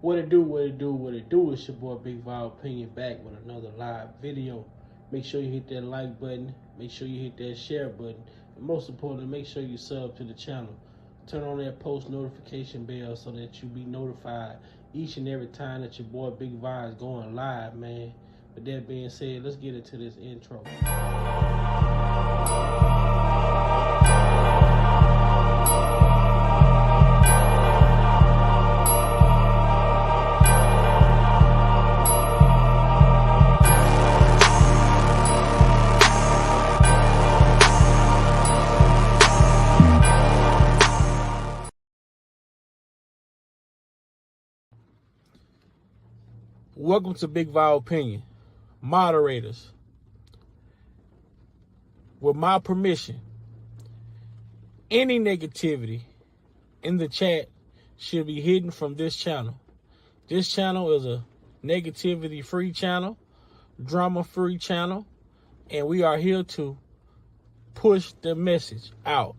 What it do, what it do, what it do. It's your boy Big Vibe Opinion back with another live video. Make sure you hit that like button. Make sure you hit that share button. And most importantly, make sure you sub to the channel. Turn on that post notification bell so that you be notified each and every time that your boy Big Vibe is going live, man. With that being said, let's get into this intro. Welcome to Big Vibe Opinion. Moderators, with my permission, any negativity in the chat should be hidden from this channel. This channel is a negativity-free channel, drama-free channel, and we are here to push the message out.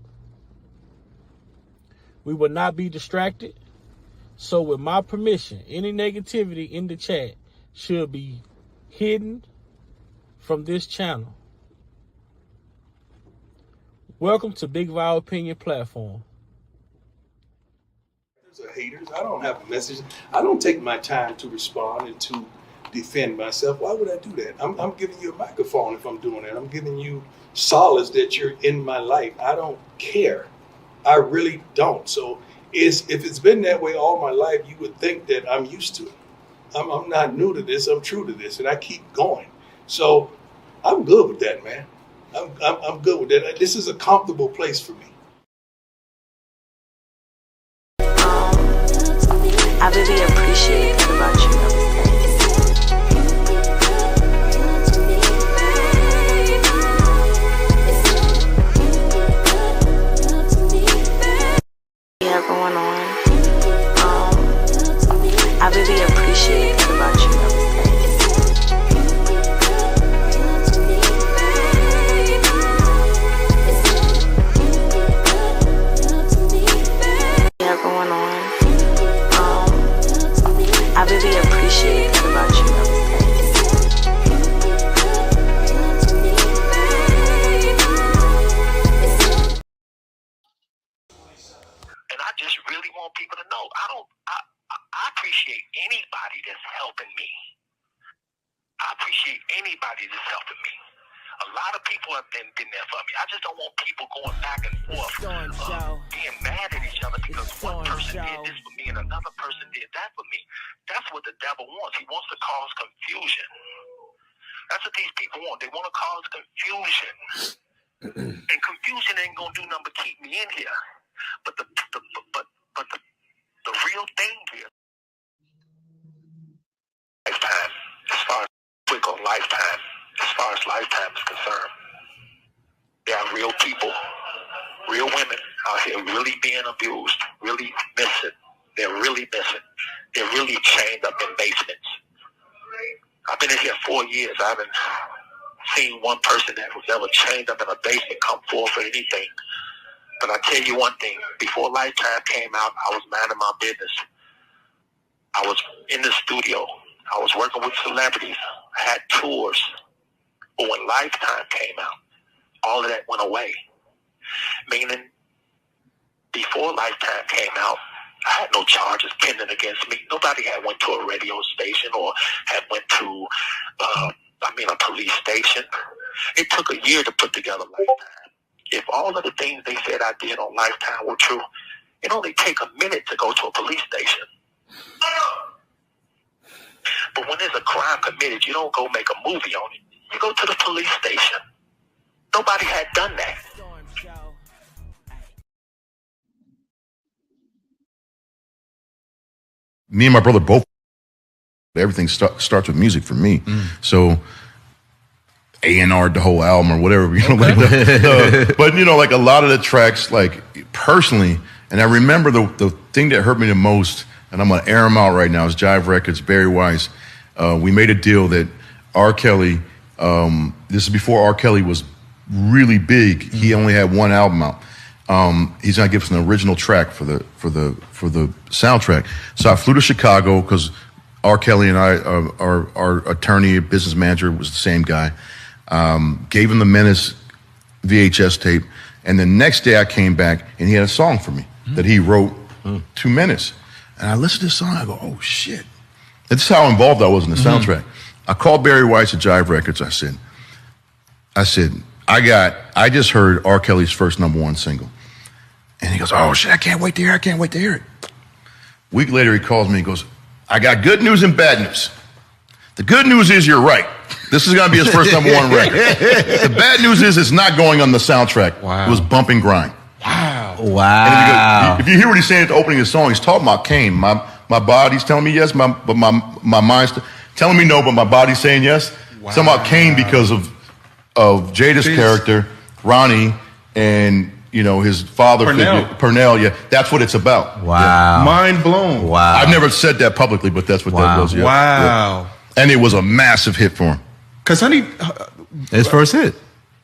We will not be distracted. So with my permission, any negativity in the chat should be hidden from this channel. Welcome to Big Vibe Opinion platform. There's a haters. I don't have a message. I don't take my time to respond and to defend myself. Why would I do that? I'm giving you a microphone if I'm doing that. I'm giving you solace that you're in my life. I don't care. I really don't. So if it's been that way all my life, you would think that I'm used to it. I'm not new to this. I'm true to this, and I keep going. So I'm good with that, man. I'm good with that. This is a comfortable place for me. I really appreciate that about you. Going on. I really appreciate that about you. Going on. I really appreciate that about you. And I just really want people to know I appreciate anybody that's helping me. I appreciate anybody that's helping me. A lot of people have been there for me. I just don't want people going back and forth, being mad at each other because one person did this for me and another person did that for me. That's what the devil wants. He wants to cause confusion. That's what these people want. They want to cause confusion. And confusion ain't gonna do nothing but keep me in here. But the real thing here, lifetime, as far as quick on lifetime, as far as lifetime is concerned, there are real people, real women out here really being abused, really missing. They're really missing. They're really chained up in basements. I've been in here 4 years. I haven't seen one person that was ever chained up in a basement come forth for anything. But I tell you one thing, before Lifetime came out, I was minding my business. I was in the studio. I was working with celebrities. I had tours. But when Lifetime came out, all of that went away. Meaning, before Lifetime came out, I had no charges pending against me. Nobody had went to a radio station or had went to, a police station. It took a year to put together Lifetime. If all of the things they said I did on Lifetime were true, it only take a minute to go to a police station. But when there's a crime committed, you don't go make a movie on it. You go to the police station. Nobody had done that. Me and my brother both, everything starts with music for me. So A&R'd the whole album or whatever, but like a lot of the tracks, like personally, and I remember the thing that hurt me the most, and I'm gonna air them out right now, is Jive Records, Barry Weiss. We made a deal that R. Kelly, this is before R. Kelly was really big. He only had one album out. he's gonna give us an original track for the soundtrack. So I flew to Chicago because R. Kelly and I, our attorney, business manager, was the same guy. Gave him the Menace VHS tape, and the next day I came back and he had a song for me that he wrote to Menace. And I listened to this song, I go, oh shit. That's how involved I was in the soundtrack. I called Barry Weiss at Jive Records. I said, I just heard R. Kelly's first #1 single. And he goes, oh shit, I can't wait to hear it. A week later, he calls me and goes, I got good news and bad news. The good news is you're right. This is going to be his first #1 record. The bad news is it's not going on the soundtrack. Wow. It was Bump and Grind. Wow. And if you hear what he's saying at the opening of the song, he's talking about Kane. My body's telling me yes, but my mind's telling me no, but my body's saying yes. Wow. It's talking about Kane because of Jada's character, Ronnie, and his father figure, Purnell. Yeah, that's what it's about. Wow. Yeah. Mind blown. Wow. I've never said that publicly, but that's what that was. Yeah. Wow. Yeah. And it was a massive hit for him. Because his first hit.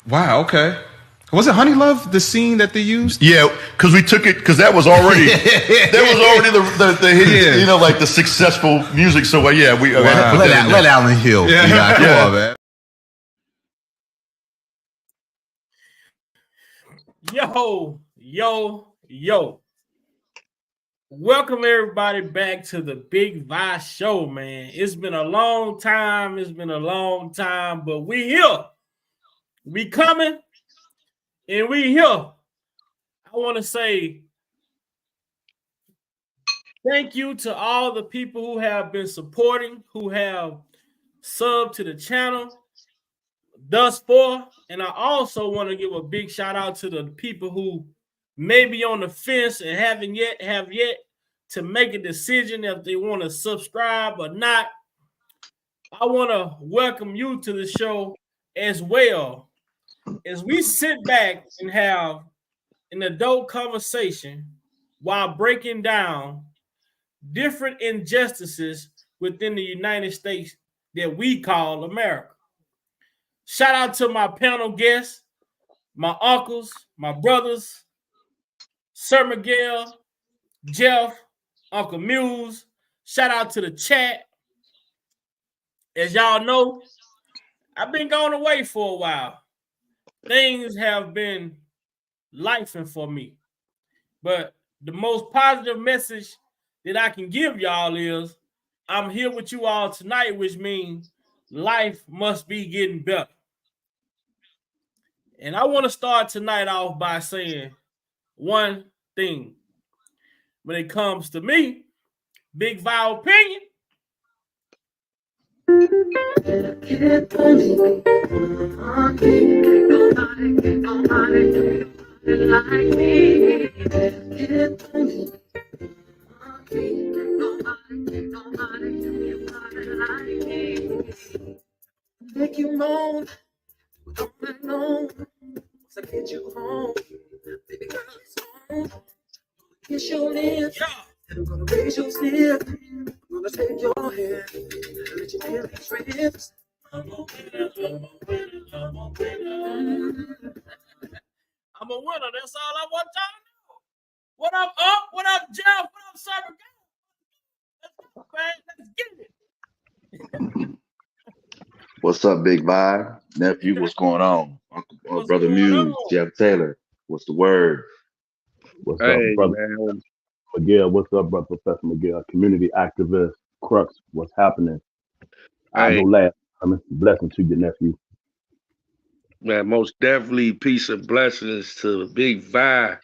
Wow, okay. Was it Honey Love, the scene that they used? Yeah, because we took it, because that was already the hit, like the successful music. So, we had to put that in there. Let Allen Hill. Yeah. Come on, man. Yo. Welcome everybody back to the Big Vi Show, man. It's been a long time, but we here. We coming, and we here. I want to say thank you to all the people who have been supporting, who have subbed to the channel thus far. And I also want to give a big shout out to the people who may be on the fence and have yet to make a decision if they want to subscribe or not. I want to welcome you to the show as well, as we sit back and have an adult conversation while breaking down different injustices within the United States that we call America. Shout out to my panel guests, my uncles, my brothers, Sir Miguel, Jeff, Uncle Muse. Shout out to the chat. As y'all know, I've been going away for a while. Things have been lifing for me. But the most positive message that I can give y'all is I'm here with you all tonight, which means life must be getting better. And I want to start tonight off by saying one thing. When it comes to me, Big Vi opinion. Make you moan, don't I know? Once I get you home, baby girl, it's on. Kiss your lips, I'm gonna raise your step. I'm gonna take your hand, let you feel these ribs. I'm a winner. That's all I want y'all to know. What up, Up? What up, Jeff? What up, Sir? Let's go, man. Let's get it. What's up, Big Vi? Nephew, what's going on? Uncle, Brother Muse, Jeff Taylor, what's the word? What's up, brother Miguel? What's up, brother Professor Miguel? Community activist, Crux, what's happening? I go last. Blessing to your nephew. Man, most definitely peace and blessings to Big Vi,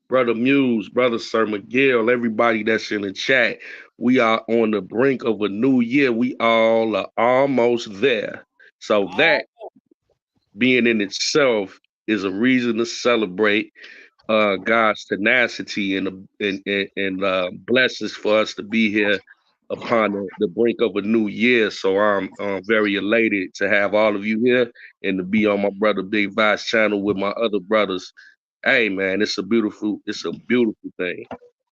Brother Muse, Brother Sir Miguel, everybody that's in the chat. We are on the brink of a new year. We all are almost there. So that being in itself is a reason to celebrate God's tenacity and blessings for us to be here upon the brink of a new year. So I'm very elated to have all of you here and to be on my brother Big Vi's channel with my other brothers. Hey man, it's a beautiful thing.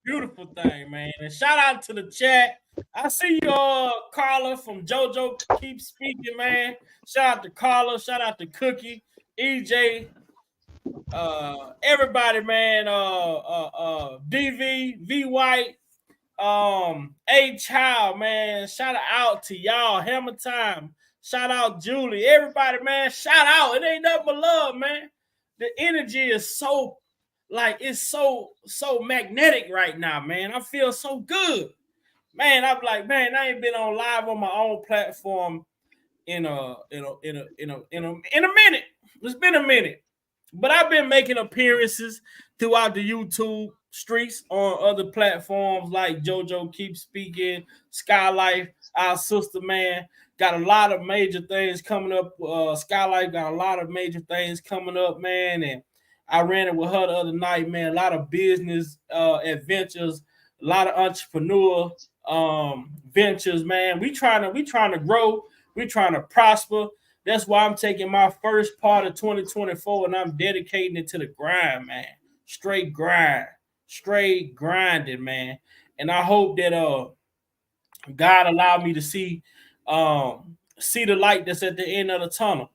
Beautiful thing, man. And shout out to the chat. I see you, Carla from JoJo Keep Speaking, man. Shout out to Carla. Shout out to Cookie, EJ, everybody, man. DV, V White, A Child, man. Shout out to y'all. Hammer Time. Shout out Julie. Everybody, man. Shout out. It ain't nothing but love, man. The energy is so, like, it's so magnetic right now, man. I feel so good. Man, I'm like, man, I ain't been on live on my own platform in a minute. It's been a minute. But I've been making appearances throughout the YouTube streets on other platforms like JoJo Keeps Speaking, Skylife, our sister, man. Got a lot of major things coming up. Skylife got a lot of major things coming up, man. And I ran it with her the other night, man. A lot of business adventures, a lot of entrepreneur ventures, man. We trying to grow. We trying to prosper. That's why I'm taking my first part of 2024 and I'm dedicating it to the grind, man. Straight grind. Straight grinding, man. And I hope that God allowed me to see the light that's at the end of the tunnel.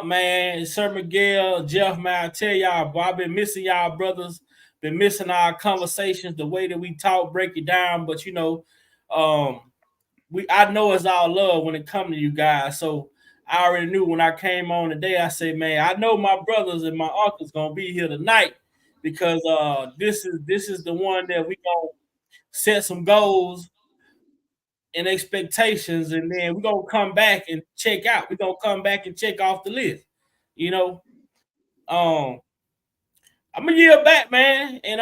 Man, Sir Miguel, Jeff, man, I tell y'all, boy, I've been missing y'all brothers, been missing our conversations, the way that we talk, break it down. But you know, I know it's all love when it comes to you guys. So I already knew when I came on today, I said, man, I know my brothers and my uncles gonna be here tonight because this is the one that we gonna set some goals and expectations, and then we're gonna come back and check out. We're gonna come back and check off the list. You know, I'm gonna yield back, man. And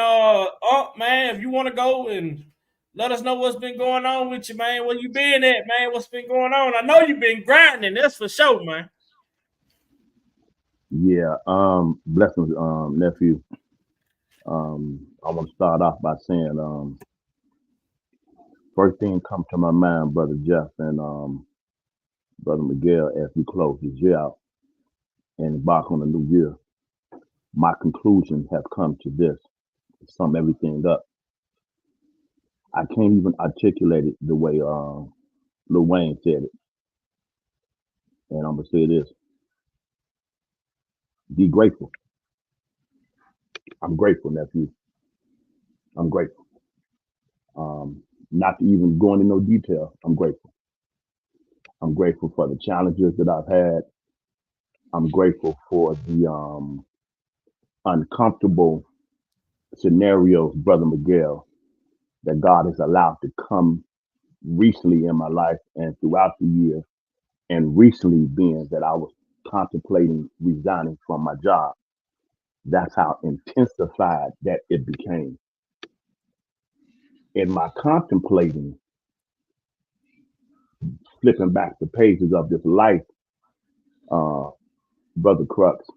man, if you want to go and let us know what's been going on with you, man. Where you been at, man? What's been going on? I know you've been grinding. That's for sure, man. Yeah. Blessings, nephew. I want to start off by saying, first thing come to my mind, Brother Jeff and Brother Miguel, as we close this year out and embark on a new year. My conclusion has come to this: to sum everything up. I can't even articulate it the way Lil Wayne said it. And I'm going to say this. Be grateful. I'm grateful, nephew. I'm grateful. Not to even go into no detail, I'm grateful. I'm grateful for the challenges that I've had. I'm grateful for the uncomfortable scenarios, Brother Miguel, that God has allowed to come recently in my life and throughout the year, and recently being that I was contemplating resigning from my job. That's how intensified that it became. In my contemplating, flipping back the pages of this life, Brother Crux,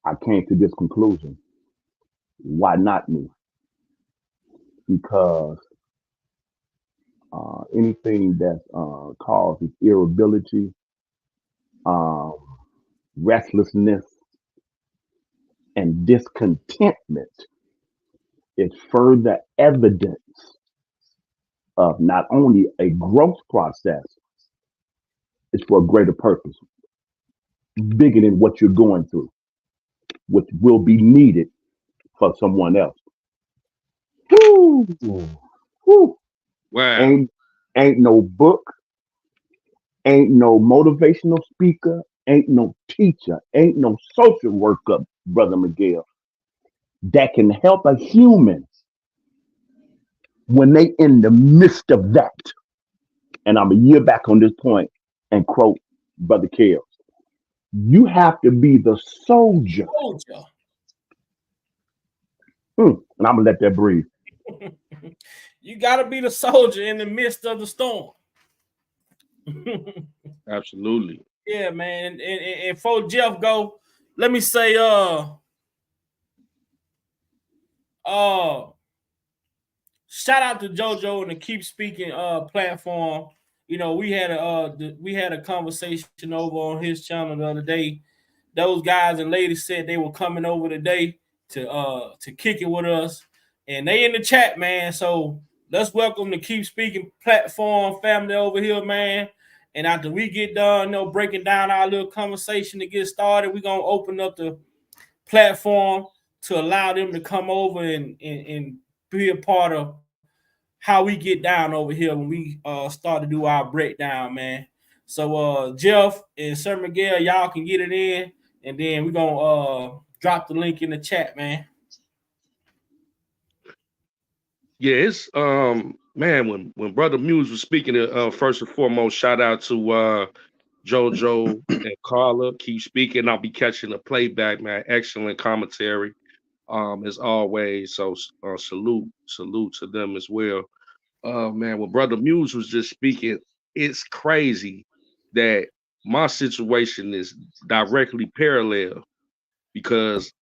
I came to this conclusion. Why not me? Because anything that causes irritability, restlessness, and discontentment is further evidence of not only a growth process, it's for a greater purpose, bigger than what you're going through, which will be needed for someone else. Woo! Woo! Wow. Ain't no book, ain't no motivational speaker, ain't no teacher, ain't no social worker, Brother Miguel, that can help a human when they in the midst of that. And I'm a year back on this point and quote Brother Kells. You have to be the soldier. And I'm gonna let that breathe. You gotta be the soldier in the midst of the storm. Absolutely. Yeah, man. And before Jeff go, let me say shout out to JoJo and the Keep Speaking platform. You know, we had a conversation over on his channel the other day. Those guys and ladies said they were coming over today to kick it with us, and they in the chat, man. So let's welcome the Keep Speaking platform family over here, man. And after we get done, breaking down our little conversation to get started, we're gonna open up the platform to allow them to come over and be a part of how we get down over here when we start to do our breakdown, man. So Jeff and Sir Miguel, y'all can get it in, and then we're gonna drop the link in the chat, man. Yeah, it's man, when Brother Muse was speaking, first and foremost, shout out to JoJo and Carla. Keep speaking. I'll be catching the playback, man. Excellent commentary, as always. So salute to them as well. Man, when Brother Muse was just speaking, it's crazy that my situation is directly parallel because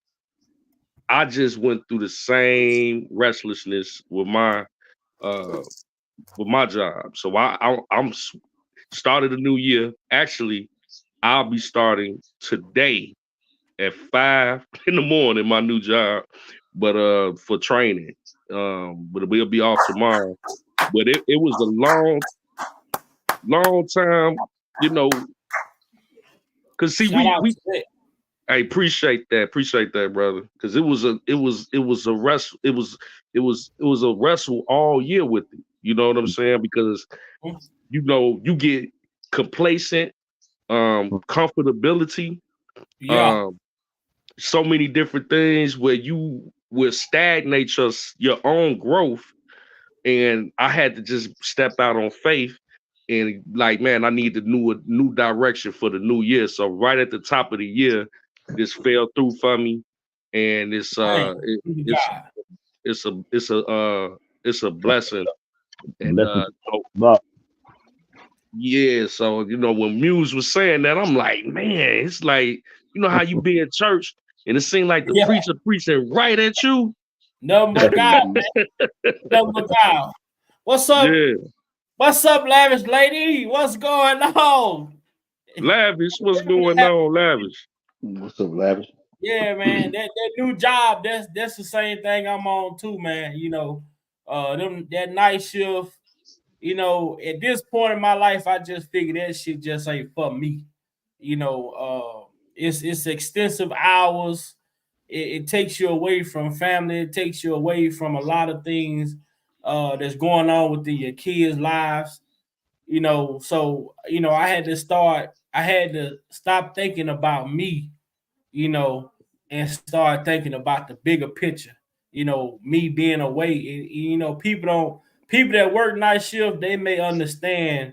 I just went through the same restlessness with my job. So I'm started a new year. Actually, I'll be starting today at 5 in the morning, my new job, but for training. But we'll be off tomorrow. But it was a long time, because see, I appreciate that, brother. Because it was a wrestle all year with it. You know what I'm saying? Because you get complacent, comfortability, so many different things where you will stagnate your own growth. And I had to just step out on faith and like, man, I need a new direction for the new year. So right at the top of the year, this fell through for me, and it's a blessing. And yeah, so when Muse was saying that, I'm like, man, it's like, how you be in church and it seemed like the preacher preaching right at you. No more God, man. No more God. What's up? Yeah. What's up, Lavish lady? What's going on? Lavish, what's going on, Lavish? What's up, Lavish? Yeah, man. That new job, that's the same thing I'm on too, man. That night shift. At this point in my life, I just figured that shit just ain't for me. It's extensive hours. It takes you away from family. It takes you away from a lot of things that's going on within your kids' lives. So I had to stop thinking about me, and start thinking about the bigger picture. Me being away. People that work night shift, they may understand.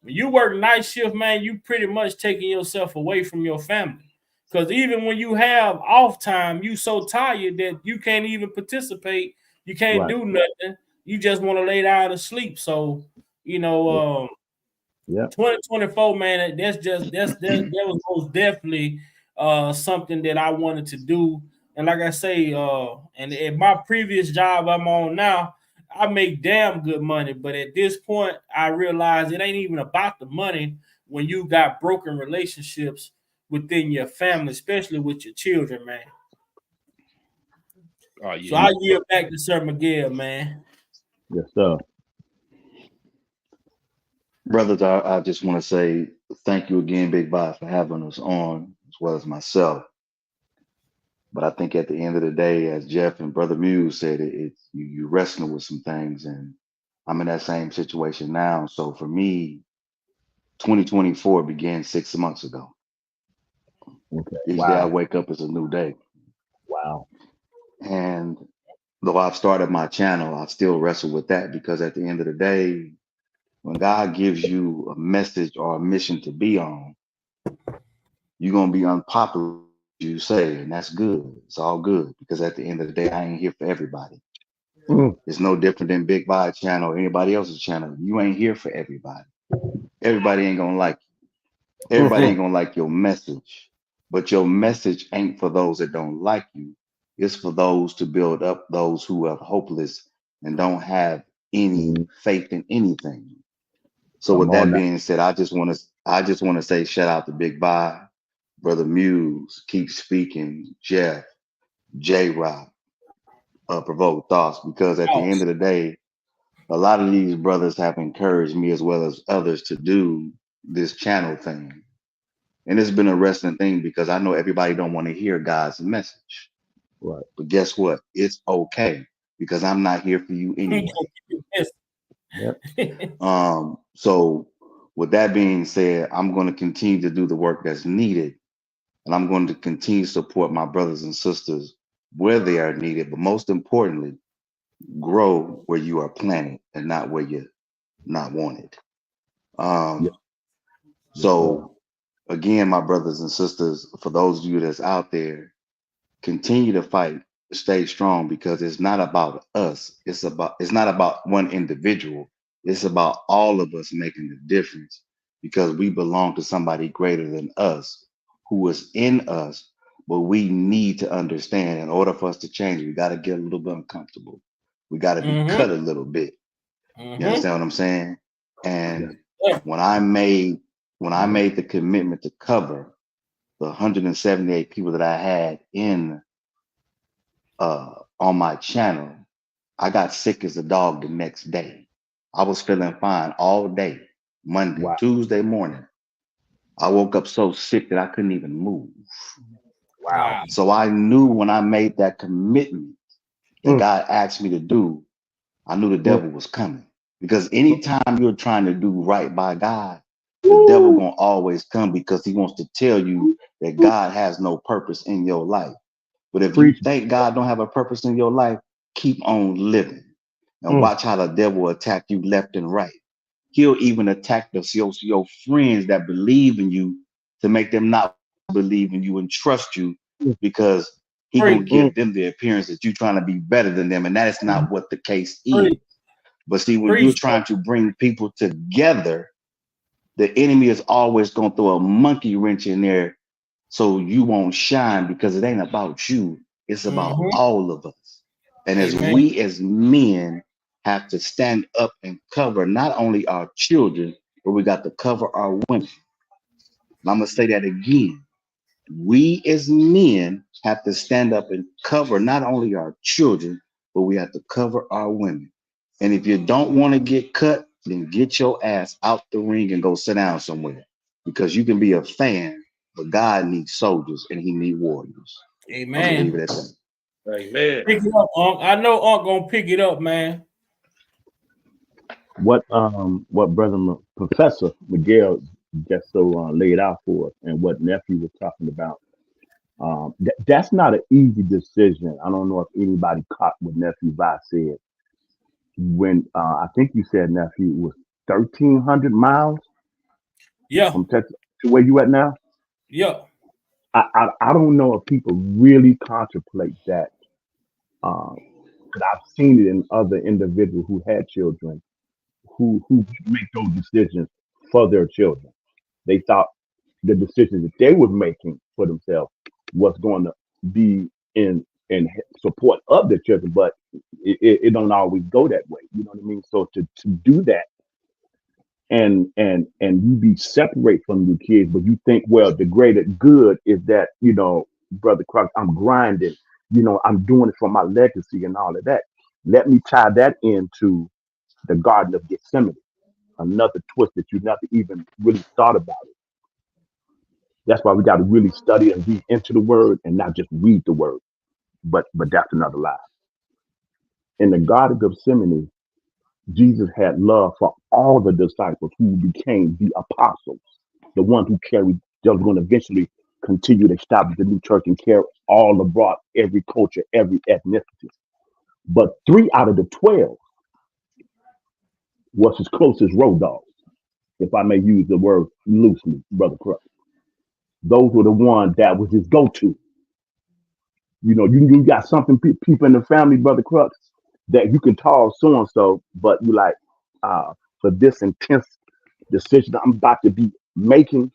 When you work night shift, man, you pretty much taking yourself away from your family. Because even when you have off time, you so tired that you can't even participate. You can't do nothing. You just want to lay down and sleep. So, 2024, man, that was most definitely something that I wanted to do. And like I say, and at my previous job I'm on now, I make damn good money. But at this point, I realize it ain't even about the money when you got broken relationships within your family, especially with your children, man. Oh, yeah. So I yield back to Sir Miguel, man. Yes, sir. Brothers, I just want to say thank you again, Big Bob, for having us on, as well as myself. But I think at the end of the day, as Jeff and Brother Muse said, you're wrestling with some things, and I'm in that same situation now. So for me, 2024 began 6 months ago. Okay. Each day I wake up is a new day. Wow. And though I've started my channel, I still wrestle with that, because at the end of the day, when God gives you a message or a mission to be on, you're going to be unpopular, you say, and that's good. It's all good, because at the end of the day, I ain't here for everybody. It's no different than Big Bob channel or anybody else's channel. You ain't here for everybody. Everybody ain't going to like you. Everybody ain't going to like your message. But your message ain't for those that don't like you. It's for those to build up those who are hopeless and don't have any faith in anything. So with that being said, I just want to say shout out to Big Bob, Brother Muse, Keep Speaking, Jeff, J-Rock, Provoked Thoughts, because at the end of the day, a lot of these brothers have encouraged me as well as others to do this channel thing. And it's been a wrestling thing because I know everybody don't want to hear God's message. Right. But guess what? It's okay because I'm not here for you anyway. Yep. So with that being said, I'm going to continue to do the work that's needed, and I'm going to continue to support my brothers and sisters where they are needed, but most importantly, grow where you are planted and not where you're not wanted. So again, my brothers and sisters, for those of you that's out there, continue to fight, stay strong, because it's not about us. It's not about one individual. It's about all of us making the difference, because we belong to somebody greater than us, who is in us. But we need to understand, in order for us to change, we got to get a little bit uncomfortable. We got to be cut a little bit. You understand what I'm saying? And when I made the commitment to cover the 178 people that I had in on my channel, I got sick as a dog the next day. I was feeling fine all day, Monday, Tuesday morning. I woke up so sick that I couldn't even move. Wow. So I knew when I made that commitment that God asked me to do, I knew the devil was coming. Because anytime you're trying to do right by God, the devil gonna always come, because he wants to tell you that God has no purpose in your life. But if you think God don't have a purpose in your life, keep on living and watch how the devil will attack you left and right. He'll even attack your friends that believe in you to make them not believe in you and trust you, because he gonna give them the appearance that you're trying to be better than them, and that is not what the case is. But see, when you're trying to bring people together, the enemy is always gonna throw a monkey wrench in there so you won't shine, because it ain't about you. It's about all of us. And as we as men have to stand up and cover not only our children, but we got to cover our women. And I'm going to say that again. We as men have to stand up and cover not only our children, but we have to cover our women. And if you don't want to get cut, then get your ass out the ring and go sit down somewhere, because you can be a fan, but God needs soldiers and he needs warriors. Amen. Leave it at that. Amen. Pick it up, Unc. I know Unc gonna pick it up, man. What brother Professor Miguel just so laid out for us, and what nephew was talking about, that's not an easy decision. I don't know if anybody caught what nephew Vi said. When I think you said, nephew, was 1,300 miles. Yeah. From Texas to where you at now. Yeah. I don't know if people really contemplate that. But I've seen it in other individuals who had children who make those decisions for their children. They thought the decisions that they were making for themselves was going to be in support of their children, but it don't always go that way. You know what I mean? So to do that and you be separate from your kids, but you think, well, the greater good is that, you know, Brother Croc, I'm grinding, you know, I'm doing it for my legacy and all of that. Let me tie that into the Garden of Gethsemane, another twist that you never even really thought about it. That's why we got to really study and read into the word and not just read the word. But that's another lie. In the Garden of Gethsemane, Jesus had love for all the disciples who became the apostles, the ones who carried, that was going to eventually continue to establish the new church and carry all abroad, every culture, every ethnicity. But 3 out of the 12 was his closest road dogs, if I may use the word loosely, Brother Crux. Those were the ones that was his go-to. You know, you got some people in the family, Brother Crux, that you can call so-and-so, but you like, for this intense decision I'm about to be making,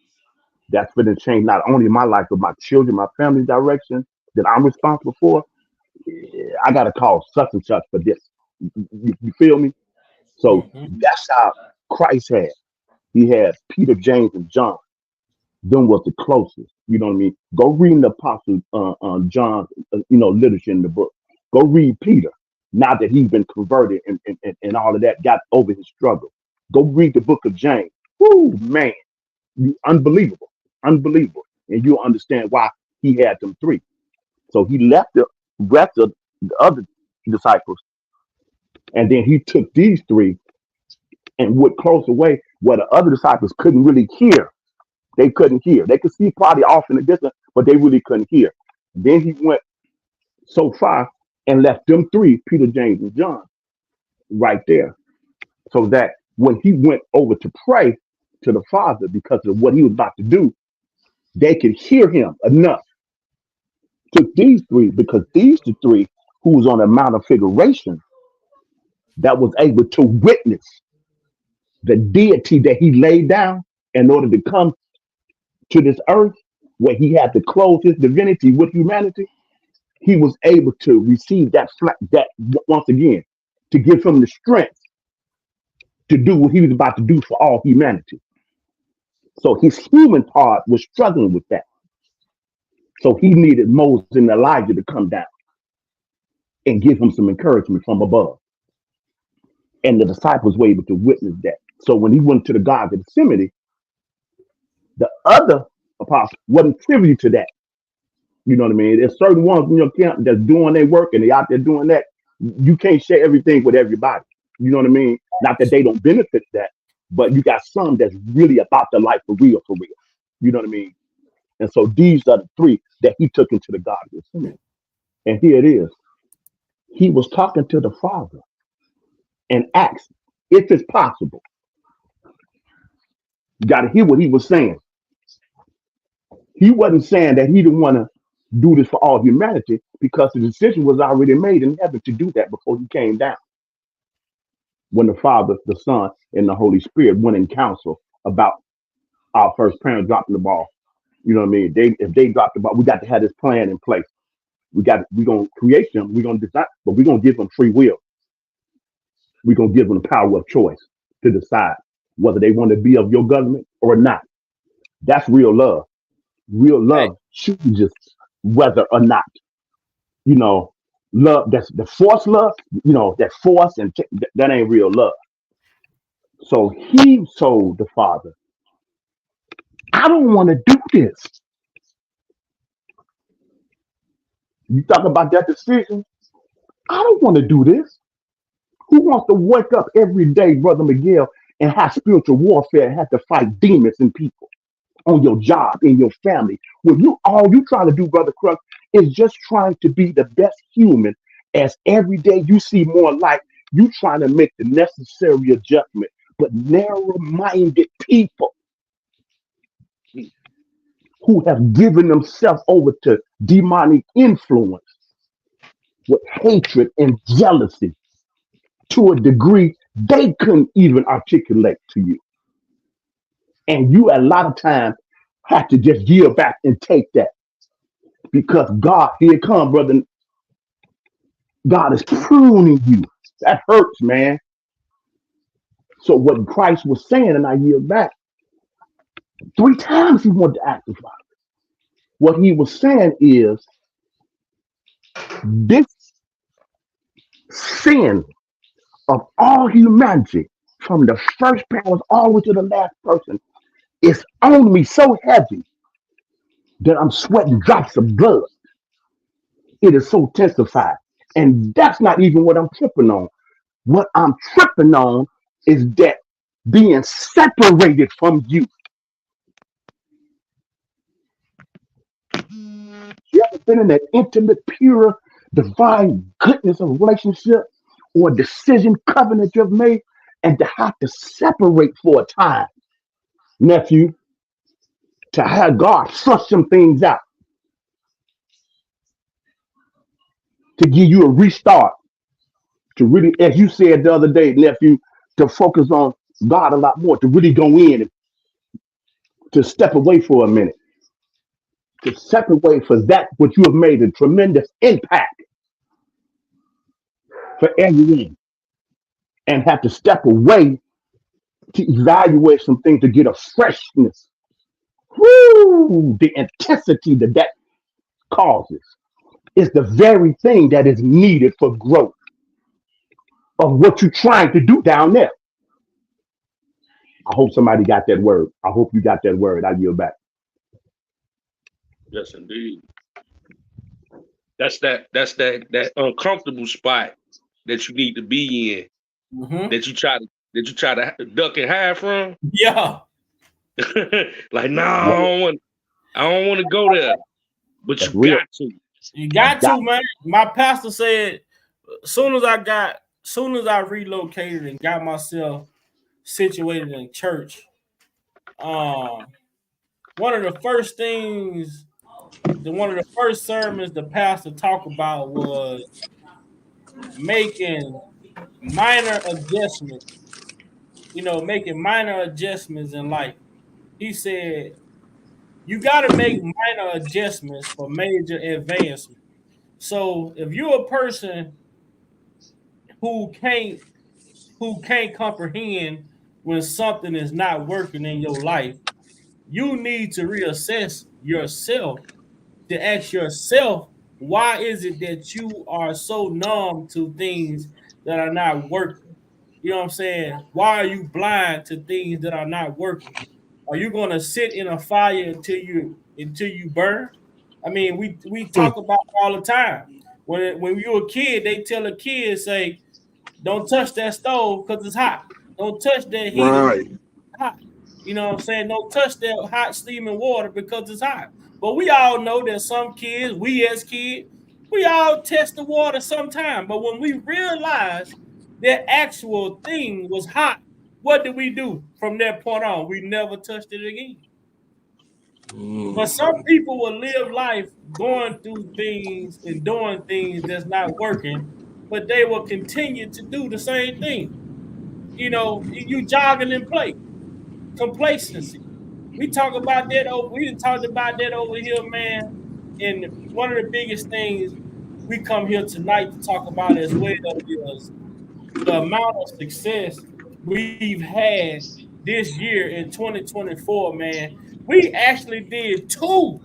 that's going to change not only my life, but my children, my family's direction that I'm responsible for. I got to call such and such for this. You feel me? So that's how Christ had. He had Peter, James, and John. Them was the closest. You know what I mean? Go read the Apostle John's, literature in the book. Go read Peter. Now that he's been converted and all of that, got over his struggle. Go read the book of James. Woo, man. Unbelievable, unbelievable. And you'll understand why he had them three. So he left the rest of the other disciples, and then he took these three and went close away where the other disciples couldn't really hear. They couldn't hear. They could see probably off in the distance, but they really couldn't hear. Then he went so far and left them three, Peter, James, and John, right there. So that when he went over to pray to the Father because of what he was about to do, they could hear him enough. Took these three because these the three who was on the Mount of Figuration that was able to witness the deity that he laid down in order to come to this earth where he had to clothe his divinity with humanity. He was able to receive that once again, to give him the strength to do what he was about to do for all humanity. So his human part was struggling with that. So he needed Moses and Elijah to come down and give him some encouragement from above. And the disciples were able to witness that. So when he went to the Garden of Gethsemane, the other apostles wasn't privy to that. You know what I mean? There's certain ones in your camp that's doing their work and they out there doing that. You can't share everything with everybody. You know what I mean? Not that they don't benefit that, but you got some that's really about the life for real, for real. You know what I mean? And so these are the three that he took into the Garden of Gethsemane. And here it is. He was talking to the Father and asked if it's possible. You got to hear what he was saying. He wasn't saying that he didn't want to do this for all humanity because the decision was already made in heaven to do that before he came down. When the Father, the Son, and the Holy Spirit went in council about our first parents dropping the ball. You know what I mean? If they dropped the ball, we got to have this plan in place. We're going to create them. We're going to decide, but we're going to give them free will. We're going to give them the power of choice to decide whether they want to be of your government or not. That's real love. Real love chooses whether or not. You know, love, that's the force love, you know, that force and that ain't real love. So he told the Father, I don't want to do this. You talk about that decision? I don't want to do this. Who wants to wake up every day, Brother Miguel, and have spiritual warfare and have to fight demons and people on your job, in your family? When all you trying to do, Brother Crux, is just trying to be the best human. As every day you see more light, you trying to make the necessary adjustment. But narrow-minded people who have given themselves over to demonic influence with hatred and jealousy to a degree they couldn't even articulate to you. And you a lot of times have to just yield back and take that. Because God, here it comes, brother. God is pruning you. That hurts, man. So what Christ was saying, and I yield back, 3 times he wanted to ask the Father. What he was saying is, this sin of all humanity, from the first parents all the way to the last person, is on me so heavy that I'm sweating drops of blood. It is so intensified. And that's not even what I'm tripping on. What I'm tripping on is that being separated from you. You ever been in that intimate, pure, divine goodness of relationship or decision covenant you've made and to have to separate for a time, nephew, to have God suss some things out, to give you a restart, to really, as you said the other day, nephew, to focus on God a lot more, to really go in and to step away for a minute, to separate for that which you have made a tremendous impact for everyone, and have to step away to evaluate some things to get a freshness. Woo! The intensity that causes is the very thing that is needed for growth of what you're trying to do down there. I hope somebody got that word. I hope you got that word. I yield back. Yes, indeed. That's that uncomfortable spot that you need to be in. Mm-hmm. That you try to duck and hide from. Yeah. Like, nah, I don't want to go there. But That's you real. got to. You got to, man. My pastor said, soon as I relocated and got myself situated in church, one of the first sermons the pastor talked about was making minor adjustments. Making minor adjustments in life. He said, you got to make minor adjustments for major advancement. So if you're a person who can't comprehend when something is not working in your life, you need to reassess yourself to ask yourself, why is it that you are so numb to things that are not working? You know what I'm saying? Why are you blind to things that are not working? Are you going to sit in a fire until you burn? I mean, we talk about it all the time. When you're a kid, they tell a kid, say, don't touch that stove because it's hot. Don't touch that heater. Right. Hot. You know what I'm saying? Don't touch that hot steaming water because it's hot. But we all know that some kids, we as kids, we all test the water sometime. But when we realized that actual thing was hot, what did we do from that point on? We never touched it again. But some people will live life going through things and doing things that's not working, but they will continue to do the same thing. You jogging in place. Complacency. We talk about that we talked about that over here, man. And one of the biggest things we come here tonight to talk about as well is the amount of success we've had this year in 2024, man. We actually did 2,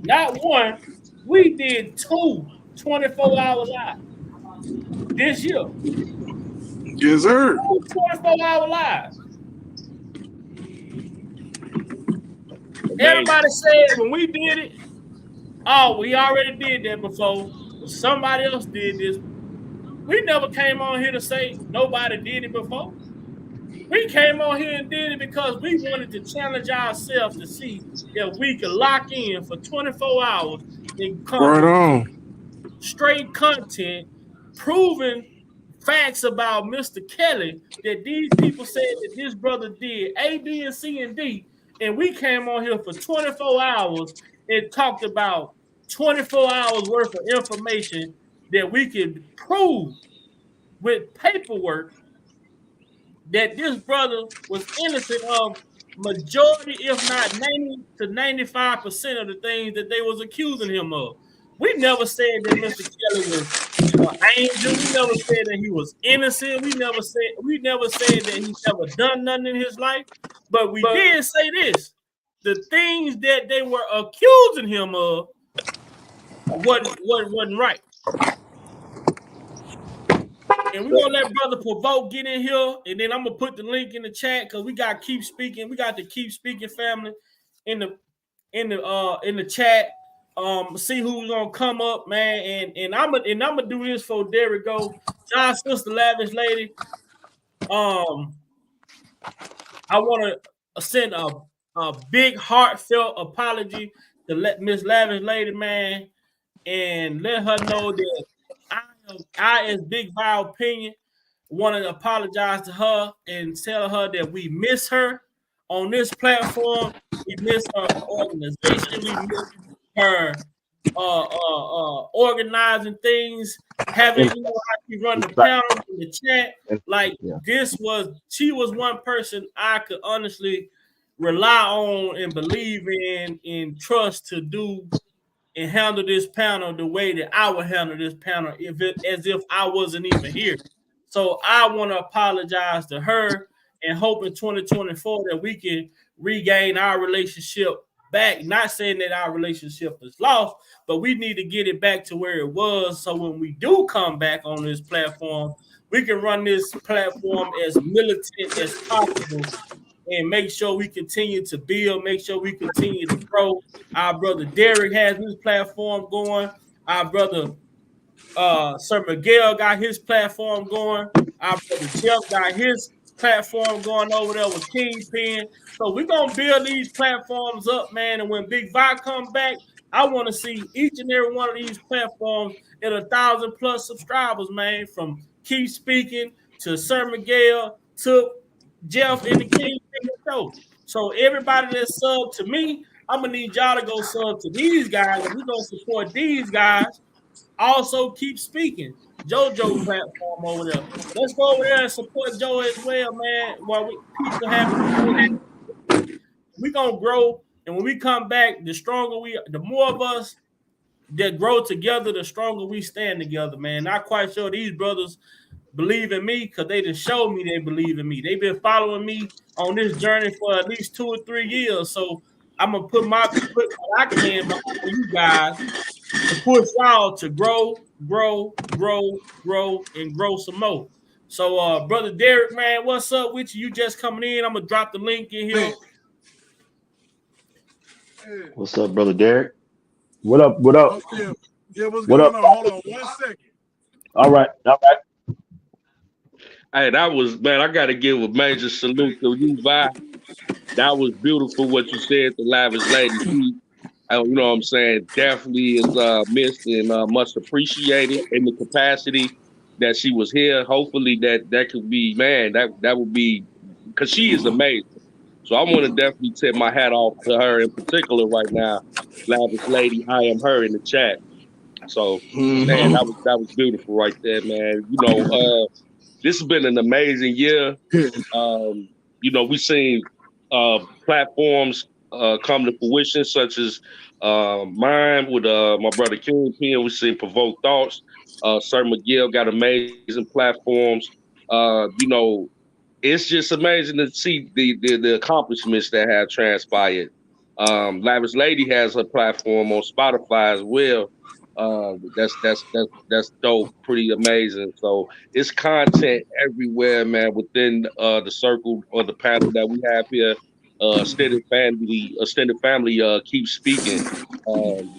not 1. We did 2 24-hour lives this year. Yes, sir. 24-hour lives. Everybody said when we did it, oh, we already did that before. Somebody else did this. We never came on here to say nobody did it before. We came on here and did it because we wanted to challenge ourselves to see if we could lock in for 24 hours and come straight content, proving facts about Mr. Kelly that these people said that this brother did A, B, and C, and D. And we came on here for 24 hours and talked about 24 hours worth of information that we could prove with paperwork that this brother was innocent of majority, if not 90 to 95% of the things that they was accusing him of. We never said that Mr. Kelly was an angel. We never said that he was innocent. We never said that he never done nothing in his life. But we did say this: the things that they were accusing him of wasn't right. And we're gonna let Brother Provoke get in here, and then I'm gonna put the link in the chat because we got Keep Speaking. We got the Keep Speaking family in the chat. See who's gonna come up, man. And I'm gonna do this for Derek go. John's sister, Lavish Lady. I want to send a big heartfelt apology to let Miss Lavish Lady, man, and let her know that I as Big Vi Opinion, want to apologize to her and tell her that we miss her on this platform. We miss her organization. We miss her organizing things, having how she run the panel in the chat. Like she was one person I could honestly rely on and believe in and trust to do and handle this panel the way that I would handle this panel as if I wasn't even here. So I want to apologize to her and hope in 2024 that we can regain our relationship back. Not saying that our relationship is lost, but we need to get it back to where it was. So when we do come back on this platform, we can run this platform as militant as possible and make sure we continue to build, make sure we continue to grow. Our brother Derek has his platform going. Our brother Sir Miguel got his platform going. Our brother Jeff got his platform going over there with Kingpin. So we're going to build these platforms up, man. And when Big Vi come back, I want to see each and every one of these platforms at 1,000+ subscribers, man, from Keep Speaking to Sir Miguel to Jeff and the Kingpin show. So everybody that's sub to me, I'm going to need y'all to go sub to these guys, and we're going to support these guys. Also, Keep Speaking, JoJo platform over there. Let's go over there and support Joe as well, man. While people have, we're gonna grow, and when we come back, the more of us that grow together, the stronger we stand together, man. Not quite sure these brothers believe in me because they just showed me they believe in me. They've been following me on this journey for at least 2 or 3 years, so I'm gonna put what I can behind you guys to push y'all to grow, and grow some more. So, brother Derek, man, what's up with you? You just coming in? I'm gonna drop the link in here. What's up, brother Derek? What up? What up? Yeah, what's going on? Hold on 1 second. All right. Hey, that was, man, I got to give a major salute to you, Vi. That was beautiful what you said to Lavish Lady. You know what I'm saying? Definitely is missed and much appreciated in the capacity that she was here. Hopefully that could be, man, that would be, because she is amazing. So I want to definitely tip my hat off to her in particular right now. Lavish Lady, I am her in the chat. So, man, that was beautiful right there, man. You know, this has been an amazing year. You know, we've seen platforms come to fruition, such as mine with my brother Kingpin. We've seen Provoke Thoughts. Sir Miguel got amazing platforms. You know, it's just amazing to see the accomplishments that have transpired. Lavish Lady has her platform on Spotify as well. That's dope, pretty amazing. So it's content everywhere, man, within the circle or the panel that we have here. Extended family Keep Speaking.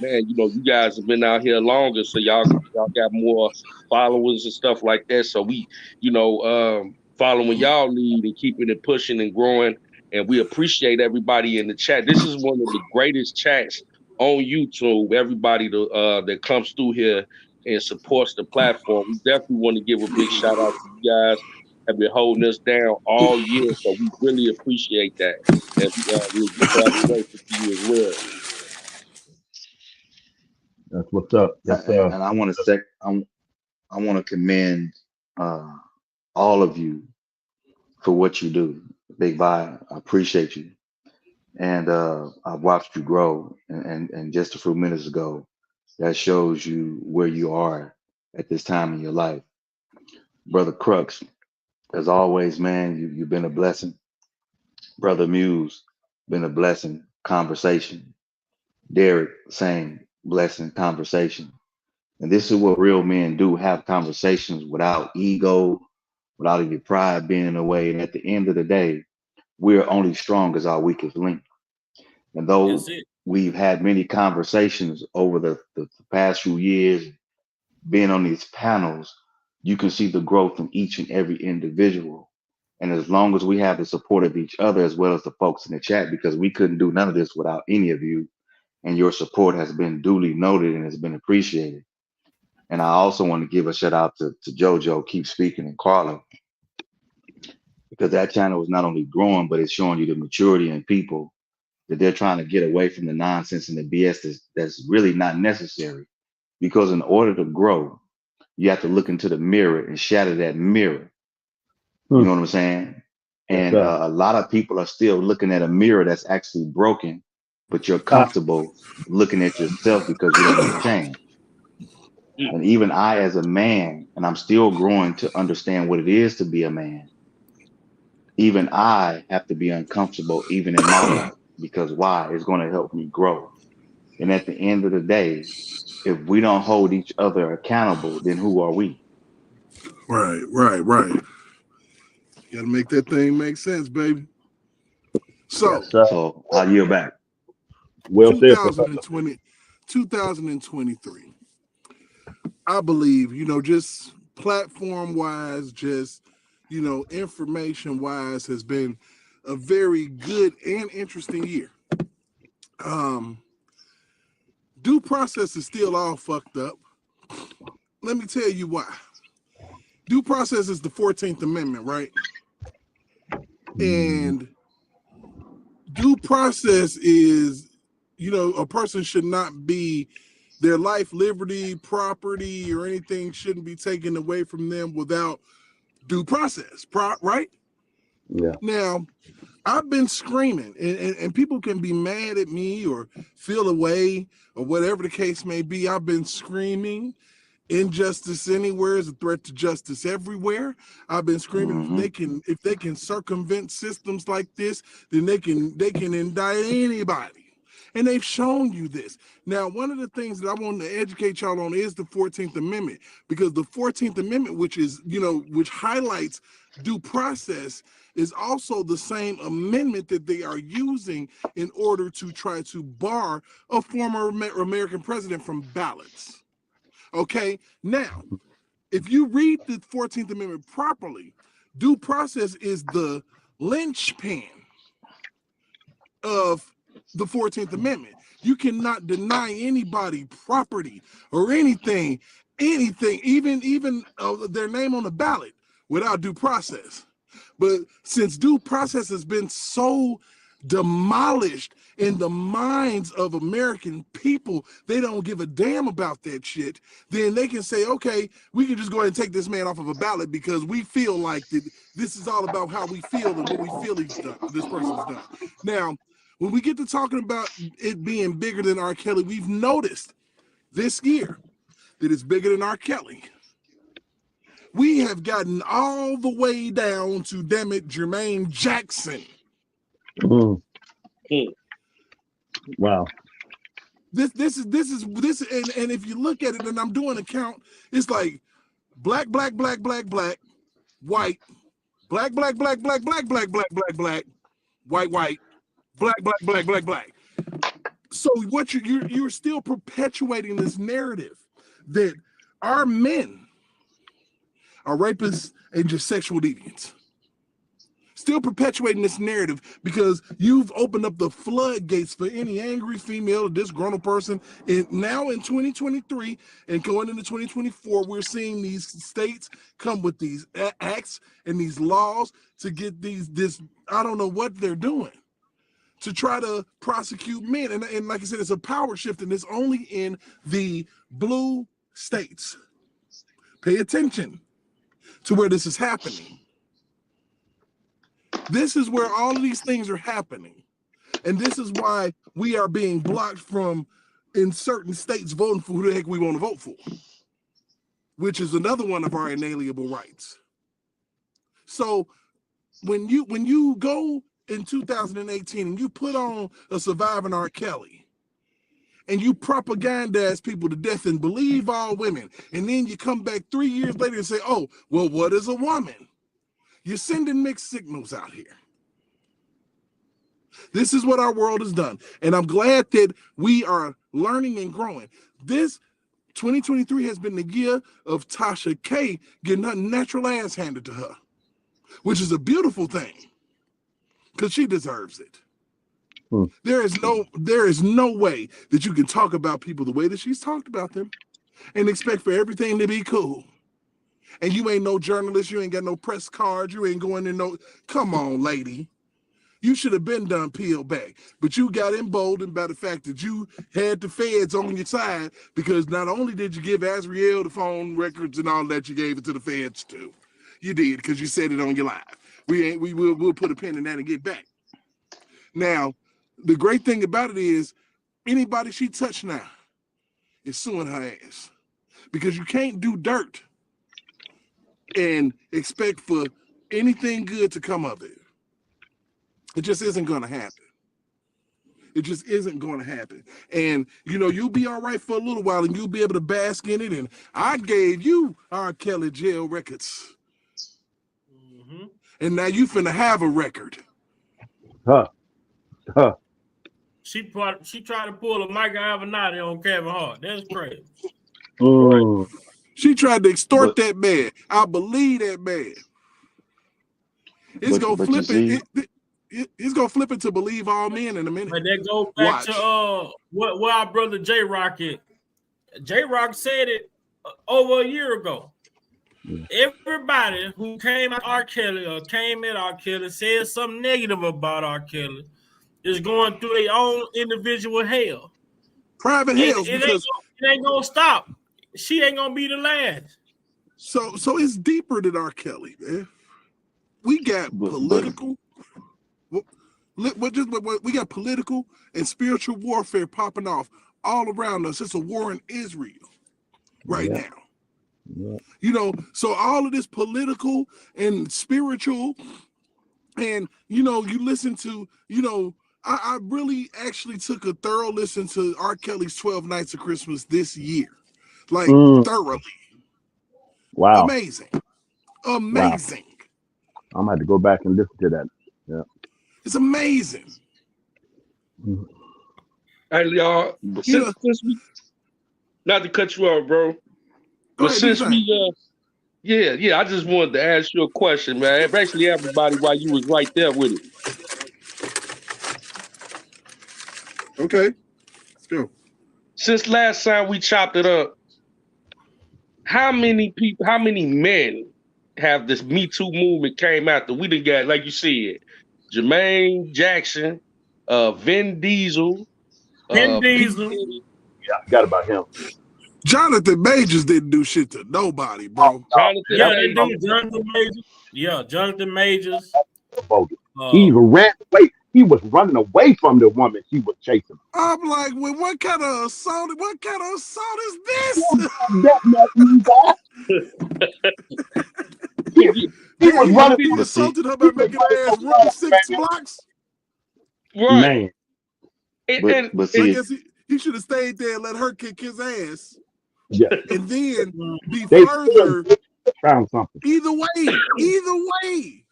Man, you know, you guys have been out here longer, so y'all got more followers and stuff like that. So we, you know, following y'all lead and keeping it pushing and growing. And we appreciate everybody in the chat. This is one of the greatest chats on YouTube. Everybody that comes through here and supports the platform. We definitely want to give a big shout out to you guys. Have been holding us down all year, so we really appreciate that. And we'll be grateful to you as well. That's what's up. And I want to commend all of you for what you do. Big Vi, I appreciate you. And I've watched you grow. And just a few minutes ago, that shows you where you are at this time in your life. Brother Crux, as always, man, you've been a blessing. Brother Muse, been a blessing. Conversation. Derek, same blessing, conversation. And this is what real men do, have conversations without ego, without your pride being in the way. And at the end of the day, we're only strong as our weakest link. And though we've had many conversations over the past few years, being on these panels, you can see the growth in each and every individual. And as long as we have the support of each other, as well as the folks in the chat, because we couldn't do none of this without any of you, and your support has been duly noted and has been appreciated. And I also want to give a shout out to JoJo, Keep Speaking, and Carla, because that channel is not only growing, but it's showing you the maturity in people, that they're trying to get away from the nonsense and the BS that's really not necessary. Because in order to grow, you have to look into the mirror and shatter that mirror. You know what I'm saying? And a lot of people are still looking at a mirror that's actually broken, but you're comfortable looking at yourself because you don't want to change. And even I, as a man, and I'm still growing to understand what it is to be a man, even I have to be uncomfortable even in my life. Because why? It's going to help me grow. And at the end of the day, if we don't hold each other accountable, then who are we? Right. You got to make that thing make sense, baby. So, Yes, sir. So I'll yield back. Well said, Professor. 2023. I believe, just platform wise, just, information wise has been a very good and interesting year. Due process is still all fucked up. Let me tell you why. Due process is the 14th Amendment, right? And due process is, a person should not be, their life, liberty, property, or anything shouldn't be taken away from them without due process, right? Yeah. Now, I've been screaming, and people can be mad at me or feel away or whatever the case may be. I've been screaming injustice anywhere is a threat to justice everywhere. I've been screaming if they can circumvent systems like this, then they can indict anybody. And they've shown you this. Now, one of the things that I want to educate y'all on is the 14th Amendment, because the 14th Amendment, which is, which highlights due process, is also the same amendment that they are using in order to try to bar a former American president from ballots. Okay, now, if you read the 14th Amendment properly, due process is the linchpin of the 14th Amendment. You cannot deny anybody property or anything, even their name on the ballot without due process. But since due process has been so demolished in the minds of American people, they don't give a damn about that shit, then they can say, okay, we can just go ahead and take this man off of a ballot because we feel like that this is all about how we feel and what we feel this person's done. Now, when we get to talking about it being bigger than R. Kelly, we've noticed this year that it's bigger than R. Kelly. We have gotten all the way down to, damn it, Jermaine Jackson. Wow. This is and if you look at it, and I'm doing a count, it's like black, white, black, white, white, black. So what you're still perpetuating this narrative that our men are rapists and just sexual deviants. Still perpetuating this narrative because you've opened up the floodgates for any angry female or disgruntled person. And now in 2023 and going into 2024, we're seeing these states come with these acts and these laws to get this, I don't know what they're doing, to try to prosecute men. And like I said, it's a power shift, and it's only in the blue states. Pay attention to where this is happening. This is where all of these things are happening. And this is why we are being blocked from, in certain states, voting for who the heck we want to vote for, which is another one of our inalienable rights. So when you go in 2018 and you put on a Surviving R. Kelly and you propagandize people to death and believe all women, and then you come back 3 years later and say, oh, well, what is a woman? You're sending mixed signals out here. This is what our world has done. And I'm glad that we are learning and growing. This 2023 has been the year of Tasha K getting her natural ass handed to her, which is a beautiful thing because she deserves it. There is no way that you can talk about people the way that she's talked about them and expect for everything to be cool. And you ain't no journalist, you ain't got no press cards, you ain't going in no, come on, lady. You should have been done peeled back, but you got emboldened by the fact that you had the feds on your side, because not only did you give Azriel the phone records and all that, you gave it to the feds too. You did, because you said it on your live. We'll put a pin in that and get back. Now, the great thing about it is anybody she touched now is suing her ass, because you can't do dirt and expect for anything good to come of it. It just isn't going to happen. It just isn't going to happen. And, you'll be all right for a little while and you'll be able to bask in it. And I gave you R. Kelly jail records. And now you finna have a record. Huh. She tried to pull a Michael Avenatti on Kevin Hart. That's crazy. Right. She tried to extort But that man. I believe that man. It's gonna but you flip it. see, It's gonna flip it to believe all men in a minute. But that goes back to what our brother J Rock is. J Rock said it over a year ago. Everybody who came at R. Kelly or came at R. Kelly said something negative about R. Kelly is going through their own individual hell. Private hell, because it ain't gonna stop. She ain't gonna be the last. So it's deeper than R. Kelly, man. We got political. We got political and spiritual warfare popping off all around us. It's a war in Israel right now. Yeah. You know, so all of this political and spiritual, and you know, you listen to, you know, I really actually took a thorough listen to R. Kelly's 12 Nights of Christmas this year, like thoroughly. Wow. Amazing. Wow. I'm gonna have to go back and listen to that. Yeah. It's amazing. Hey, y'all, since we, not to cut you off, bro, but since we, I just wanted to ask you a question, man. Basically, everybody, while you was right there with it. Okay, let's go. Since last time we chopped it up, how many men have this Me Too movement came after? We done got, like you said, Jermaine Jackson, Vin Diesel. Yeah, I forgot about him. Jonathan Majors didn't do shit to nobody, bro. Jonathan Majors. Yeah, Jonathan Majors. He even ran away. He was running away from the woman he was chasing. I'm like, well, what kind of assault is this? He was running. He assaulted her by making her ass run 6 blocks. Right. Man. But I see, guess he should have stayed there and let her kick his ass. Yeah. And then be They further. found something. Either way.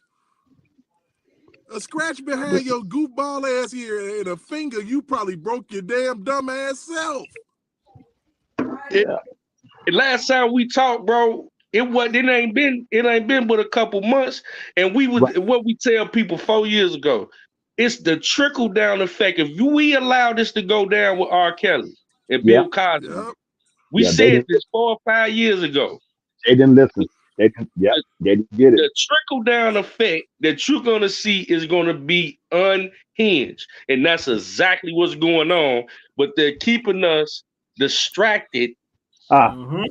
A scratch behind your goofball ass ear and a finger, you probably broke your damn dumb ass self. Last time we talked, bro, it ain't been but a couple months, and what we tell people 4 years ago, it's the trickle down effect. If we allow this to go down with R. Kelly and Bill Cosby, we said this 4 or 5 years ago. They didn't listen. They didn't get it. The trickle down effect that you're gonna see is gonna be unhinged, and that's exactly what's going on. But they're keeping us distracted. And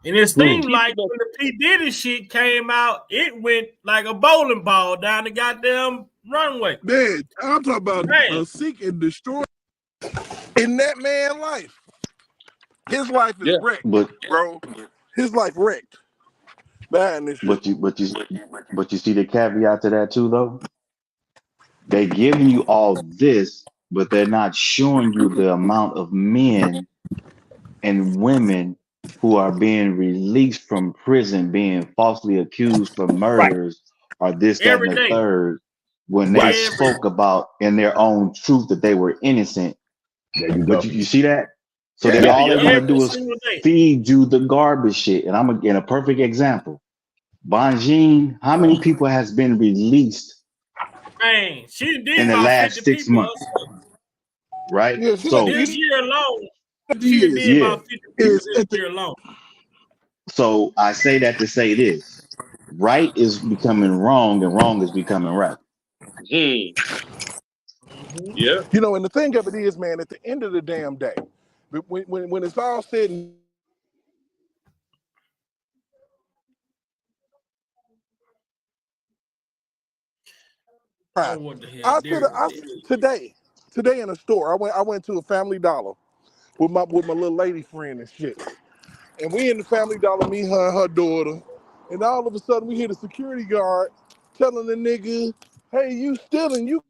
it seemed like when the P. Diddy shit came out, it went like a bowling ball down the goddamn runway. Man, I'm talking about seek and destroy in that man's life. His life is wrecked, bro. His life wrecked. But you see the caveat to that too, though. They're giving you all this, but they're not showing you the amount of men and women who are being released from prison, being falsely accused for murders or this, that, and the third, when they spoke about in their own truth that they were innocent. But you see that? So then all they're going to do is feed you the garbage shit. And I'm again a perfect example. Bonjean, how many people has been released in the last 6 months? Right? Yeah, so this year alone, she did about 50 people this year alone. So I say that to say this. Right is becoming wrong and wrong is becoming right. Yeah. You know, and the thing of it is, man, at the end of the damn day, when it's all said and today in a store, I went to a Family Dollar with my little lady friend and shit. And we in the Family Dollar, me, her, and her daughter, and all of a sudden we hear the security guard telling the nigga, "Hey, you stealing, you."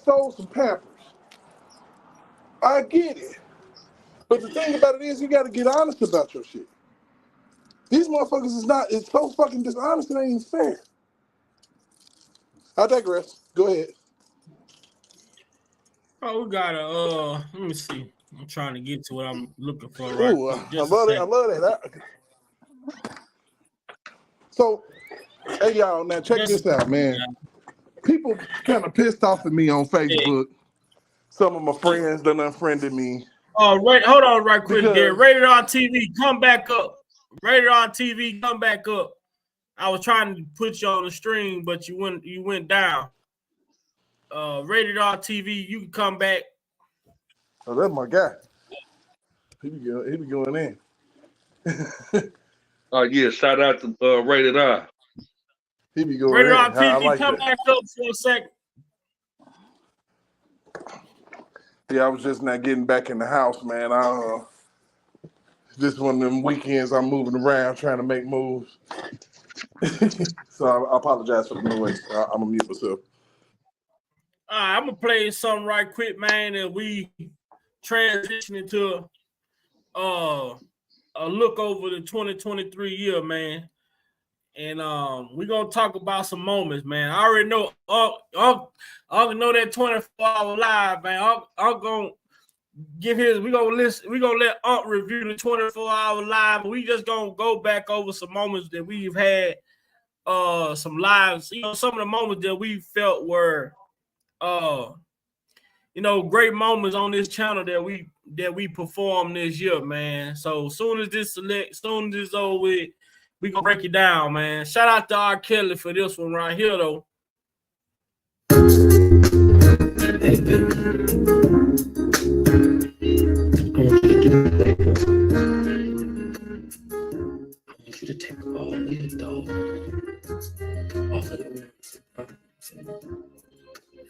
Stole some Pampers. I get it. But the thing about it is you got to get honest about your shit. These motherfuckers is not. It's so fucking dishonest. It ain't even fair. I digress. Go ahead. Oh, we got a let me see. I'm trying to get to what I'm looking for right Ooh, quick. I Just love a it. I second. love that. So, hey y'all, now check Just this out, man. People kind of pissed off at me on Facebook. Some of my friends done unfriended me. Hold on right quick there. Because- Rated R TV, come back up. Rated R TV, come back up. I was trying to put you on the stream, but you went down. Rated R TV, you can come back. Oh, that's my guy. He be going in. Yeah, shout out to Rated R. He be going Rated in. R TV, I like come that. back up for a second. Yeah, I was just not getting back in the house, man. Just one of them weekends I'm moving around trying to make moves. So I apologize for the noise. I'm gonna mute myself. All right, I'm gonna play something right quick, man, and we transition into a look over the 2023 year, man. And we're gonna talk about some moments, man. I already know Uncle know that 24-hour live, man. I'm gonna give his, we're gonna let Unc review the 24-hour live. We just gonna go back over some moments that we've had, some lives, some of the moments that we felt were great moments on this channel that we performed this year, man. So soon as this is over with, we gonna break it down, man. Shout out to R. Kelly for this one right here, though. I want you to take all this dog off of the words.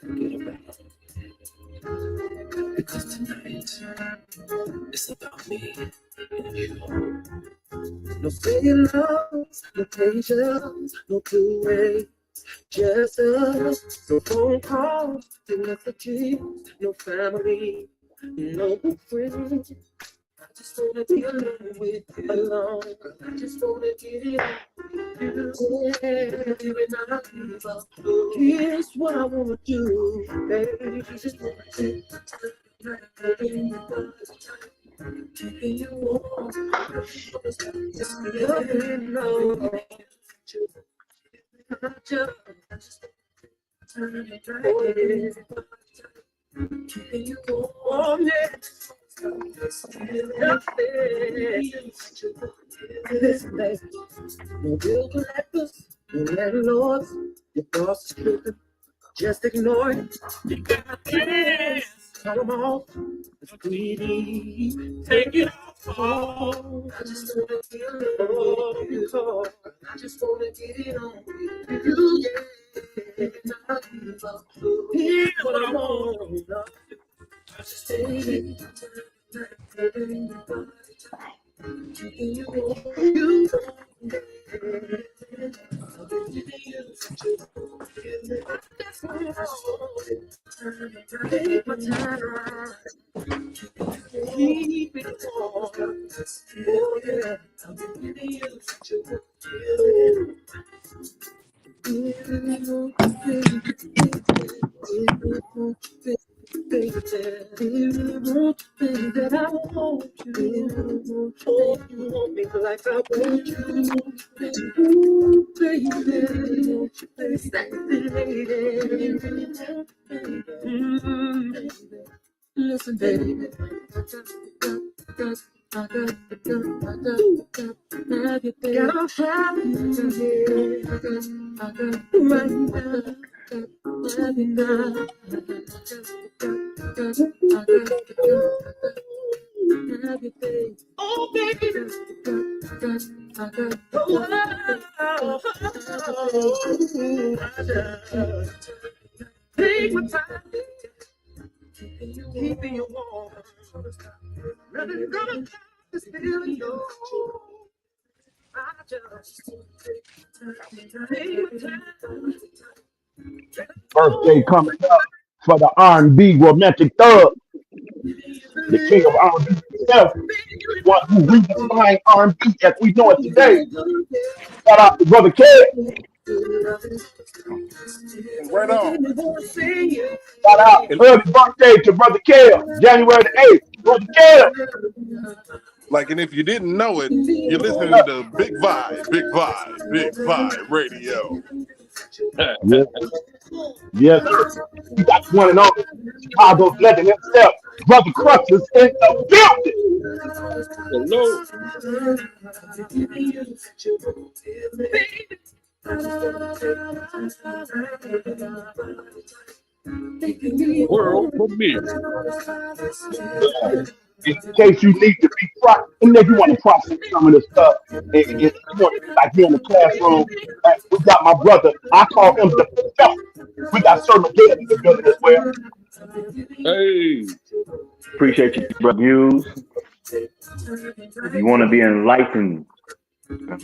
Forget about it. Because tonight, it's about me and you. No fake love, no patience, no two-way, just us. No phone calls, no messages, no family, no friends. I just wanna be alone with you, alone. I just wanna get it on you, and I give up. Here's what I wanna do, baby. Just wanna take my time, keeping you warm. Just be up and know. Keeping you warm, yeah. No bill collectors, no landlords, your boss is crooked. Just ignore it. You got this. Cut them off. It's greedy. Take it off. I just wanna feel alone. I just wanna get it on with you. Yeah. Here's what I want. I just take it. Keeping you warm. You. Take my time, keep it warm. Oh yeah, I'm giving you such a good baby, that I want you. Oh, you want me like I want you. Ooh, baby, listen, baby. Gotta have you right now. Oh, baby. Take my time, keeping you warm. Nothing's gonna stop this feeling you. I just take my time. Birthday coming up for the R&B romantic thug, the king of R&B himself, one who redefined R&B as we know it today. Shout out to Brother Kev. Right on. Shout out early birthday to Brother Kev, January the 8th. Brother Kev. Like, and if you didn't know it, you're listening to Big Vibe Radio. Yes, yes, sir. We got one and only Chicago's legend himself, Brother Crux is in the building. World premiere. In case you need to be processed, and if you want to process some of this stuff, and you want to be like here in the classroom, we got my brother. I call him the professor. We got Sir Miguel in the building as well. Hey, appreciate you, Brother Muse. If you want to be enlightened,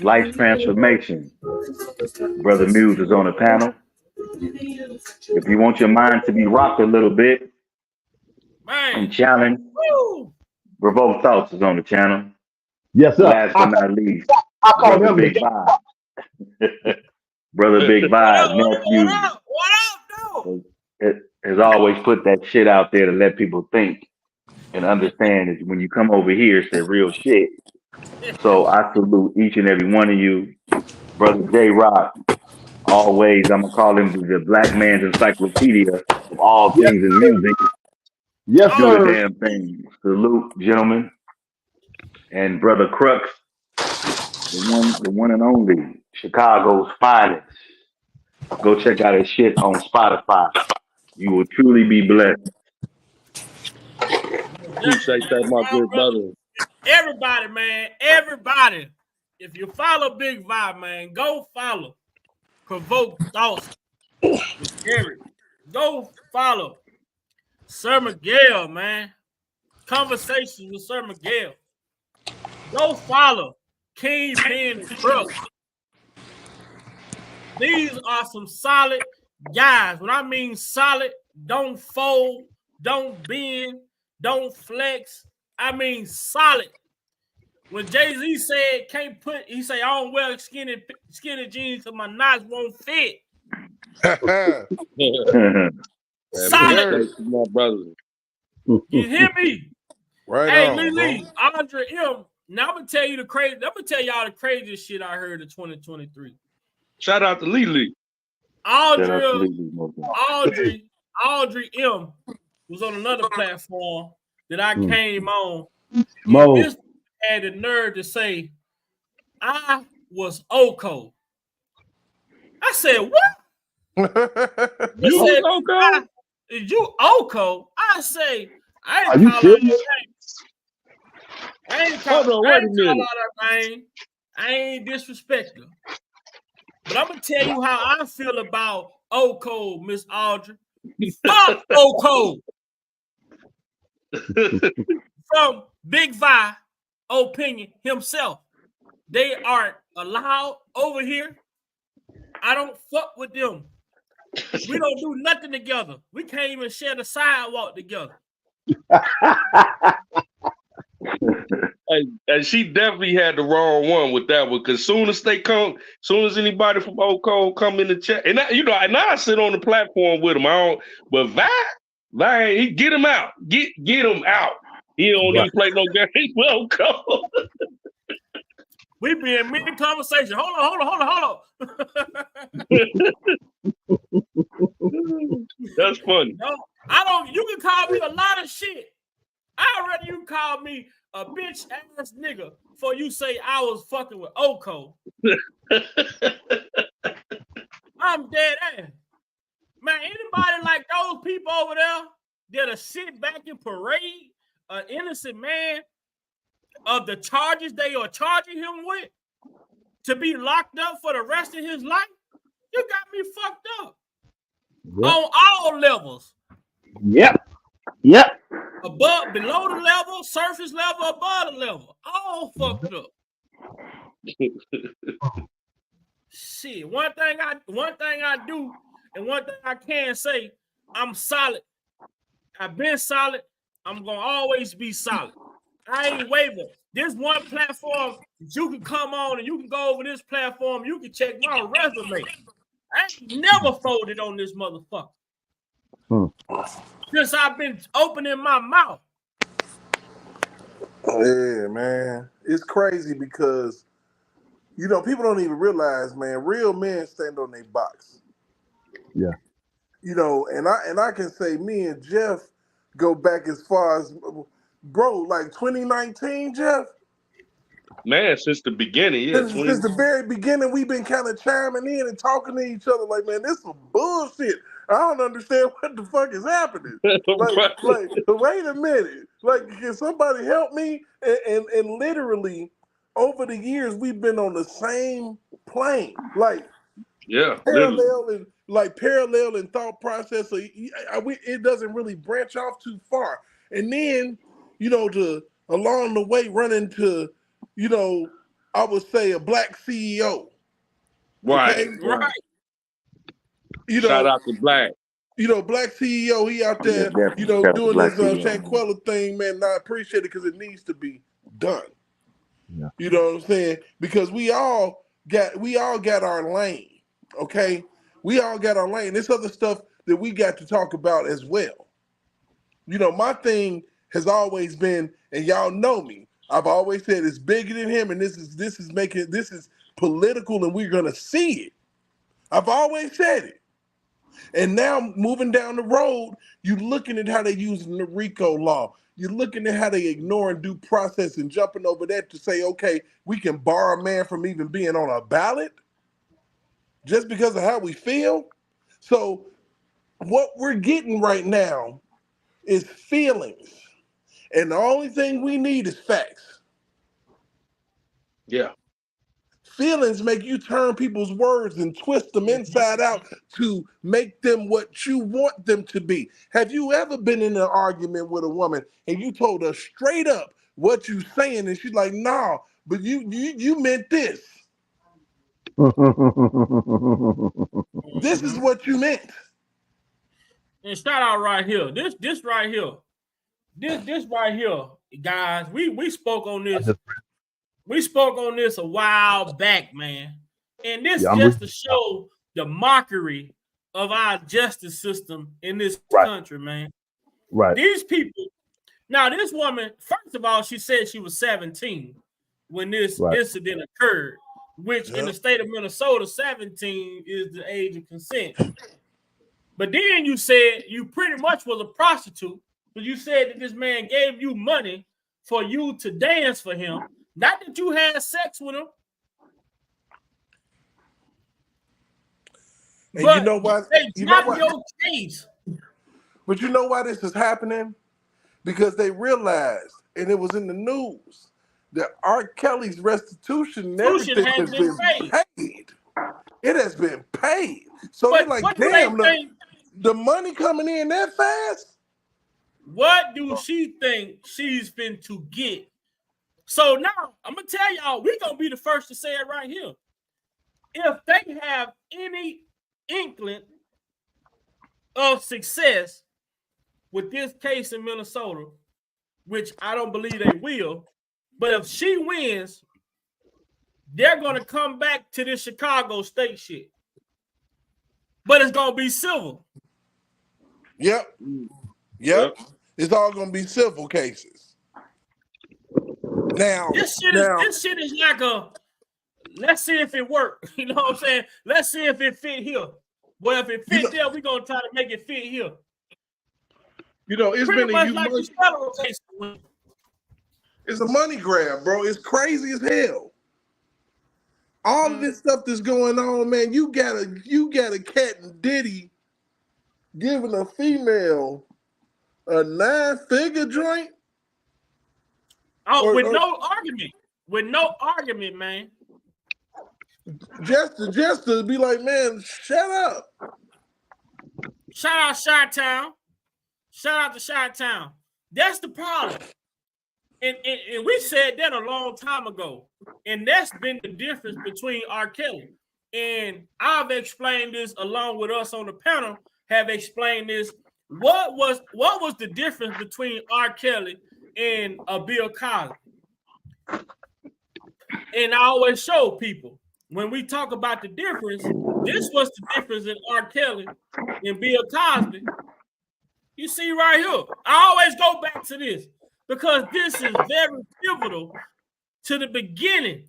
life transformation, Brother Muse is on the panel. If you want your mind to be rocked a little bit and challenged, Revolt Thoughts is on the channel. Yes, sir. Last but not least, I call Brother him Big Vibe. Brother Big Vibe, nephew. Has always put that shit out there to let people think and understand that when you come over here, it's that real shit. So I salute each and every one of you. Brother J Rock, always, I'm going to call him the black man's encyclopedia of all things in music. Yes, do sir. the damn thing. Salute, gentlemen. And Brother Crux, the one and only, Chicago's finest. Go check out his shit on Spotify. You will truly be blessed. Appreciate that, my good brother. Everybody, man, everybody. If you follow Big Vibe, man, go follow Provoke Thoughts with Eric. Go follow Sir Miguel, man. Conversations with Sir Miguel. Go follow Kingpin and Crux. These are some solid guys. When I mean solid, don't fold, don't bend, don't flex. I mean solid. When Jay-Z said he say I don't wear skinny jeans because my knots won't fit. Solid. My brother. You hear me? Right. Hey, on, Lee, Andre M. Now I'm gonna tell y'all the craziest shit I heard in 2023. Shout out to Lee. Audrey M was on another platform that I came on. This had the nerve to say I was Oko. I said, what? You said, Oko? You Oko? I say, I Are ain't you call serious? I ain't call out her name. I ain't disrespect her. But I'm gonna tell you how I feel about Oko, Miss Audrey. Fuck Oko. From Big Vi opinion himself. They aren't allowed over here. I don't fuck with them. We don't do nothing together. We can't even share the sidewalk together. And she definitely had the wrong one with that one, because soon as anybody from Oko come in the chat, and I sit on the platform with him. But Vi, he get him out. Get him out. He don't even play no games. Oko. We be in mid conversation. Hold on. That's funny. No, you can call me a lot of shit. I'd rather you call me a bitch ass nigga before you say I was fucking with Oko. I'm dead ass. Man, anybody like those people over there that'll sit back and parade an innocent man of the charges they are charging him with to be locked up for the rest of his life, you got me fucked up. Yep. On all levels. Yep. Below the level, surface level, above the level. All fucked up. Shit. One thing I do, and one thing I can say, I'm solid. I've been solid. I'm gonna always be solid. I ain't wavering. There's one platform that you can come on and you can go over this platform. You can check my resume. I ain't never folded on this motherfucker. Since I've been opening my mouth. Yeah, man. It's crazy because, you know, people don't even realize, man, real men stand on their box. Yeah. You know, and I can say me and Jeff go back as far as, bro, like 2019, Jeff. Man, since the beginning, yeah. Since the very beginning, we've been kind of chiming in and talking to each other like, man, this is some bullshit. I don't understand what the fuck is happening. Like, wait a minute. Like, can somebody help me? And literally, over the years, we've been on the same plane. Like, parallel in thought process. So it doesn't really branch off too far. And then, you know, along the way, run into, you know, I would say a black CEO. Right. Okay? Right. You know, shout out to Black. You know, black CEO, he out there, you know, doing this Shanquella thing, man. And I appreciate it because it needs to be done. Yeah. You know what I'm saying? Because we all got our lane, okay? We all got our lane. There's other stuff that we got to talk about as well. You know, my thing has always been, and y'all know me, I've always said it's bigger than him, and this is political, and we're gonna see it. I've always said it. And now moving down the road, you're looking at how they're using the RICO law. You're looking at how they ignoring due process and jumping over that to say, okay, we can bar a man from even being on a ballot just because of how we feel. So what we're getting right now is feelings. And the only thing we need is facts. Yeah. Feelings make you turn people's words and twist them inside out to make them what you want them to be. Have you ever been in an argument with a woman and you told her straight up what you saying and she's like, "No, but you meant this. This is what you meant." And shout out right here. This right here. This right here, guys. We spoke on this. We spoke on this a while back, man. And this just to show the mockery of our justice system in this country, man. Right. These people. Now, this woman, first of all, she said she was 17 when this incident occurred, which in the state of Minnesota, 17 is the age of consent. But then you said you pretty much was a prostitute, but you said that this man gave you money for you to dance for him. Not that you had sex with him. And but you know why? They dropped your case. But you know why this is happening? Because they realized, and it was in the news, that R. Kelly's restitution and everything has been paid. It has been paid. So they're like, damn, the money coming in that fast? What do she think she's been to get? So now I'm gonna tell y'all, we're gonna be the first to say it right here. If they have any inkling of success with this case in Minnesota, which I don't believe they will, but if she wins, they're gonna come back to this Chicago state shit. But it's gonna be civil. Yep. It's all gonna be civil cases. Now, this shit is like a let's see if it works. You know what I'm saying? Let's see if it fit here. Well, if it fit there, we're gonna try to make it fit here. You know, it's pretty been much like the federal case. It's a money grab, bro. It's crazy as hell. All of this stuff that's going on, man. You got a Cat and Diddy giving a female a 9-figure joint. Oh, with no argument. With no argument, man. Just to be like, man, shut up. Shout out Chi-Town. Shout out to Chi-Town. That's the problem. And we said that a long time ago. And that's been the difference between R. Kelly. And I've explained this along with us on the panel, have explained this. What was the difference between R. Kelly and Bill Cosby. And I always show people when we talk about the difference, this was the difference in R. Kelly and Bill Cosby. You see right here. I always go back to this because this is very pivotal to the beginning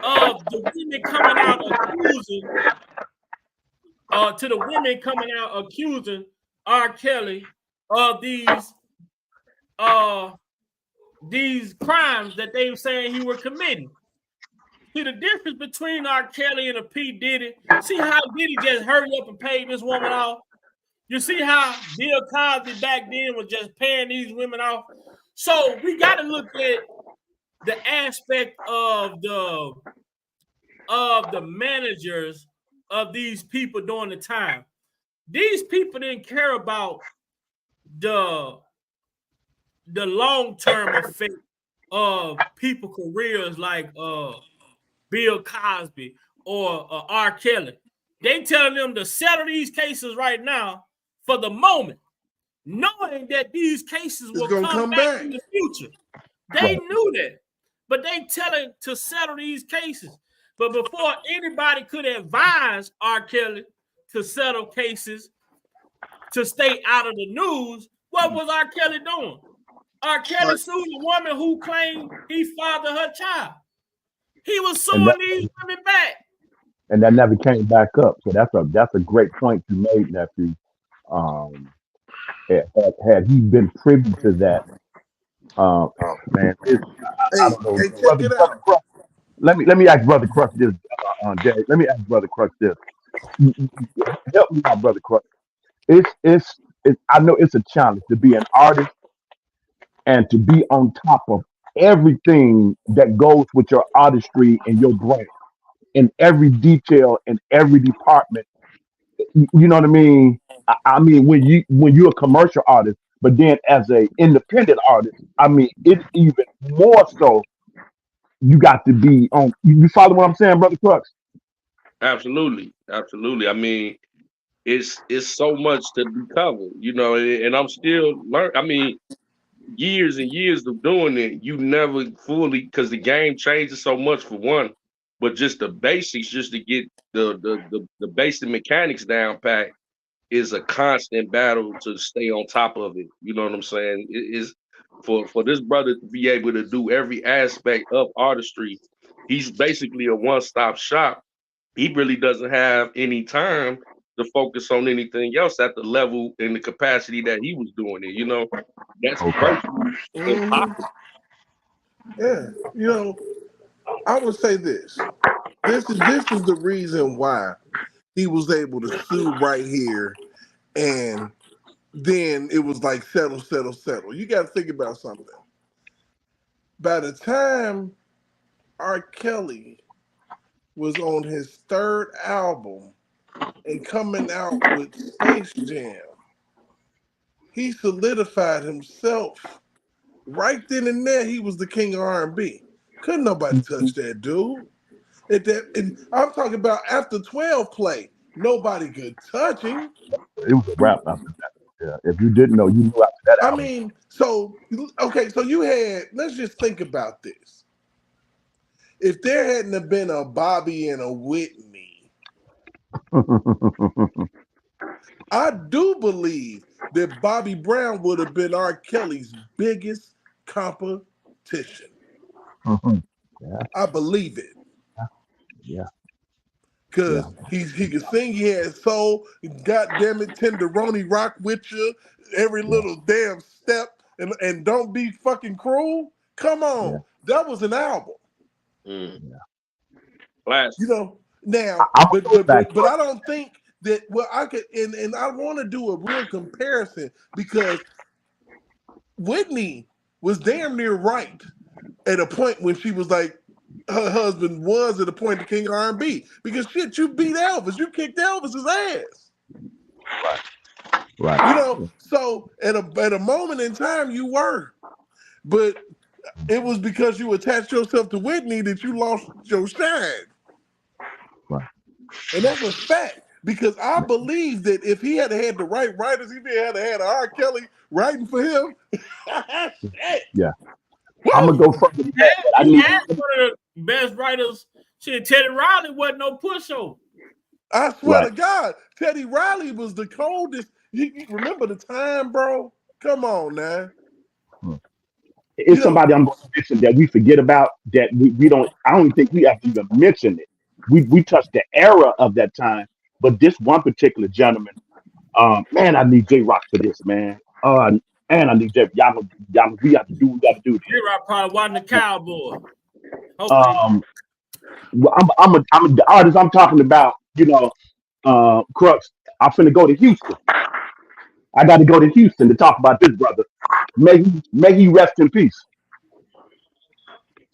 of the women coming out accusing R. Kelly of these crimes that they were saying he were committing. See the difference between R. Kelly and a P. Diddy. See how Diddy just hurried up and paid this woman off? You see how Bill Cosby back then was just paying these women off? So we got to look at the aspect of the managers of these people during the time. These people didn't care about the long-term effect of people's careers like Bill Cosby or R. Kelly. They telling them to settle these cases right now for the moment, knowing that these cases will come back in the future. They knew that, but they telling to settle these cases. But before anybody could advise R. Kelly to settle cases to stay out of the news, what was R. Kelly doing? R. Kelly sued a woman who claimed he fathered her child. He was suing these women back. And that never came back up. So that's a great point you made, nephew. Had he been privy to that, man, I don't know. Hey, check it out. Let me ask Brother Crush this, Jay. Let me ask Brother Crush this. Help me out, Brother Crush. It's I know it's a challenge to be an artist and to be on top of everything that goes with your artistry and your brand in every detail in every department. You know what I mean? I mean, when you're a commercial artist, but then as a independent artist, I mean, it's even more so. You got to be on. You follow what I'm saying, Brother Crux? Absolutely. I mean, it's so much to be covered, you know, and I'm still learning. I mean, years and years of doing it, you never fully, because the game changes so much for one, but just the basics, just to get the basic mechanics down pat is a constant battle to stay on top of it. You know what I'm saying? It is for this brother to be able to do every aspect of artistry. He's basically a one-stop shop. He really doesn't have any time to focus on anything else at the level and the capacity that he was doing it. You know, that's virtually impossible. Yeah, you know, I would say this. This is the reason why he was able to sue right here, and then it was like settle. You got to think about something. By the time R. Kelly was on his third album and coming out with Space Jam, he solidified himself right then and there. He was the king of R&B. Couldn't nobody touch that dude. And I'm talking about after 12 play, nobody could touch him. It was a wrap after that. Yeah, if you didn't know, you knew after that album. I mean, so you had, let's just think about this. If there hadn't have been a Bobby and a Whitney, I do believe that Bobby Brown would have been R. Kelly's biggest competition. Yeah. I believe it. Yeah. Because he could sing, he had soul, goddamn it, Tenderoni rock with you, every little damn step, and Don't Be Fucking Cruel. Come on. Yeah. That was an album. Yeah. You know, now, but I don't think that, well, I could, and I want to do a real comparison because Whitney was damn near right at a point when she was like, her husband was at a point the king of R&B, because shit, you beat Elvis, you kicked Elvis's ass. Right. You know, so at a moment in time you were, but it was because you attached yourself to Whitney that you lost your shine. Right. And that's a fact. because I believe that if he had had the right writers, he had had R. Kelly writing for him. Shit. Yeah. I'm gonna go further than that. I He need had one of the best writers. Shit, Teddy Riley wasn't no pushover. I swear Right. to God, Teddy Riley was the coldest. You remember the time, bro? Come on now. It's somebody I'm going to mention that we forget about that we don't. I don't think we have to even mention it. We touched the era of that time, but this one particular gentleman, man, I need J Rock for this, man. And I need J. Y'all, we got to do. We got to do this. J-Rock probably wasn't the cowboy. Well, I'm the artist I'm talking about. Crux. I'm finna go to Houston. I got to go to Houston to talk about this brother. May he rest in peace.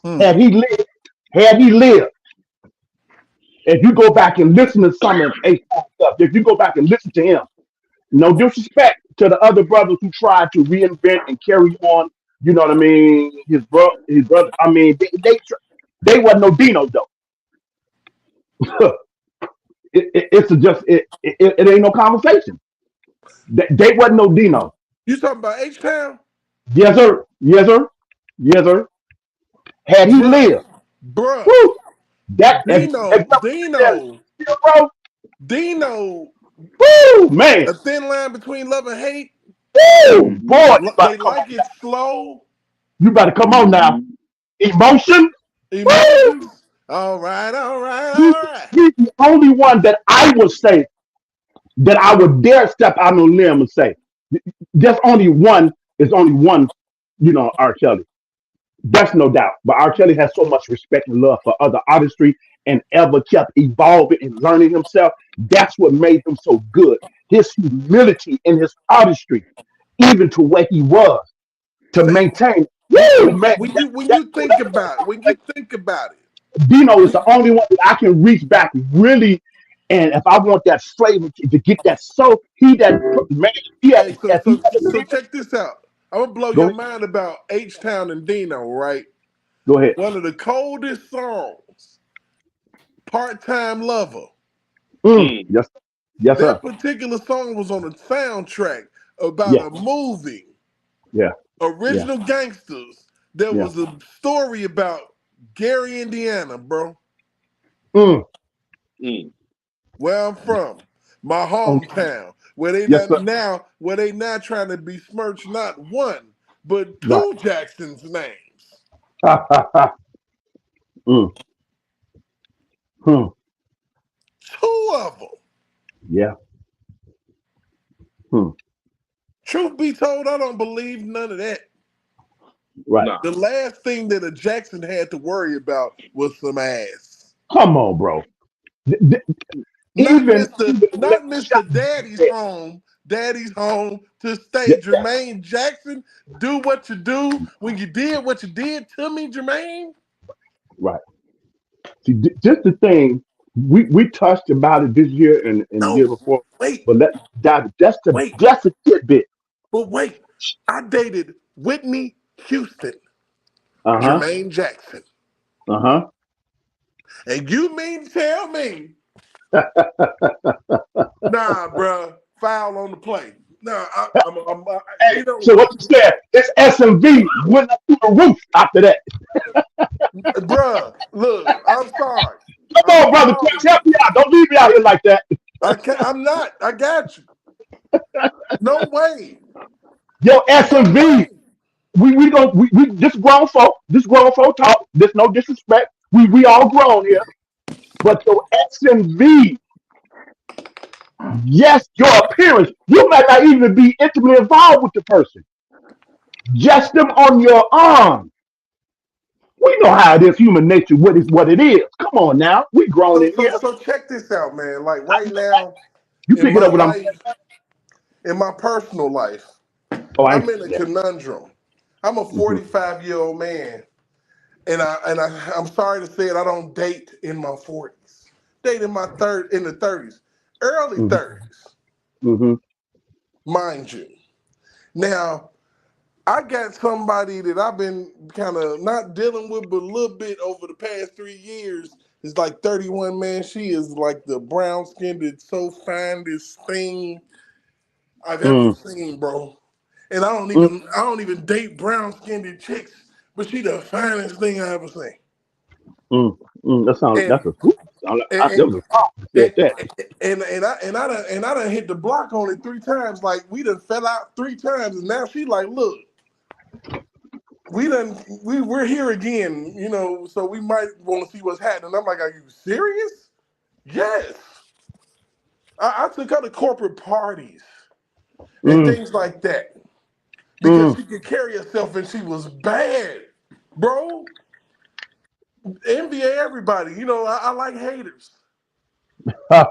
Had he lived, if you go back and listen to some of H-Town stuff, if you go back and listen to him, no disrespect to the other brothers who tried to reinvent and carry on, you know what I mean? His brother. I mean, they wasn't no Dino though. It ain't no conversation. They wasn't no Dino. You talking about H-Town? Yes, sir. Yes, sir. Yes, sir. Had he lived, bro, Dino, woo, man, a thin line between love and hate. Woo, boy, they like it slow. You better come on now. Emotion. All right. He's the only one that I would say that I would dare step out on a limb and say, there's only one, R. Kelly. That's no doubt. But R. Kelly has so much respect and love for other artistry and ever kept evolving and learning himself. That's what made him so good. His humility and his artistry, even to where he was, to maintain. When you think about it, Dino is the only one that I can reach back really. And if I want that flavor to get that soul, so check this out. I'm gonna blow your mind about H-Town and Dino, right? Go ahead. One of the coldest songs, Part-Time Lover. Yes, that sir. particular song was on a soundtrack about a movie. Yeah. Original Gangsters. There was a story about Gary, Indiana, bro. Where I'm from, my hometown, where they now trying to besmirch not one but two Jackson's names. Two of them. Yeah. Truth be told, I don't believe none of that. Right. The last thing that a Jackson had to worry about was some ass. Come on, bro. Not Mr. Daddy's home to stay. Jermaine Jackson, do what you do when you did what you did to me, Jermaine. Right. See, just the thing, we touched about it this year and the year before. But that's a tidbit. But wait, I dated Whitney Houston, Jermaine Jackson. And you mean to tell me, nah, bro, foul on the play. Nah, so what you said? It's SMV went up through the roof after that. Bruh, look, I'm sorry. Come on, brother, help me out. Don't leave me out here like that. I'm not. I got you. No way. Yo, SMV. We this grown folk talk. There's no disrespect. We all grown here. But your SMV, yes, your appearance, you might not even be intimately involved with the person. Just them on your arm. We know how it is, human nature, what it is. Come on now. We grown in here. So check this out, man. Like right now, you pick it up what I'm saying. In my personal life, I'm in a conundrum. I'm a 45-year-old man. And I'm sorry to say it, I don't date in my 40s. Date in my in the 30s. Early 30s. Mind you. Now, I got somebody that I've been kind of not dealing with, but a little bit over the past 3 years is like 31, man. She is like the brown skinned, so finest thing I've ever seen, bro. And I don't even date brown skinned chicks, but she the finest thing I ever seen. That sounds. And That's a. That was a song that said that. I done hit the block on it 3 times. Like we done fell out 3 times, and now she like, look, we're here again, you know, so we might want to see what's happening. I'm like, are you serious? Yes. I took her to corporate parties and things like that because she could carry herself and she was bad, bro. Envy everybody, you know. I like haters. I'm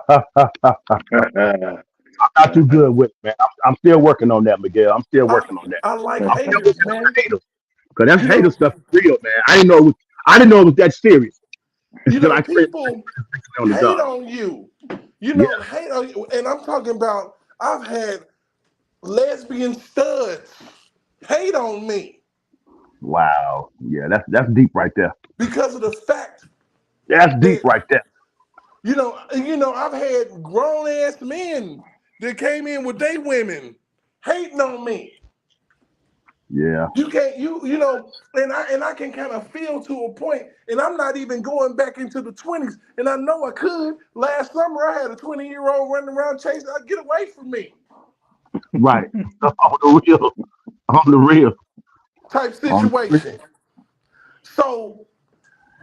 not too good with it, man. I'm still working on that, Miguel. I'm still working on that. I like haters, man. Because that's hater stuff is real, man. I didn't know it was that serious. You know, people hate on you. You know, hate on you. And I'm talking about, I've had lesbian studs hate on me. Wow. Yeah, that's deep right there. Because of the fact. That's deep right there. You know, I've had grown ass men that came in with their women hating on me. Yeah. You can't, you know, and I can kind of feel to a point, and I'm not even going back into the 20s, and I know I could. Last summer, I had a 20-year-old running around chasing, get away from me. Right. On the real. Type situation. So,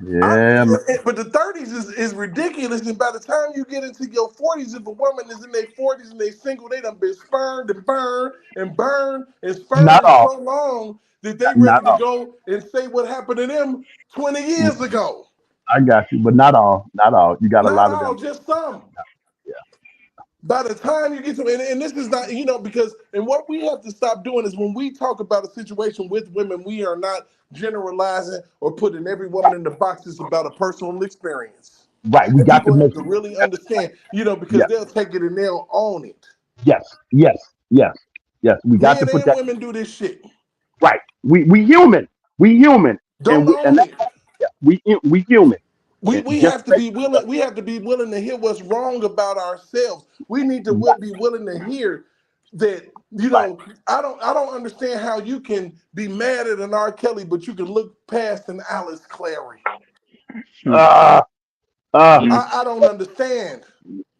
yeah, but the 30s is ridiculous, and by the time you get into your 40s, if a woman is in their 40s and they single, they done been spurned and burned and burned and spurned for so long that they ready to go and say what happened to them 20 years ago. I got you, but not all. You got a lot of them. Just some. Yeah. By the time you get to, and this is not, you know, because, and what we have to stop doing is when we talk about a situation with women, we are not generalizing or putting every woman in the boxes about a personal experience. Right. We got to make to really understand, you know, because they'll take it and they'll own it. Yes. We got to put that. Women do this shit. Right. We human. We human. Don't own it. We human. We have to be willing. We have to be willing to hear what's wrong about ourselves. We need to be willing to hear that. You know, I don't understand how you can be mad at an R. Kelly, but you can look past an Alice Clary. I don't understand.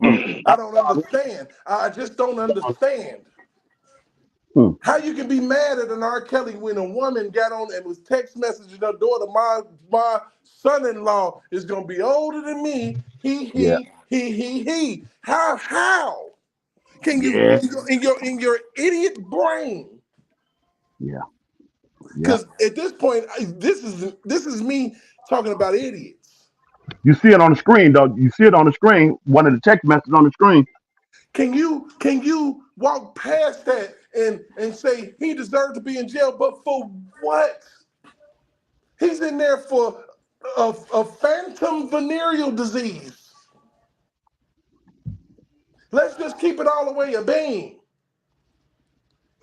I don't understand. I just don't understand. How you can be mad at an R. Kelly when a woman got on and was text messaging her daughter, my son-in-law is gonna be older than me. He. How? Can you in your idiot brain? Yeah. Because at this point, this is me talking about idiots. You see it on the screen, though. You see it on the screen. One of the text messages on the screen. Can you walk past that and say he deserved to be in jail, but for what? He's in there for a phantom venereal disease. Let's just keep it all the way a bean.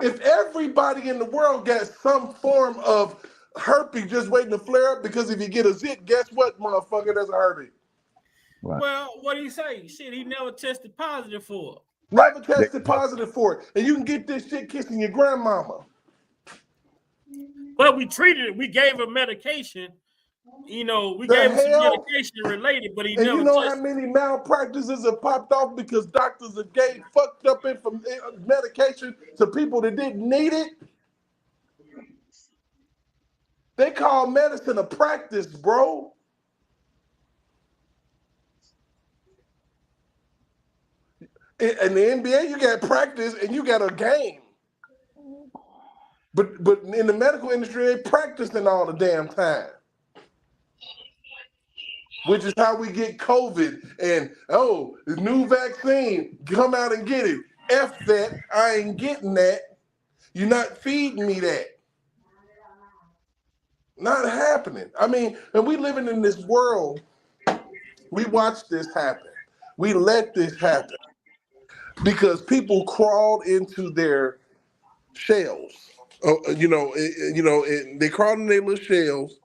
If everybody in the world got some form of herpes just waiting to flare up, because if you get a zit, guess what, motherfucker, that's a herpes. Right. Well, what do you say? Shit, he never tested positive for it. Never tested positive for it. And you can get this shit kissing your grandmama. But we treated it. We gave him medication. You know, we gave him some medication related, but he never. And you know how many malpractices have popped off because doctors have gave fucked up medication to people that didn't need it? They call medicine a practice, bro. In the NBA, you got practice and you got a game. But in the medical industry, they practicing all the damn time. Which is how we get COVID and, the new vaccine, come out and get it. F that, I ain't getting that. You're not feeding me that. Not happening. I mean, and we living in this world, we watch this happen. We let this happen. Because people crawled into their shells. They crawled in their little shells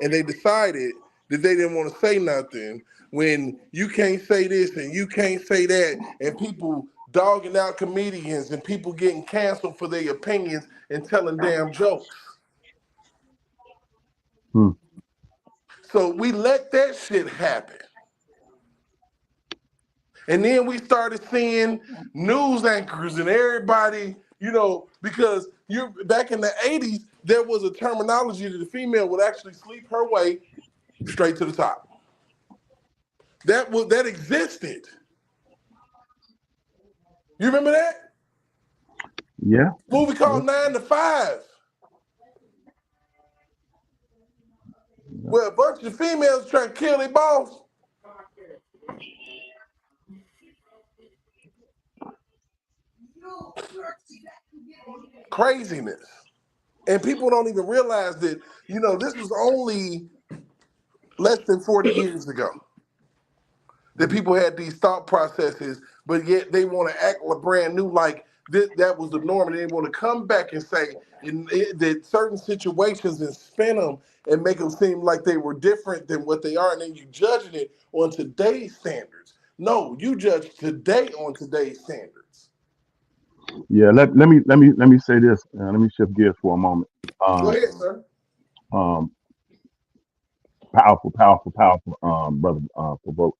and they decided that they didn't want to say nothing, when you can't say this and you can't say that, and people dogging out comedians and people getting canceled for their opinions and telling damn jokes. So we let that shit happen. And then we started seeing news anchors and everybody, you know, because you're back in the 80s, there was a terminology that the female would actually sleep her way straight to the top. That existed. You remember that? Yeah. Movie called 9 to 5. Where a bunch of females trying to kill their boss. Craziness. And people don't even realize that, you know, this was only less than 40 years ago that people had these thought processes, but yet they want to act brand new like that was the norm. And they want to come back and say that certain situations and spin them and make them seem like they were different than what they are. And then you judging it on today's standards. No, you judge today on today's standards. Yeah, let me say this. Let me shift gears for a moment. Go ahead, sir. Powerful, brother Provoke.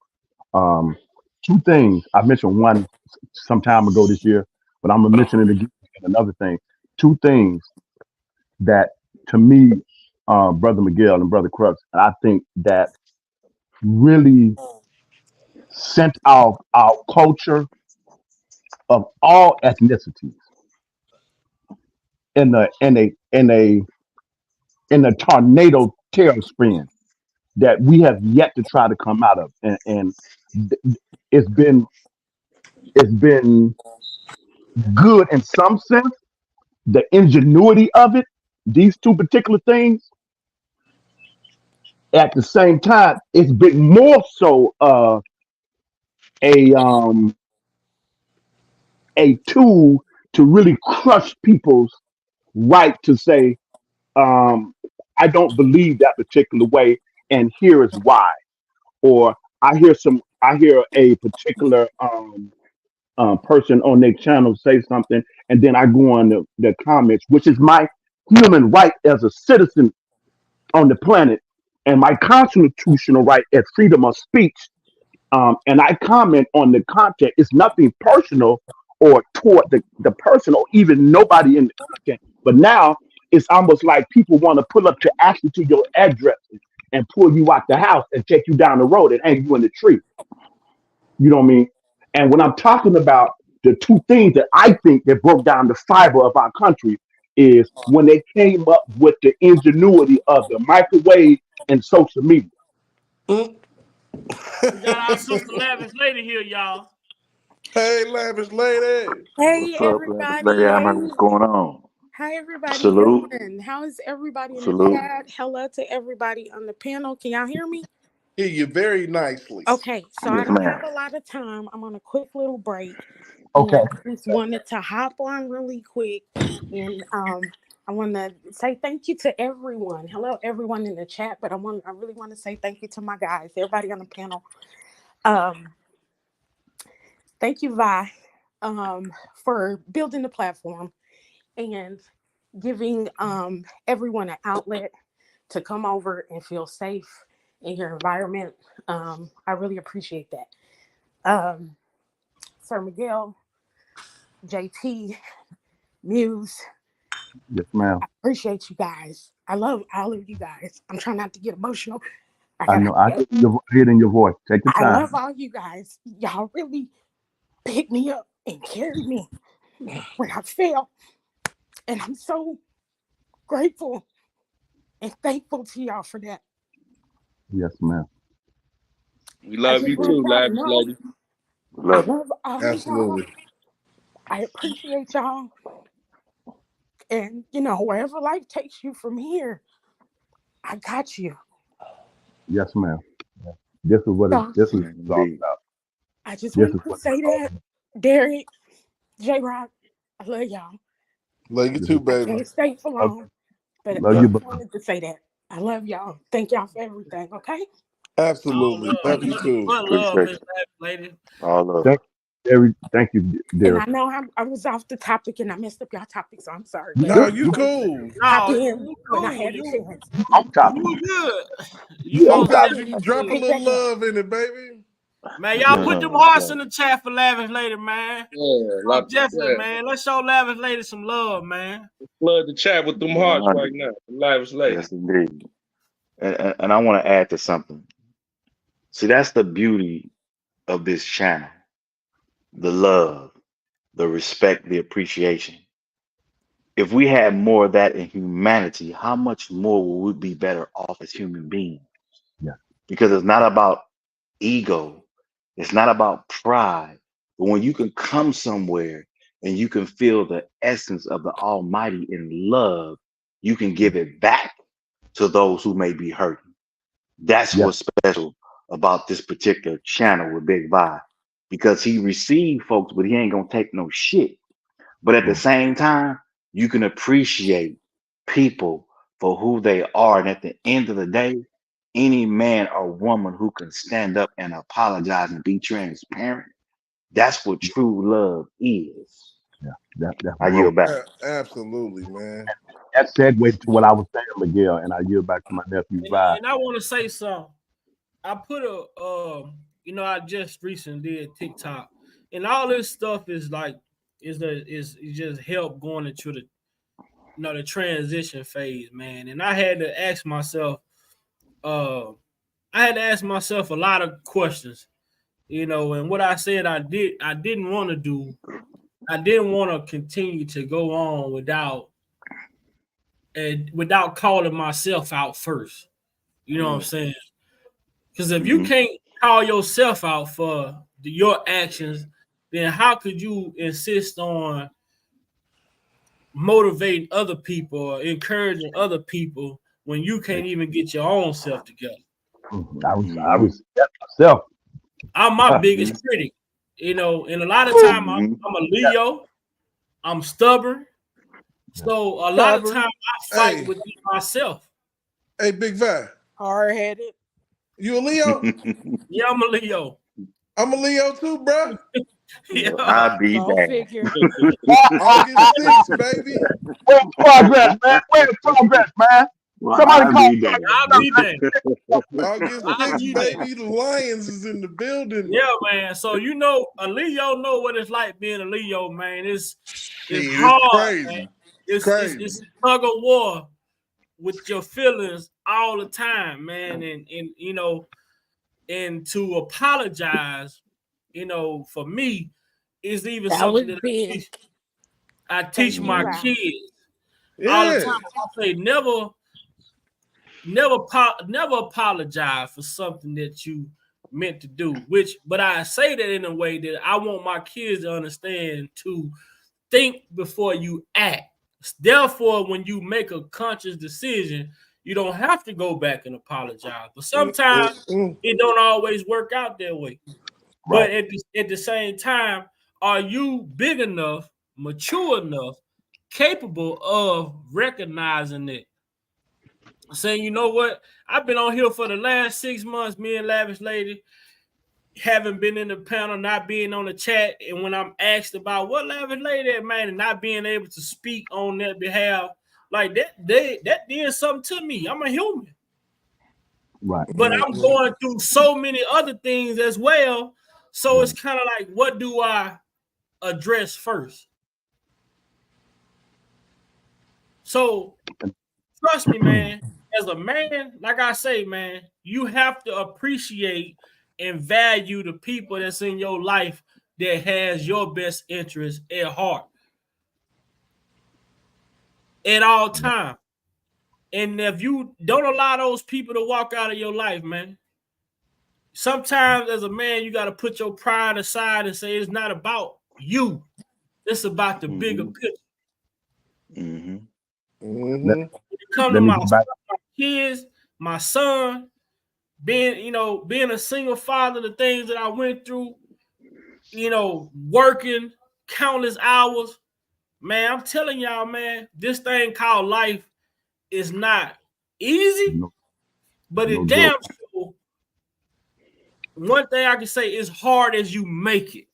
Two things. I mentioned one some time ago this year, but I'm gonna mention it again. Another thing. Two things that to me, Brother Miguel and Brother Crux, I think that really sent out our culture of all ethnicities in a tornado tailspin that we have yet to try to come out of, and it's been good in some sense. The ingenuity of it, these two particular things. At the same time, it's been more so a tool to really crush people's right to say, I don't believe that particular way, and here is why. Or I hear a particular person on their channel say something, and then I go on the comments, which is my human right as a citizen on the planet, and my constitutional right as freedom of speech. And I comment on the content. It's nothing personal or toward the person or even nobody in the content. But now it's almost like people want to pull up to actually to your address and pull you out the house and take you down the road and hang you in the tree. You know what I mean? And when I'm talking about the two things that I think that broke down the fiber of our country is when they came up with the ingenuity of the microwave and social media. We got our sister Lavish Lady here, y'all. Hey, Lavish Lady. Hey, What's up, everybody. Lady Hey. Amber? What's going on? How everybody Salute. doing? How is everybody in the Salute. chat? Hello to everybody on the panel. Can y'all hear me? Hear you very nicely. Okay, so I Yes, don't ma'am. have a lot of time. I'm on a quick little break. Okay. And I just wanted to hop on really quick. And I want to say thank you to everyone. Hello, everyone in the chat. But I really want to say thank you to my guys, everybody on the panel. Thank you, Vi, for building the platform and giving everyone an outlet to come over and feel safe in your environment. I really appreciate that. Sir Miguel, JT, Muse, Yes, ma'am. I appreciate you guys. I love all of you guys. I'm trying not to get emotional. I know. I hear it in your voice. Take your I time. love all you guys. Y'all really picked me up and carried me when I fell. And I'm so grateful and thankful to y'all for that. Yes, ma'am. We love you too, Lavish Lady. I love all Absolutely. of y'all. I appreciate y'all. And, wherever life takes you from here, I got you. Yes, ma'am. This is what this is all about. I just want to say that, Derek, J-Rock, I love y'all. Love you too, I baby. can't stay for long, but Love I you, just wanted to say that. I love y'all. Thank y'all for everything, okay? Absolutely. Love you too. What love, Miss Lady. All love. Thank you, And dear. I know I was off the topic and I messed up y'all topic, so I'm sorry. No, you cool. Hop No, in you when I cool. had the chance. You good. You most got definitely drop a good. little love in it, baby. Man, y'all put them hearts in the chat for Lavish Lady, man. Yeah, Definitely, man. Let's show Lavish Lady some love, man. Flood the chat with them hearts right now. Lavish Lady. Yes, indeed. And I want to add to something. See, that's the beauty of this channel. The love, the respect, the appreciation. If we had more of that in humanity, how much more would we be better off as human beings? Yeah. Because it's not about ego. It's not about pride. But when you can come somewhere and you can feel the essence of the Almighty in love, you can give it back to those who may be hurting. That's what's special about this particular channel with Big Vi, because he received folks, but he ain't gonna take no shit. But at the same time, you can appreciate people for who they are. And at the end of the day, any man or woman who can stand up and apologize and be transparent, that's what true love is. Yeah, that's I yield back. Absolutely, man. That segues to what I was saying, Miguel, and I yield back to my nephew Vi. And I want to say something. I put I just recently did TikTok, and all this stuff is like is just help going into the transition phase, man. And I had to ask myself a lot of questions, and what I said I didn't want to do. I didn't want to continue to go on without calling myself out first. You know what I'm saying? Because if you can't call yourself out for your actions, then how could you insist on motivating other people or encouraging other people when you can't even get your own self together? I was myself. I'm my biggest critic, and a lot of time I'm a Leo. I'm stubborn. So a lot of time I fight with myself. Hey, Big Vi. Hard-headed. You a Leo? Yeah, I'm a Leo. I'm a Leo too, bro. Yeah. I'll be Go back. figure. August 6th, baby. Where's progress, man? Where's progress, man? Somebody call me. I'll be there. August 6th, baby. The Lions is in the building. Yeah, man. So a Leo know what it's like being a Leo, man. It's It's hard. crazy. Man. It's It's a tug of war with your feelings all the time, man. And to apologize, for me, is even That something was that big. I teach my Wow. kids all the time. I say never apologize for something that you meant to do. But I say that in a way that I want my kids to understand to think before you act. Therefore, when you make a conscious decision, you don't have to go back and apologize. But sometimes it don't always work out that way. Right. But at the same time, are you big enough, mature enough, capable of recognizing it? Saying, you know what? I've been on here for the last 6 months, me and Lavish Lady, haven't been in the panel, not being on the chat. And when I'm asked about what Lavish Lady at, man, and not being able to speak on their behalf, like that did something to me. I'm a human. Right. But I'm going through so many other things as well. So it's kind of like, what do I address first? So trust me, man, as a man, like I say, man, you have to appreciate and value the people that's in your life that has your best interest at heart at all time. And if you don't allow those people to walk out of your life, man, sometimes as a man, you got to put your pride aside and say it's not about you. It's about the bigger picture. When it comes to my kids, my son, being a single father, the things that I went through, working countless hours, man, I'm telling y'all, man, this thing called life is not easy, but it damn sure one thing I can say is hard as you make it.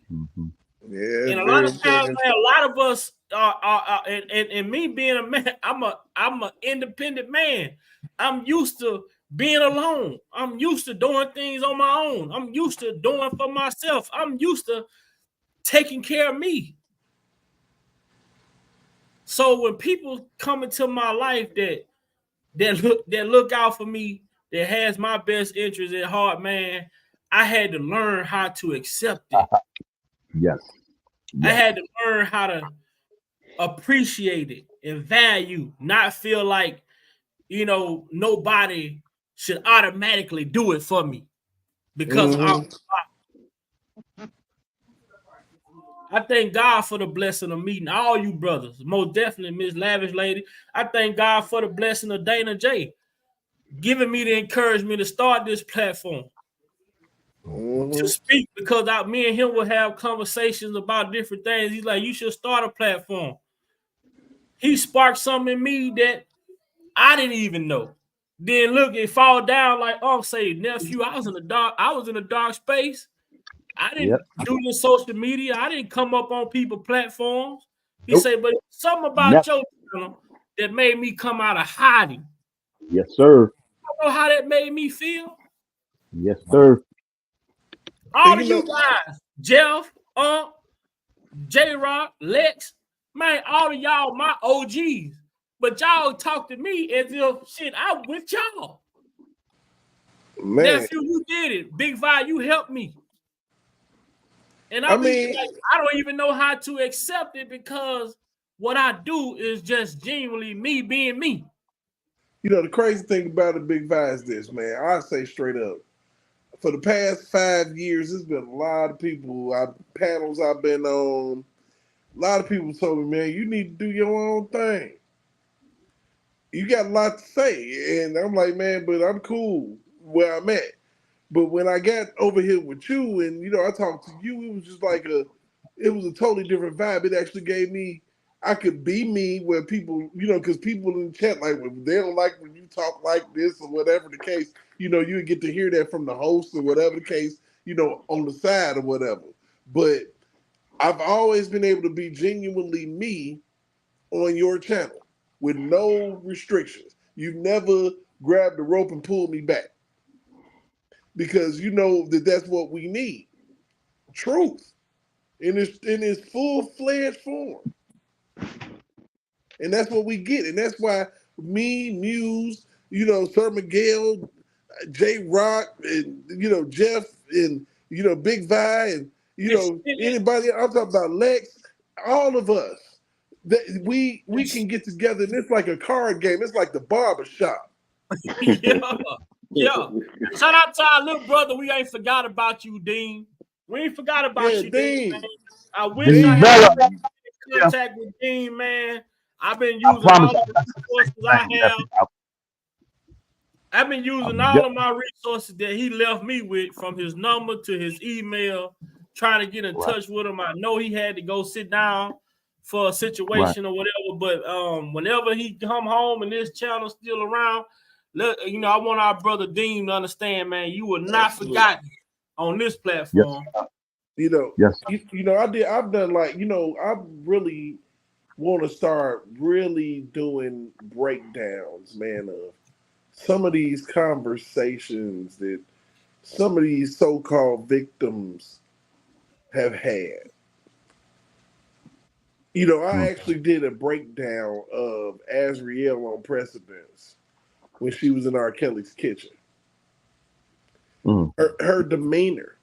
Yeah, and a lot of times, man, a lot of us and me being a man, I'm an independent man. I'm used to being alone. I'm used to doing things on my own. I'm used to doing for myself. I'm used to taking care of me. So when people come into my life that look out for me, that has my best interest at heart, man, I had to learn how to accept it. Yes. I had to learn how to appreciate it and value, not feel like, nobody should automatically do it for me because I thank God for the blessing of meeting all you brothers, most definitely Miss Lavish Lady. I thank God for the blessing of Dana J, giving me the encouragement to start this platform. To speak, because me and him will have conversations about different things. He's like, you should start a platform. He sparked something in me that I didn't even know. Then look, it fall down like, say, nephew, I was in a dark space. I didn't do this social media. I didn't come up on people platforms. He said, but something about your channel that made me come out of hiding. Yes, sir. You know how that made me feel? Yes, sir. All of you guys, Jeff, J-Rock, Lex, man, all of y'all my OGs. But y'all talk to me as if, shit, I'm with y'all. Man. Nephew, you did it. Big Vi, you helped me. And I mean, like, I don't even know how to accept it because what I do is just genuinely me being me. You know, the crazy thing about it, Big Vi, is this, man. I say straight up. For the past 5 years, there's been a lot of people, panels I've been on. A lot of people told me, man, you need to do your own thing. You got a lot to say. And I'm like, man, but I'm cool where I'm at. But when I got over here with you and, I talked to you, it was just like it was a totally different vibe. It actually gave me, I could be me where people, because people in the chat, like, when they don't like when you talk like this or whatever the case, you would get to hear that from the host or whatever the case, on the side or whatever. But I've always been able to be genuinely me on your channel with no restrictions. You've never grabbed the rope and pulled me back. Because you know that's what we need. Truth in its full-fledged form. And that's what we get. And that's why me, Muse, Sir Miguel, J-Rock, and Jeff, and Big Vi, and anybody, I'm talking about Lex, all of us, that we can get together, and it's like a card game. It's like the barber shop. Yeah. Shout out to our little brother. We ain't forgot about you, Dean. We ain't forgot about you, Dean. Man. I wish I had contact with Dean, man. I've been using all the resources I have. I've been using all of my resources that he left me with, from his number to his email, trying to get in touch with him. I know he had to go sit down for a situation or whatever, but whenever he come home and this channel's still around, look, I want our brother Dean to understand, man, you were not forgotten on this platform. Yes. I've done like, I really want to start really doing breakdowns, man, of some of these conversations that some of these so-called victims have had. I actually did a breakdown of Azriel on Precedence when she was in R. Kelly's kitchen. Her demeanor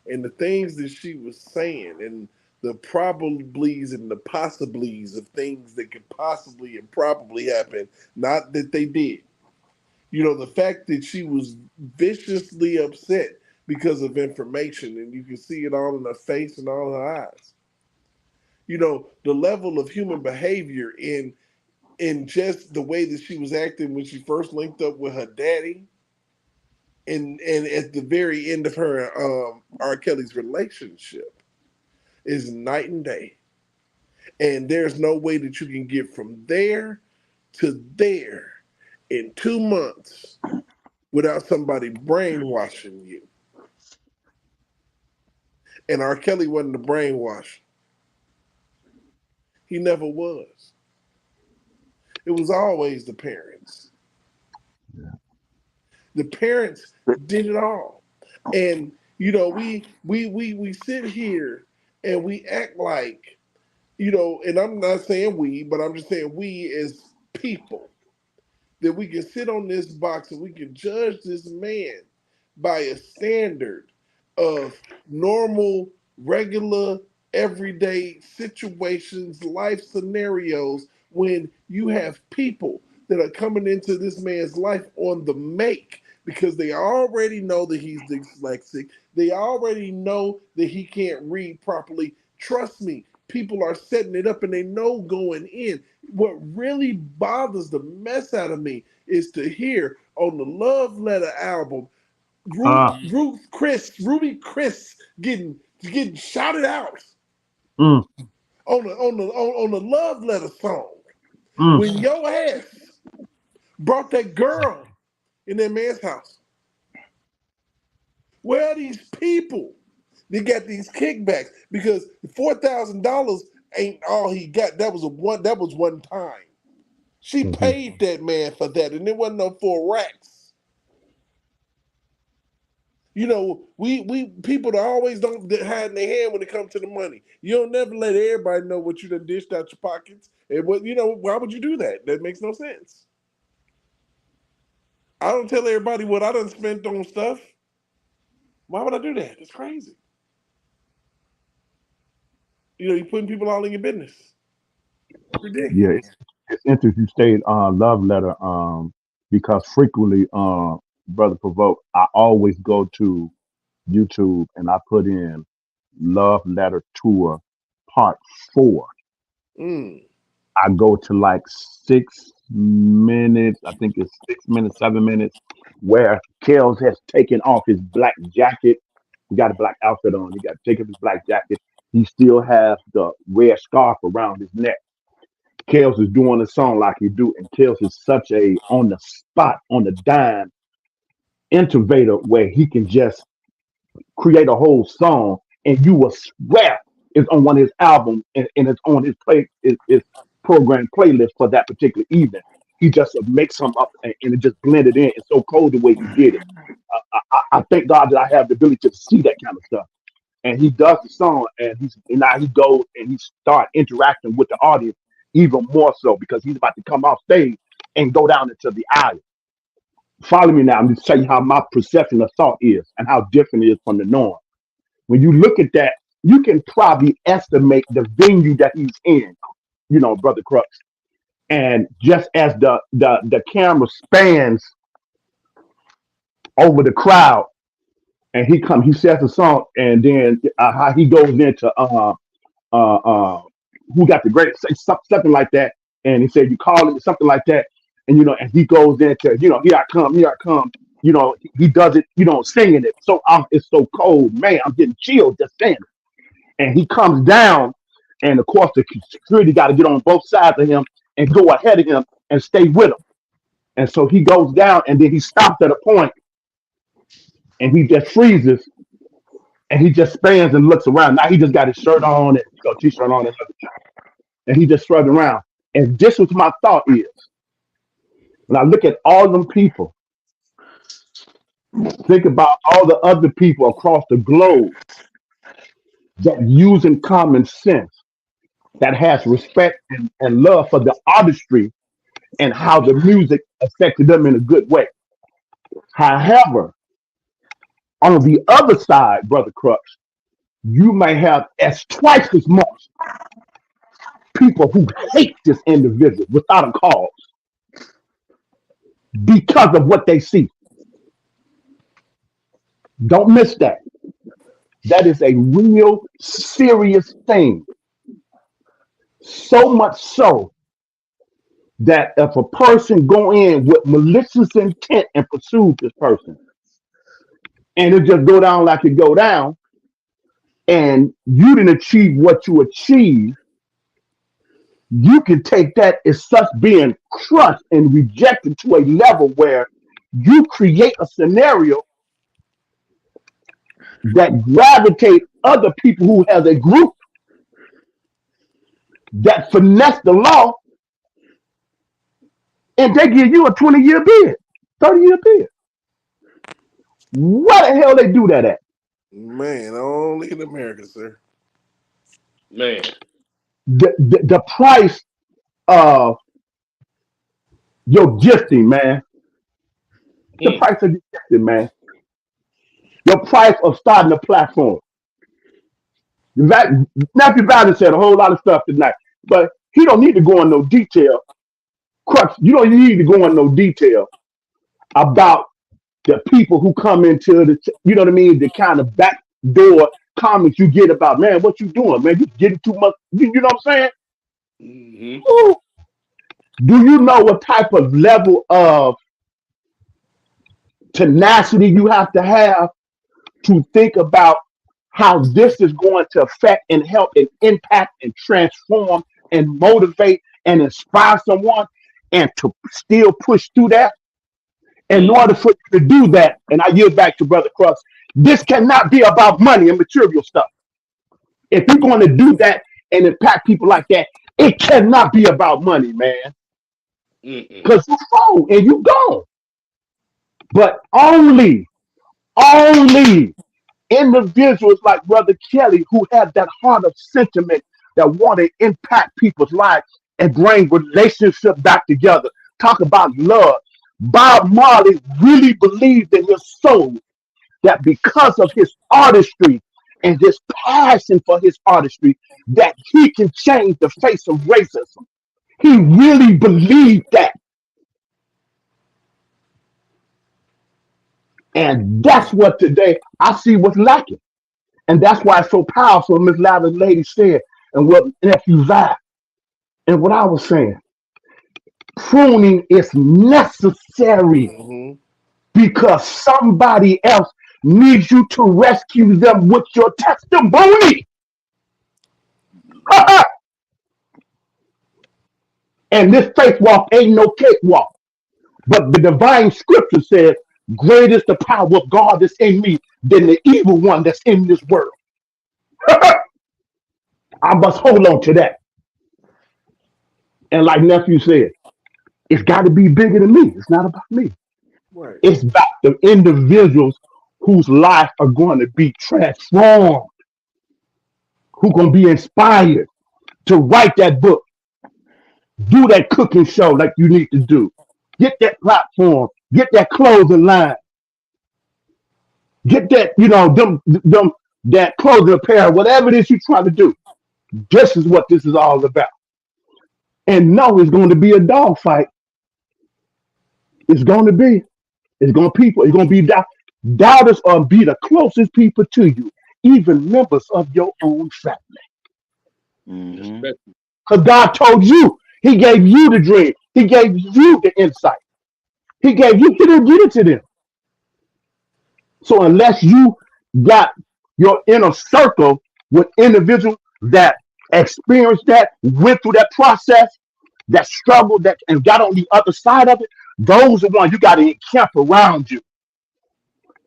and the things that she was saying and the probablys and the possiblies of things that could possibly and probably happen, not that they did. The fact that she was viciously upset because of information, and you can see it all in her face and all her eyes. The level of human behavior in just the way that she was acting when she first linked up with her daddy, and at the very end of her R. Kelly's relationship is night and day. And there's no way that you can get from there to there in 2 months without somebody brainwashing you. And R. Kelly wasn't a brainwash. He never was. It was always the parents. The parents did it all. And you know, we sit here and we act like, you know, and I'm not saying we, but I'm just saying we as people, that we can sit on this box and we can judge this man by a standard of normal, regular, everyday situations, life scenarios, when you have people that are coming into this man's life on the make because they already know that he's dyslexic. They already know that he can't read properly. Trust me, people are setting it up and they know going in. What really bothers the mess out of me is to hear on the Love Letter album, Ruby Chris getting shouted out on the Love Letter song. When your ass brought that girl in that man's house. Where are these people that got these kickbacks? Because $4,000 ain't all he got. That was one time. She paid that man for that, and it wasn't no 4 racks. You know, we people that always don't hide in their hand when it comes to the money. You don't never let everybody know what you done dished out your pockets. And what, you know, why would you do that? That makes no sense. I don't tell everybody what I done spent on stuff. Why would I do that? It's crazy. You know, you're putting people all in your business. Ridiculous. Yeah, it's interesting you stayed on Love Letter because frequently, Brother Provoke, I always go to YouTube and I put in Love Letter Tour Part 4. I go to like 6 minutes, I think it's 6 minutes, 7 minutes, where Kells has taken off his black jacket. He got a black outfit on. He got to take off his black jacket. He still has the red scarf around his neck. Kells is doing the song like he do, and Kells is such a on the spot, on the dime innovator where he can just create a whole song, and you will swear it's on one of his albums, and it's on his his program playlist for that particular evening. He just makes some up and it just blended in. It's so cold the way he did it. I thank God that I have the ability to see that kind of stuff. And he does the song, and now he goes and he start interacting with the audience even more so because he's about to come off stage and go down into the aisle. Follow me now. I'm just tell you how my perception of thought is and how different it is from the norm. When you look at that, you can probably estimate the venue that he's in, you know, Brother Crux. And just as the camera spans over the crowd, and he says the song, and then how he goes into who got the great, something like that, and he said you call it something like that, and you know, and he goes into, you know, here I come, you know, he does it, you know, singing it. So it's so cold, man, I'm getting chilled just saying it. And he comes down, and of course the security got to get on both sides of him and go ahead of him and stay with him. And so he goes down, and then he stops at a point, and he just freezes, and he just spans and looks around. Now he just got his shirt on and t-shirt on and he just shrugged around. And this was my thought is, when I look at all them people, think about all the other people across the globe that using common sense, that has respect and love for the artistry and how the music affected them in a good way. However, on the other side, Brother Crux, you may have as twice as much people who hate this individual without a cause because of what they see. Don't miss that. That is a real serious thing. So much so that if a person go in with malicious intent and pursue this person, and it just go down like it go down, and you didn't achieve what you achieved, you can take that as such being crushed and rejected to a level where you create a scenario that gravitate other people who has a group that finesse the law, and they give you a 20-year bid, 30-year bid. Where the hell they do that at? Man, only in America, sir. Man. The price of your gifting, man. The price of your gifting, man. Your price of starting a platform. Nephew Bowden said a whole lot of stuff tonight, but he don't need to go in no detail. Crux, you don't need to go in no detail about the people who come into the, you know what I mean, the kind of backdoor comments you get about, man, what you doing, man? You getting too much, you know what I'm saying? Mm-hmm. Do you know what type of level of tenacity you have to think about how this is going to affect and help and impact and transform and motivate and inspire someone, and to still push through that? In order for you to do that, and I yield back to Brother Crux, this cannot be about money and material stuff. If you're going to do that and impact people like that, it cannot be about money, man. Because you fall and you gone. But only individuals like Brother Kelly who have that heart of sentiment that want to impact people's lives and bring relationships back together. Talk about love. Bob Marley really believed in his soul that because of his artistry and his passion for his artistry, that he can change the face of racism. He really believed that. And that's what today I see what's lacking. And that's why it's so powerful, Miss Lavin Lady said, and what Nephew Vi, and what I was saying. Pruning is necessary because somebody else needs you to rescue them with your testimony. And this faith walk ain't no cakewalk. But the divine scripture says, great is the power of God that's in me than the evil one that's in this world. I must hold on to that. And like Nephew said, it's got to be bigger than me. It's not about me. Right. It's about the individuals whose life are going to be transformed, who going to be inspired to write that book, do that cooking show like you need to do, get that platform, get that clothing line, get that, them that clothing apparel, whatever it is you're trying to do. This is what this is all about. And no, it's going to be a dogfight. It's going to be. It's going to be doubters or be the closest people to you, even members of your own family. Because God told you, He gave you the dream, He gave you the insight, He didn't give it to them. So unless you got your inner circle with individuals that experienced that, went through that process, that struggled, that and got on the other side of it, those are ones you got to encamp around you.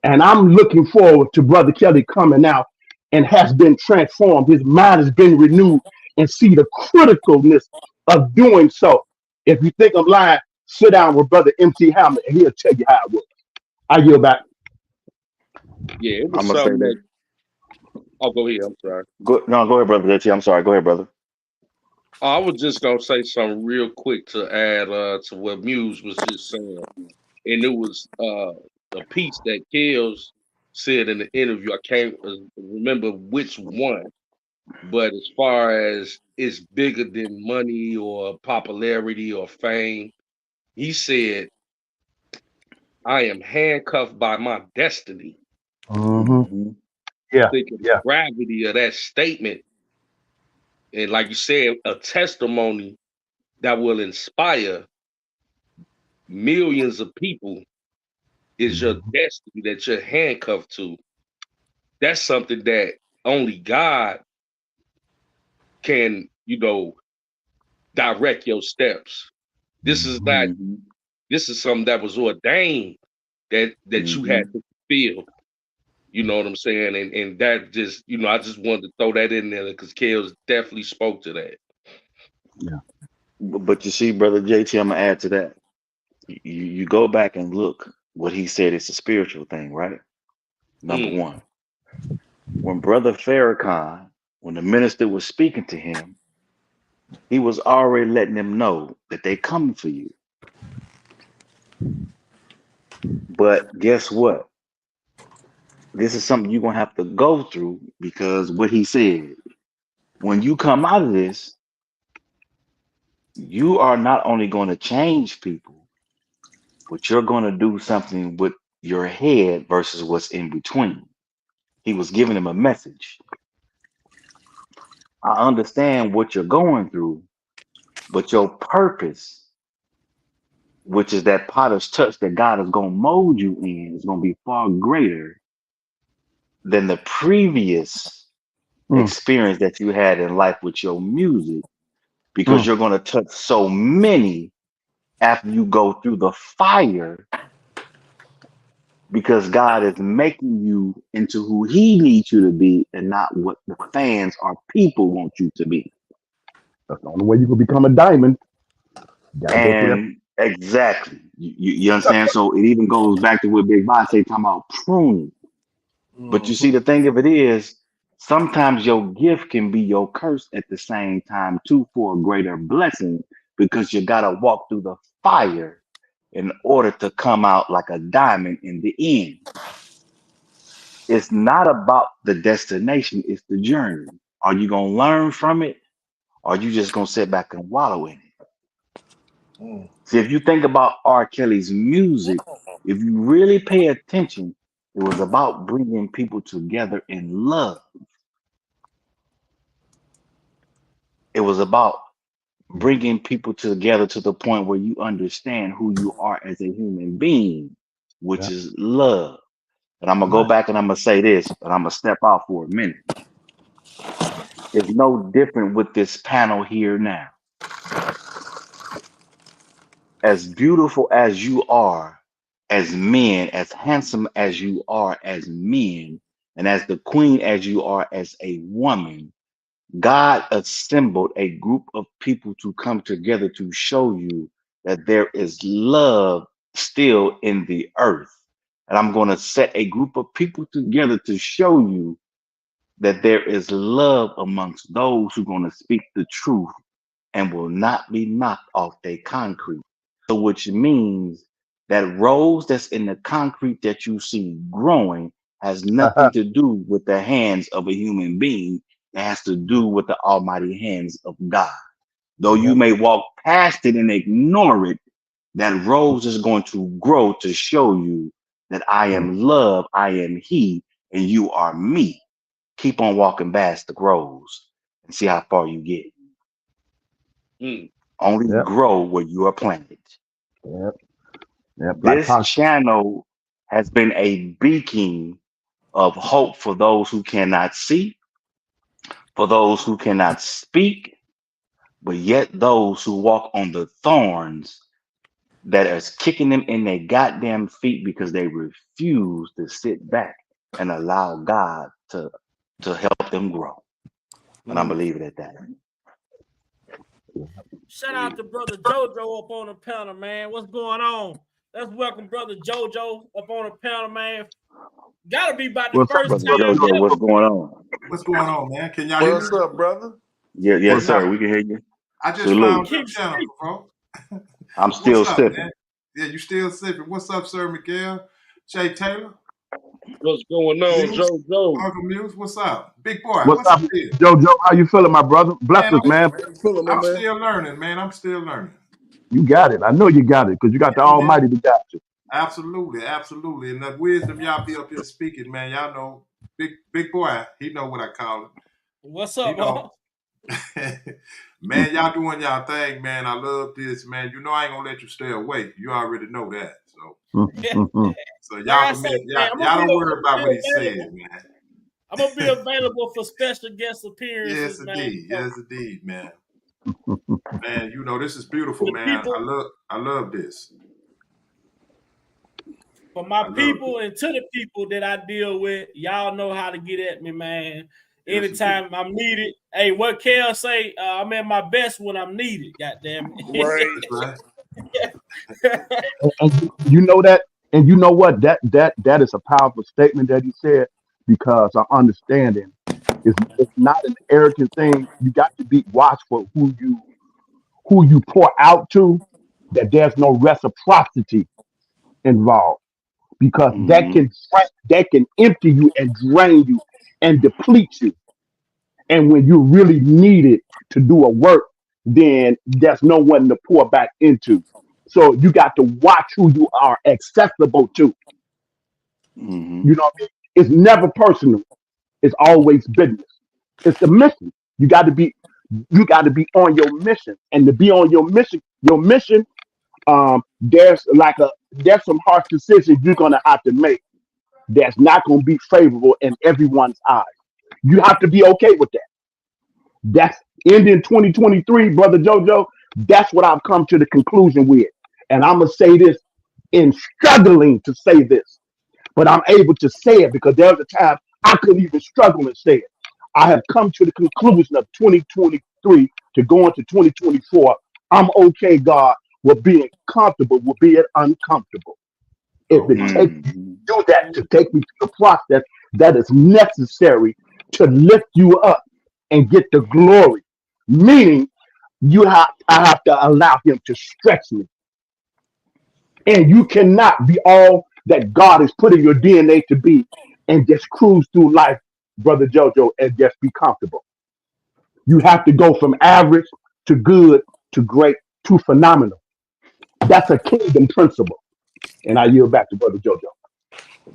And I'm looking forward to Brother Kelly coming out and has been transformed. His mind has been renewed, and see the criticalness of doing so. If you think I'm lying, sit down with Brother MC Hammer and he'll tell you how it was. I yield back. Yeah, it was something that. Oh, go ahead. I'm sorry. Go ahead, Brother Dutchy. I'm sorry. Go ahead, brother. I was just gonna say something real quick to add to what Muse was just saying, and it was a piece that Kells said in the interview. I can't remember which one, but as far as it's bigger than money or popularity or fame, he said, "I am handcuffed by my destiny." Yeah, think of the gravity of that statement. And like you said, a testimony that will inspire millions of people is your destiny that you're handcuffed to. That's something that only God can, direct your steps. This is not, this is something that was ordained that you had to feel. You know what I'm saying? And that just, I just wanted to throw that in there because Kels definitely spoke to that. Yeah. But you see, brother JT, I'm gonna add to that. You go back and look what he said. It's a spiritual thing, right? Number one, when Brother Farrakhan, when the minister was speaking to him, he was already letting them know that they coming for you. But guess what? This is something you're gonna have to go through, because what he said, when you come out of this, you are not only going to change people, but you're going to do something with your head versus what's in between. He was giving him a message. I understand what you're going through, but your purpose, which is that potter's touch that God is going to mold you in, is going to be far greater than the previous experience that you had in life with your music, because you're going to touch so many after you go through the fire, because God is making you into who he needs you to be and not what the fans or people want you to be. That's the only way you can become a diamond. You gotta go through that. And exactly. You understand? So it even goes back to what Big Boy say, talking about pruning. But you see, the thing of it is, sometimes your gift can be your curse at the same time too, for a greater blessing, because you got to walk through the fire in order to come out like a diamond in the end. It's not about the destination, it's the journey. Are you going to learn from it, or are you just going to sit back and wallow in it? See, if you think about R. Kelly's music, if you really pay attention, it was about bringing people together in love. It was about bringing people together to the point where you understand who you are as a human being, which is love. And I'm going to go back and I'm going to say this, but I'm going to step out for a minute. It's no different with this panel here now. As beautiful as you are as men, as handsome as you are as men, and as the queen as you are as a woman, God assembled a group of people to come together to show you that there is love still in the earth. And I'm going to set a group of people together to show you that there is love amongst those who are going to speak the truth and will not be knocked off their concrete. So which means that rose that's in the concrete that you see growing has nothing to do with the hands of a human being. It has to do with the almighty hands of God. Though you may walk past it and ignore it, that rose is going to grow to show you that I am love, I am he, and you are me. Keep on walking past the rose and see how far you get. Only grow where you are planted. This channel has been a beacon of hope for those who cannot see, for those who cannot speak, but yet those who walk on the thorns that is kicking them in their goddamn feet because they refuse to sit back and allow God to help them grow. And I'm gonna leave it at that. Shout out to brother JoJo up on the panel, man. What's going on? Let's welcome brother JoJo up on the panel, man. Gotta be about the first time. JoJo, what's going on? What's going on, man? Can y'all hear me? What's up, brother? Yeah, yes, sir. We can hear you. I just Salute. found your channel, bro. I'm still What's up, sipping. man? Yeah, you still sipping. What's up, Sir Miguel? Shay Taylor? What's going on, JoJo? Uncle Muse, what's up? Big boy, What's up, JoJo? How you feeling, my brother? Blessings, man. I'm still learning, man. I'm still learning. You got it. I know you got it because you got the Almighty to got you. Absolutely, absolutely. And the wisdom y'all be up here speaking, man. Y'all know, big boy, he know what I call him. What's up, man? Y'all doing y'all thing, man. I love this, man. You know I ain't gonna let you stay away. You already know that. So y'all don't worry about what he said, man. I'm gonna be available for special guest appearances, Yes, indeed, man. Man, you know this is beautiful, man. I love this. For my people and to the people that I deal with, y'all know how to get at me, man. Anytime I'm needed. Hey, what Kel say? I'm at my best when I'm needed. Goddamn it. Right. And you know that, and you know what? That is a powerful statement that he said, because I'm understanding it's not an arrogant thing. You got to be watchful who you pour out to, that there's no reciprocity involved, because that can empty you and drain you and deplete you. And when you really need it to do a work, then there's no one to pour back into. So you got to watch who you are accessible to. You know what I mean? It's never personal. It's always business. It's the mission. You got to be on your mission. And to be on your mission, there's some harsh decisions you're gonna have to make that's not gonna be favorable in everyone's eyes. You have to be okay with that. That's ending 2023, brother JoJo. That's what I've come to the conclusion with. And I'm gonna say this in struggling to say this, but I'm able to say it because there was a time I couldn't even struggle and say it. I have come to the conclusion of 2023 to go into 2024. I'm okay, God, with being comfortable, with being uncomfortable. If it takes you to do that, to take me through the process that is necessary to lift you up and get the glory, meaning I have to allow him to stretch me. And you cannot be all that God has put in your DNA to be and just cruise through life, brother JoJo, and just be comfortable. You have to go from average to good to great to phenomenal. That's a kingdom principle. And I yield back to brother JoJo.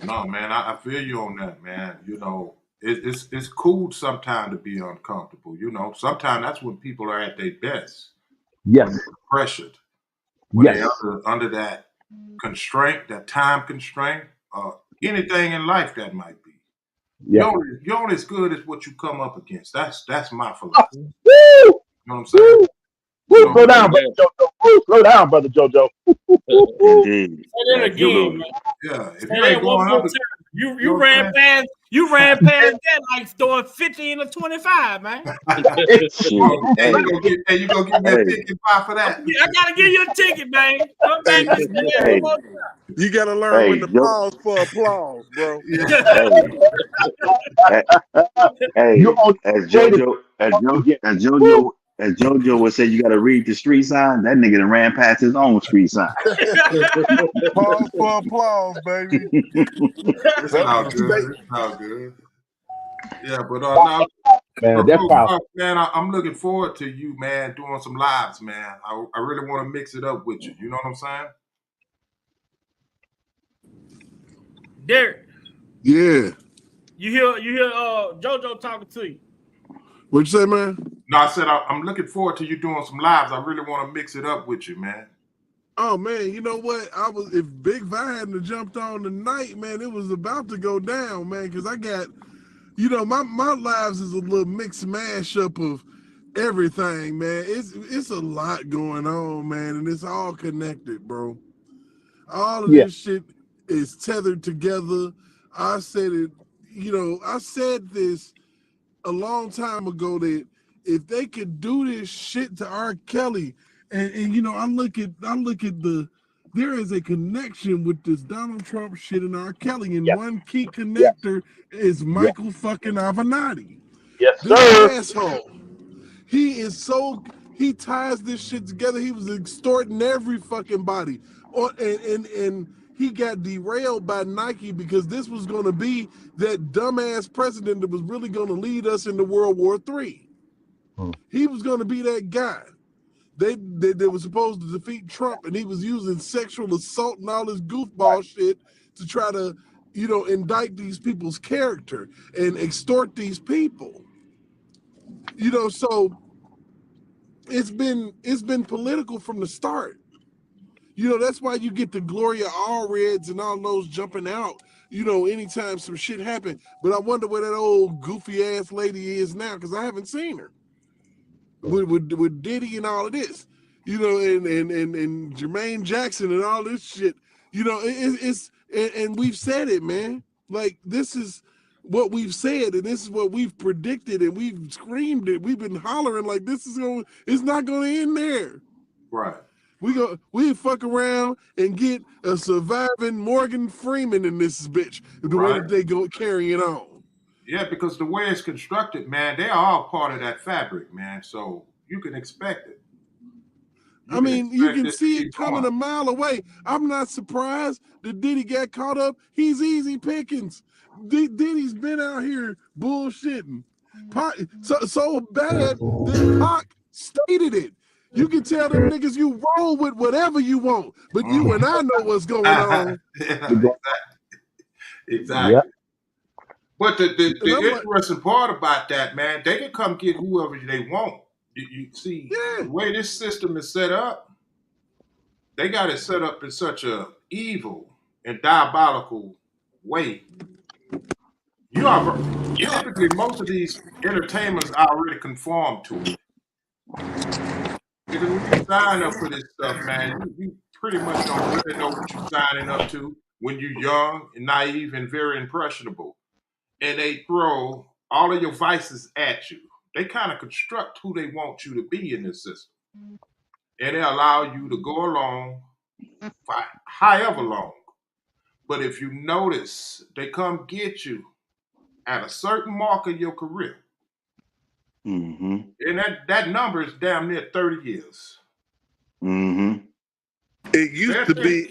No, man, I feel you on that, man. You know, it's cool sometimes to be uncomfortable. You know, sometimes that's when people are at their best. Yes. When they're pressured. When Yes. they're under that constraint, that time constraint, anything in life that might be. Yeah. You're only as good as what you come up against. That's my philosophy. Woo! You know what I'm saying? Woo! Slow down, brother JoJo. Woo! Slow down, brother JoJo. Indeed. Say that again, man. Yeah. If Say you that ain't one going more up, time. You know what ran I'm past that like throwing 50 into 25, man. Hey, you gonna give me a ticket for that? I gotta give you a ticket, man. Come back and say that one more time. You gotta learn when to pause for applause, bro. You as JoJo would say, you got to read the street sign. That nigga done ran past his own street sign. Pause for applause, baby. It's all good. It's all good. Yeah, but now, man, that's powerful. Man, I'm looking forward to you, man, doing some lives, man. I really want to mix it up with you. You know what I'm saying? Derek. Yeah. You hear JoJo talking to you. What'd you say, man? No, I said I'm looking forward to you doing some lives. I really want to mix it up with you, man. Oh man, you know what? If Big Vi hadn't jumped on tonight, man, it was about to go down, man, because I got, my lives is a little mixed mashup of everything, man. It's a lot going on, man, and it's all connected, bro. All of this shit is tethered together. I said it, I said this a long time ago that if they could do this shit to R. Kelly, and I look at there is a connection with this Donald Trump shit and R. Kelly, and one key connector is Michael fucking Avenatti. Yes, this sir. Asshole. He ties this shit together. He was extorting every fucking body. And he got derailed by Nike because this was going to be that dumbass president that was really going to lead us into World War III. He was going to be that guy. They were supposed to defeat Trump, and he was using sexual assault and all this goofball shit to try to, indict these people's character and extort these people. So it's been political from the start. That's why you get the Gloria Allreds and all those jumping out, anytime some shit happen. But I wonder where that old goofy ass lady is now, because I haven't seen her. With Diddy and all of this, and Jermaine Jackson and all this shit. and we've said it, man. Like, this is what we've said, and this is what we've predicted, and we've screamed it. We've been hollering like it's not gonna end there. Right. We fuck around and get a surviving Morgan Freeman in this bitch, the way that they go carrying on. Yeah, because the way it's constructed, man, they are all part of that fabric, man. So you can expect it. I mean, you can see it coming a mile away. I'm not surprised that Diddy got caught up. He's easy pickings. Diddy's been out here bullshitting. So bad that Pac stated it. You can tell them niggas you roll with whatever you want, but you and I know what's going on. Exactly. Yep. But the interesting part about that, man, they can come get whoever they want. You see, the way this system is set up, they got it set up in such a evil and diabolical way. Typically, most of these entertainers already conform to it. Because when you sign up for this stuff, man, you pretty much don't really know what you're signing up to when you're young and naive and very impressionable. And they throw all of your vices at you. They kind of construct who they want you to be in this system. And they allow you to go along for however long. But if you notice, they come get you at a certain mark of your career. Mm-hmm. And that number is damn near 30 years. Mm-hmm. It used to be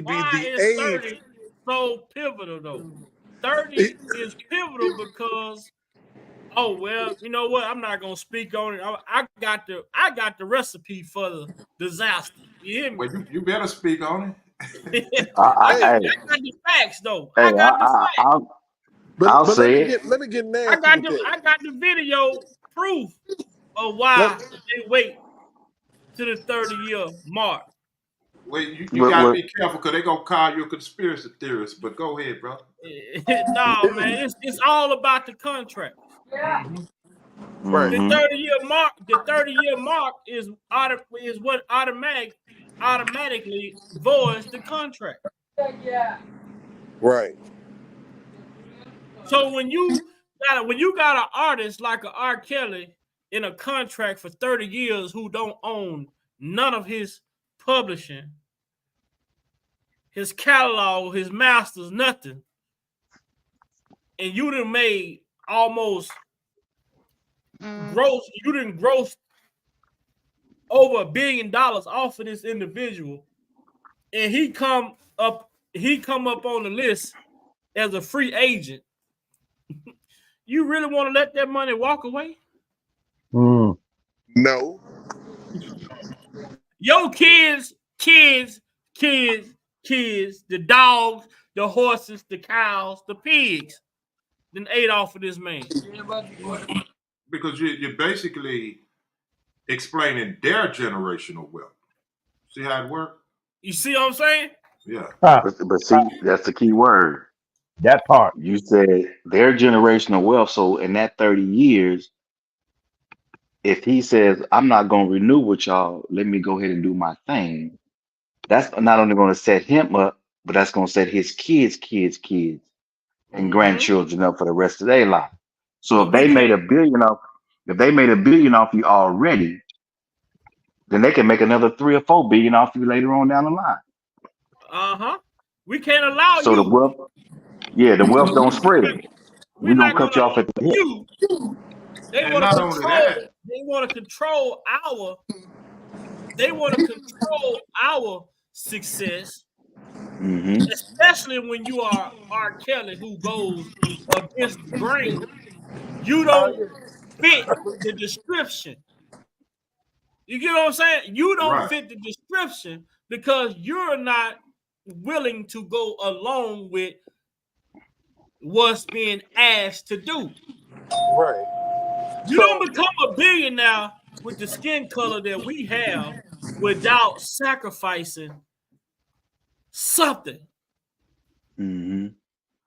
Why the is age. 30 so pivotal though? 30 is pivotal because, oh well, you know what? I'm not gonna speak on it. I got the recipe for the disaster. You hear me? Well, you better speak on it. I got the facts though. Hey, I got the facts. I'll say it. Let me get nasty. I got the video proof of why they wait to the 30-year mark. Well, you gotta be careful because they're gonna call you a conspiracy theorist. But go ahead, bro. No, man, it's all about the contract. Right. The 30-year mark is what automatically voids the contract. Right. So when you got an artist like a R. Kelly in a contract for 30 years who don't own none of his publishing, his catalog, his masters, nothing, and you done made almost gross over $1 billion off of this individual, and he come up on the list as a free agent. You really want to let that money walk away? No. Your kids, the dogs, the horses, the cows, the pigs, then ate off of this man. Because you're basically explaining their generational wealth. See how it works? You see what I'm saying? Yeah. But see, that's the key word. That part. You said their generational wealth. So in that 30 years, if he says, I'm not going to renew with y'all, let me go ahead and do my thing, that's not only going to set him up, but that's going to set his kids, and grandchildren up for the rest of their life. So if they made $1 billion off you already, then they can make another $3 or $4 billion off you later on down the line. We can't allow so the wealth don't spread. We're gonna cut you off at the hip. They want to control our success, especially when you are R. Kelly, who goes against the grain. You don't fit the description. You get what I'm saying? You don't fit the description because you're not willing to go along with what's being asked to do. Right. You don't become a billionaire with the skin color that we have without sacrificing something. You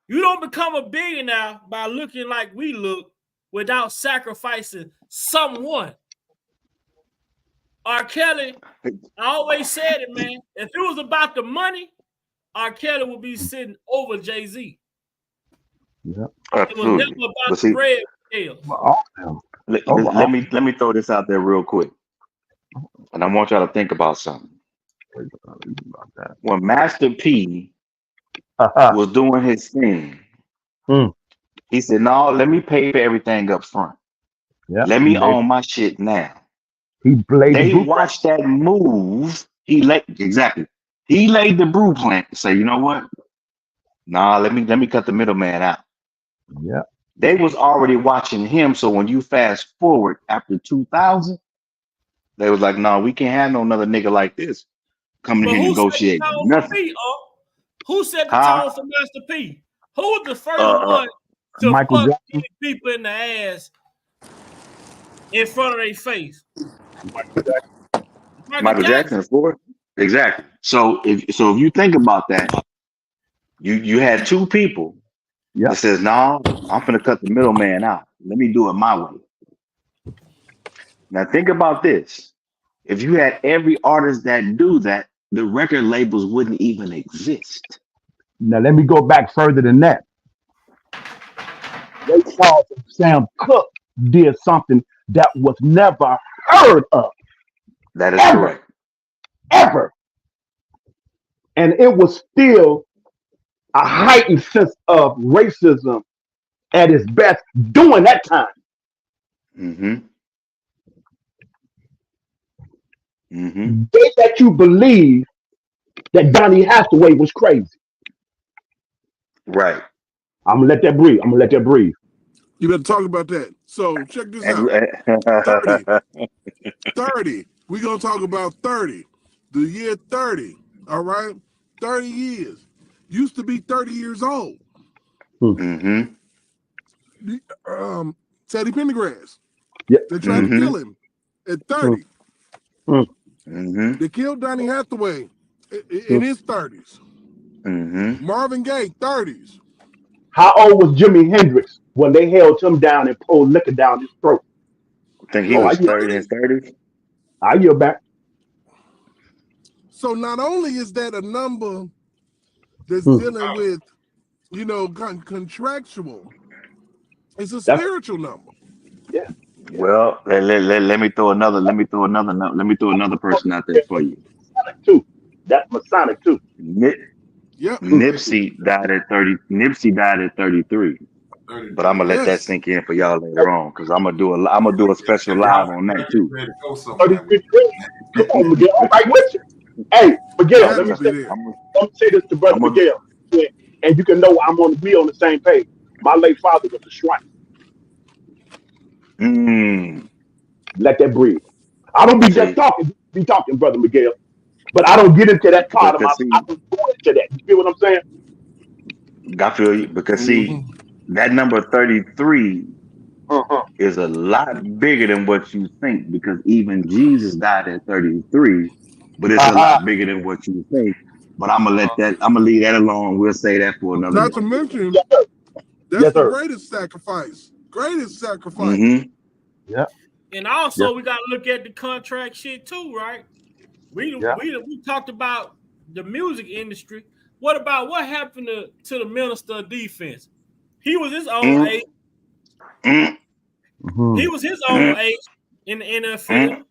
don't become a billionaire by looking like we look without sacrificing someone. R. Kelly, I always said it, man. If it was about the money, R. Kelly would be sitting over Jay-Z. Yeah. It was never about the bread scale. Let me throw this out there real quick, and I want y'all to think about something. When Master P was doing his thing, he said, "No, let me pay for everything up front. Let me own my shit now." They watched that move. He laid the blueprint to say, "You know what? Nah, let me cut the middleman out." Yeah. They was already watching him. So when you fast forward after 2000, they was like, "No, we can't have no another nigga like this coming here negotiating nothing." Who set the tone for Master P? Who was the first one to Michael fuck Jackson. people in the ass in front of their face? Michael Jackson, of course. Exactly. So if you think about that, you had two people that says, "No, I'm gonna cut the middleman out. Let me do it my way." Now think about this. If you had every artist that do that, the record labels wouldn't even exist. Now let me go back further than that. Ray Charles and Sam Cooke did something that was never heard of. That is correct. Ever. And it was still a heightened sense of racism at its best during that time. They let you believe that Donny Hathaway was crazy. Right. I'm gonna let that breathe. You better talk about that. So check this out. 30. We're gonna talk about 30. The year 30. All right. 30 years. Used to be 30 years old. Teddy Pendergrass. Yeah. They tried to kill him at 30. They killed Donny Hathaway in his 30s. Marvin Gaye, 30s. How old was Jimi Hendrix when they held him down and pulled liquor down his throat? I think he was 30 in his 30s. I yield back. So not only is that a number that's dealing with, contractual, it's a spiritual number. Yeah. Well, let me throw another person out there for you. Masonic too. That's Masonic too. Nipsey died at 30. Nipsey died at 33. But I'm gonna let that sink in for y'all later on, because I'm gonna do a special live on that too. 33. Come on, Miguel. I'm right with you. Hey, Miguel, let me say this to Brother Miguel, and you can know we on the same page. My late father was a shrine. Let that breathe. I don't be just talking, Brother Miguel. But I don't get into that part of my life. I don't go into that. You feel what I'm saying? I feel you, because see, that number 33 is a lot bigger than what you think, because even Jesus died at 33, but it's a lot bigger than what you think. But I'm gonna leave that alone. We'll say that for another Not day. to mention, that's the greatest sacrifice. Yeah. And also, we got to look at the contract shit too, right? We talked about the music industry. What about what happened to the Minister of Defense? He was his own age. He was his own age in the NFL.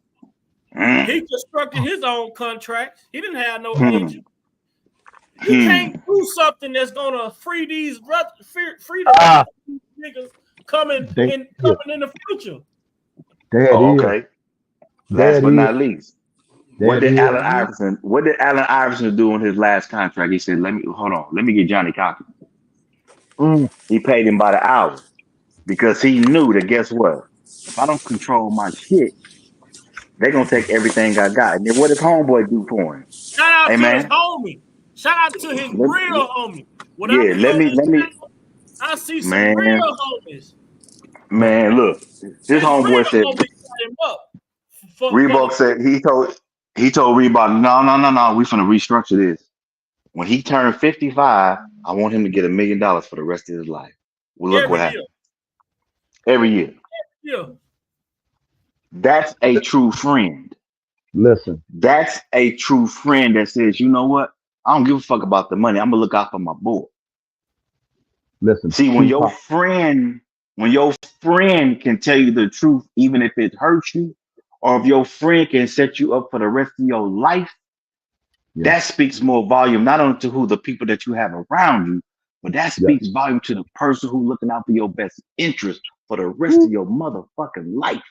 He constructed his own contract. He didn't have no agent. You can't do something that's gonna free these niggas coming in the future. Okay. Last but not least, what did Allen Iverson do in his last contract? He said, let me get Johnny Cochran. He paid him by the hour, because he knew that, guess what? If I don't control my shit, they're gonna take everything I got. And then what does homeboy do for him? Shout out to his homie. Shout out to his real homie. I see some real homies. Man, look, this homeboy said, Reebok said he told Reebok, no, we finna restructure this. When he turned 55, I want him to get $1 million for the rest of his life. Well, look what happened. Every year. Yeah. That's a true friend. Listen. That's a true friend that says, you know what? I don't give a fuck about the money. I'm gonna look out for my boy. Listen, See, when your Tupac, friend can tell you the truth, even if it hurts you, or if your friend can set you up for the rest of your life, that speaks more volume, not only to who the people that you have around you, but that speaks volume to the person who's looking out for your best interest for the rest of your motherfucking life.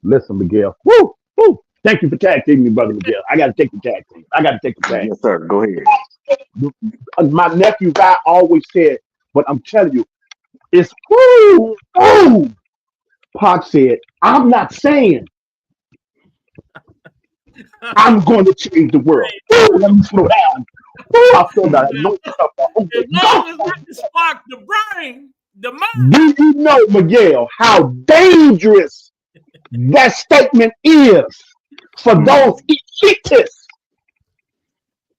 listen, Miguel. Woo, woo. Thank you for tag teaming me, brother Miguel. I got to take the tag team. I got to take the tag. Yes, sir. Go ahead. My nephew guy always said, but I'm telling you, it's woo, woo. Pac said, I'm not saying I'm going to change the world. Woo, let me slow down. Woo, I feel that. As long as I can spark the brain, the mind. Do you know, Miguel, how dangerous that statement is for those elitists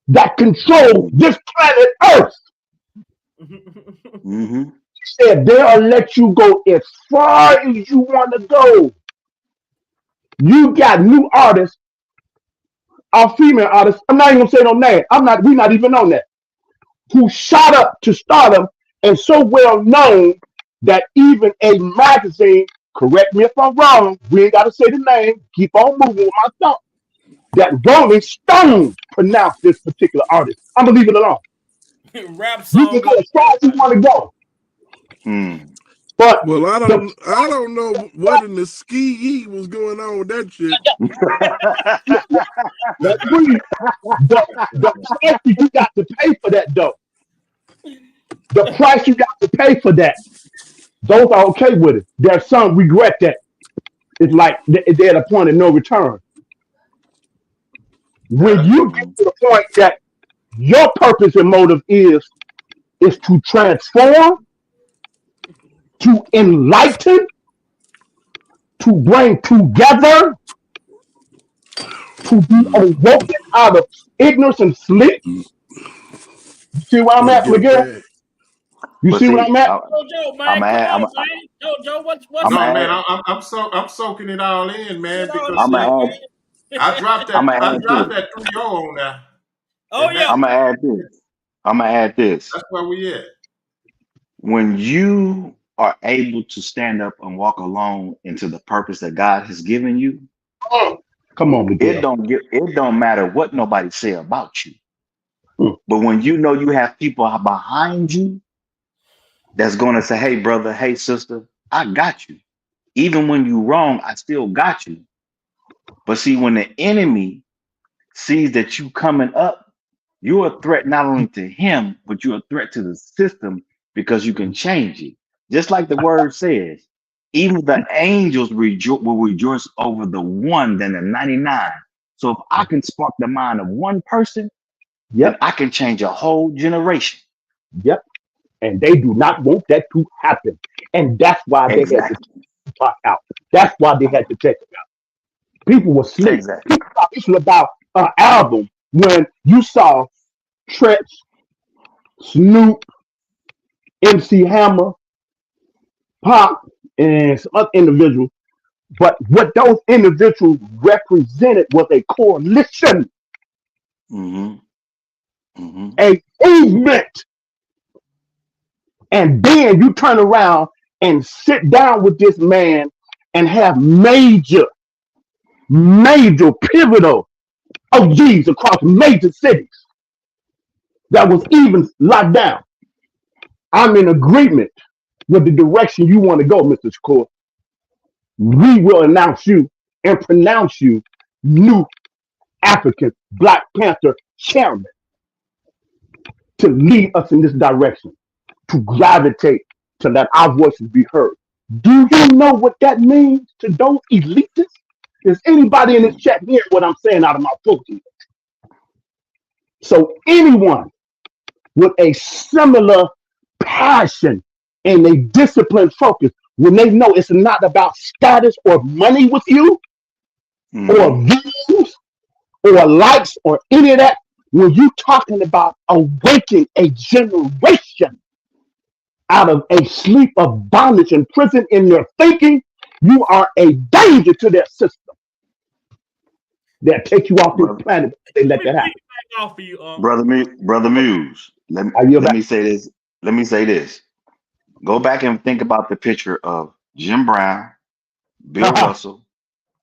that control this planet Earth? Mm-hmm. He said they'll let you go as far as you want to go. You got new artists, our female artists. I'm not even gonna say no name. We're not even on that. Who shot up to stardom and so well known that even a magazine, correct me if I'm wrong, we ain't gotta say the name, keep on moving with my thought, that Rolling Stone pronounced this particular artist. I'm gonna leave it alone. Rap You song. can go as far as you want to go. But well, I don't know what in the ski was going on with that shit. Let's breathe. The price you got to pay for that, though. The price you got to pay for that. Those are okay with it. There's some regret that. It's like they're at a point of no return. When you get to the point that your purpose and motive is to transform, to enlighten, to bring together, to be awoken out of ignorance and sleep. You see where I'm at, Miguel? You see where I'm at? Jojo, man, come on, man. Jojo, what's no, man, I'm soaking it all in, man, because I dropped that 3-0 on there. Oh yeah. I'm gonna add this. That's where we at. When you are able to stand up and walk alone into the purpose that God has given you, come on, Miguel. It don't matter what nobody say about you. But when you know you have people behind you that's gonna say, hey brother, hey sister, I got you. Even when you're wrong, I still got you. But see, when the enemy sees that you coming up, you're a threat not only to him, but you're a threat to the system because you can change it. Just like the word says, even the angels will rejoice over the one than the 99. So if I can spark the mind of one person, then I can change a whole generation. Yep. And they do not want that to happen. And that's why they had to talk out. That's why they had to check it out. People were asleep. Exactly. People thought this was about an album when you saw Tretch, Snoop, MC Hammer, Pop, and some other individuals. But what those individuals represented was a coalition, a movement. And then you turn around and sit down with this man and have major pivotal OGs across major cities that was even locked down. I'm in agreement with the direction you want to go, Mr. Shakur. We will announce you and pronounce you new African Black Panther chairman to lead us in this direction, to gravitate, to let our voices be heard. Do you know what that means to those elitists? Is anybody in this chat hearing what I'm saying out of my book? So anyone with a similar passion and a disciplined focus, when they know it's not about status or money with you, or views, or likes, or any of that, when you're talking about awakening a generation out of a sleep of bondage and prison in their thinking, you are a danger to their system. They'll take you off this planet if they let that happen. off for you, Brother Muse. Let me say this. Let me say this. Go back and think about the picture of Jim Brown, Bill Russell,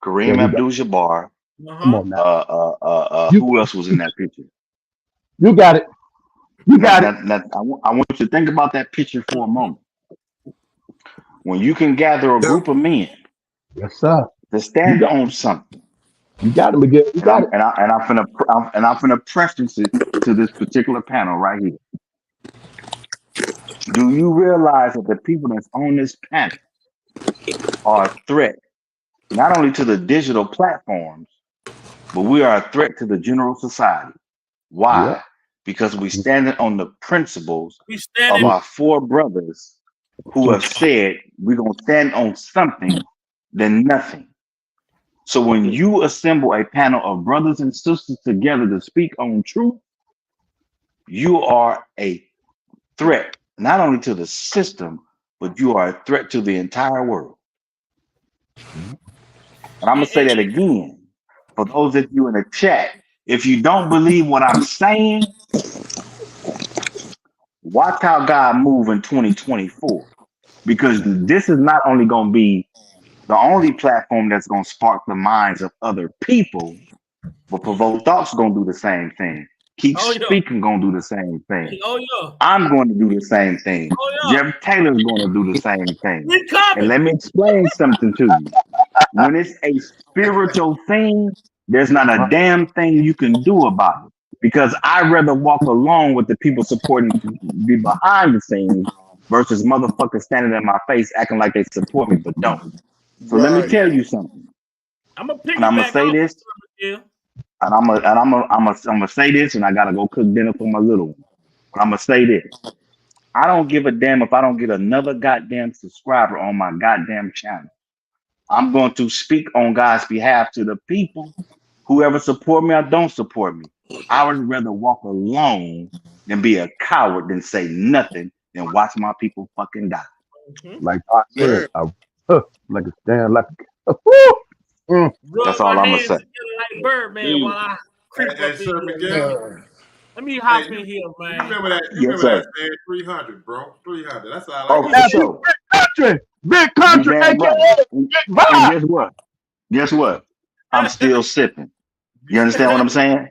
Kareem Abdul-Jabbar. Come on now. Who else was in that picture? You got it. You got it. I want you to think about that picture for a moment. When you can gather a group of men, yes, sir, to stand on something, you got it, Miguel. You got it. And I'm finna preference it to this particular panel right here. Do you realize that the people that's on this panel are a threat not only to the digital platforms, but we are a threat to the general society? Why? Yep. Because we stand on the principles of our four brothers who have said we're going to stand on something than nothing. So when you assemble a panel of brothers and sisters together to speak on truth, you are a threat, not only to the system, but you are a threat to the entire world. And I'm going to say that again. For those of you in the chat, if you don't believe what I'm saying, watch how God move in 2024. Because this is not only going to be the only platform that's going to spark the minds of other people, but Provoke Thoughts going to do the same thing. Keep Speaking going to do the same thing. I'm going to do the same thing. Jeff Taylor's going to do the same thing. And let me explain something to you. When it's a spiritual thing, there's not a damn thing you can do about it. Because I'd rather walk along with the people supporting be behind the scenes versus motherfuckers standing in my face acting like they support me but don't. So let me tell you something. I'm gonna say this. And I'm gonna say this, and I gotta go cook dinner for my little one. But I'm gonna say this. I don't give a damn if I don't get another goddamn subscriber on my goddamn channel. I'm going to speak on God's behalf to the people, whoever support me or don't support me. I would rather walk alone than be a coward than say nothing than watch my people fucking die. Like I said, like a stand like that's all I'm gonna say. Like Birdman while I creep up in here. Let me hop in here, man. You remember that? Yes, that? 300, bro. 300. That's all. Oh, for sure. Big country, aka and guess what? I'm still sipping. You understand what I'm saying?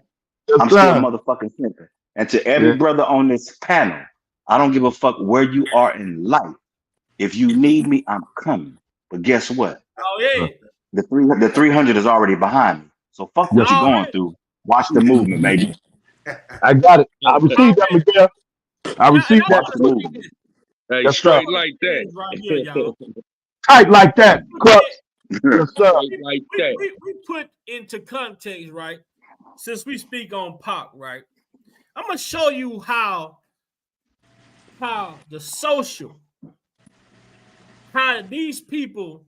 I'm still motherfucking sipping. And to every brother on this panel, I don't give a fuck where you are in life. If you need me, I'm coming. But guess what? Oh yeah. The 300 is already behind me. So fuck what you're going through. Watch the movement, baby. I got it. I received that, Miguel. I received that. Watch the movement. Hey, Yes, straight sir. like that. Right here, y'all. Tight like that. Crux. Yes, sir. Like that. We put into context, right? Since we speak on Pac, right? I'm gonna show you how the social, how these people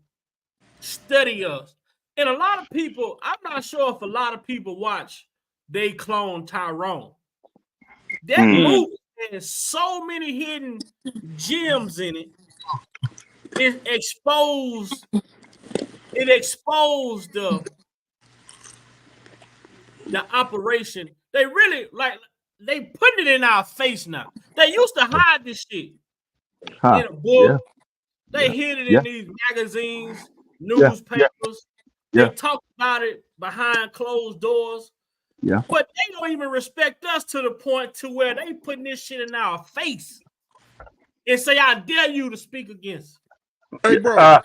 study us. And a lot of people, I'm not sure if a lot of people watch They Clone Tyrone. That movie has so many hidden gems in it. It exposed the operation. They really they put it in our face now. They used to hide this shit in a book. Yeah. They hid it in these magazines, newspapers. They talk about it behind closed doors. Yeah. But they don't even respect us to the point to where they putting this shit in our face and say, I dare you to speak against it. Hey, bro.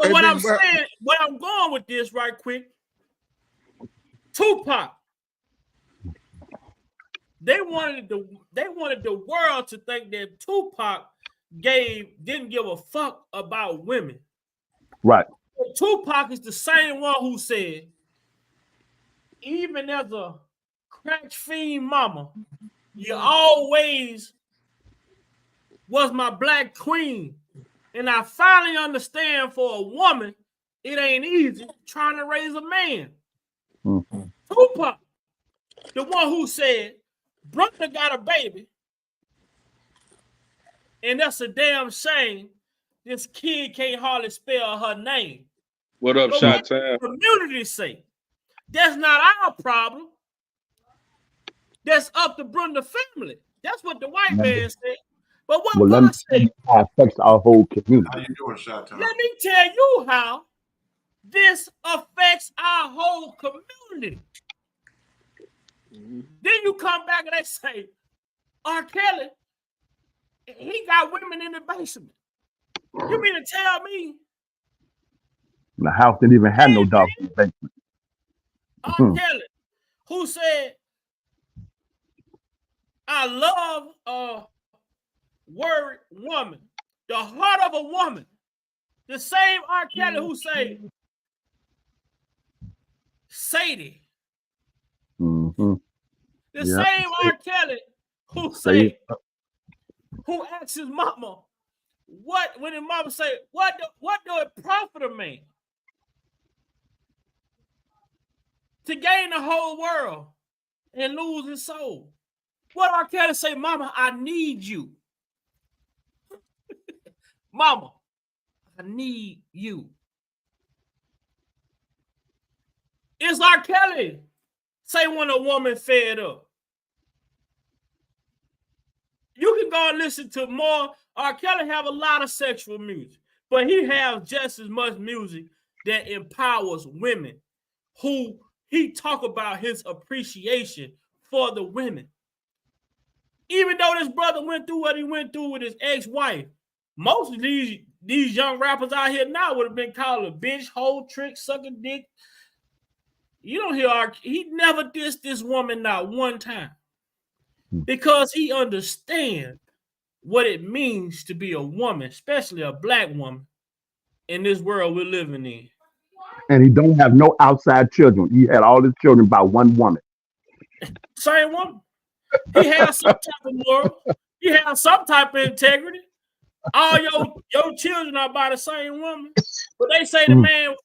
So what I'm saying, what I'm going with this right quick, Tupac, they wanted the world to think that Tupac didn't give a fuck about women. Right. But Tupac is the same one who said, even as a crack fiend mama, you always was my black queen. And I finally understand for a woman, it ain't easy trying to raise a man. Mm-hmm. Tupac, the one who said, brother got a baby, and that's a damn shame. This kid can't hardly spell her name. What up, Shot Time? Community say, that's not our problem. that's up to Brenda family. That's what the white man said. But what Well, let me God tell said, you how it affects our whole community. How you doing, Shot let me tell you how this affects our whole community. Then you come back and they say, R. Kelly, he got women in the basement. You mean to tell me The house didn't even have no dog in the basement. R. Kelly, who said, I love a word woman, the heart of a woman, the same R. Kelly who say, Sadie, the same R. Kelly who say, who asks his mama, what, when his mama say, what do it profit a man to gain the whole world and lose his soul? What R. Kelly say, mama, I need you. Mama, I need you. It's R. Kelly say when a woman fed up. You can go and listen to more. R. Kelly have a lot of sexual music, but he has just as much music that empowers women, who he talk about his appreciation for the women. Even though this brother went through what he went through with his ex-wife, most of these young rappers out here now would have been called a bitch, hoe, trick, sucker, dick. You don't hear he never dissed this woman not one time, because he understands what it means to be a woman, especially a black woman, in this world we're living in. And he don't have no outside children. He had all his children by one woman. Same woman. He has some type of moral. He has some type of integrity. All your children are by the same woman. But they say the man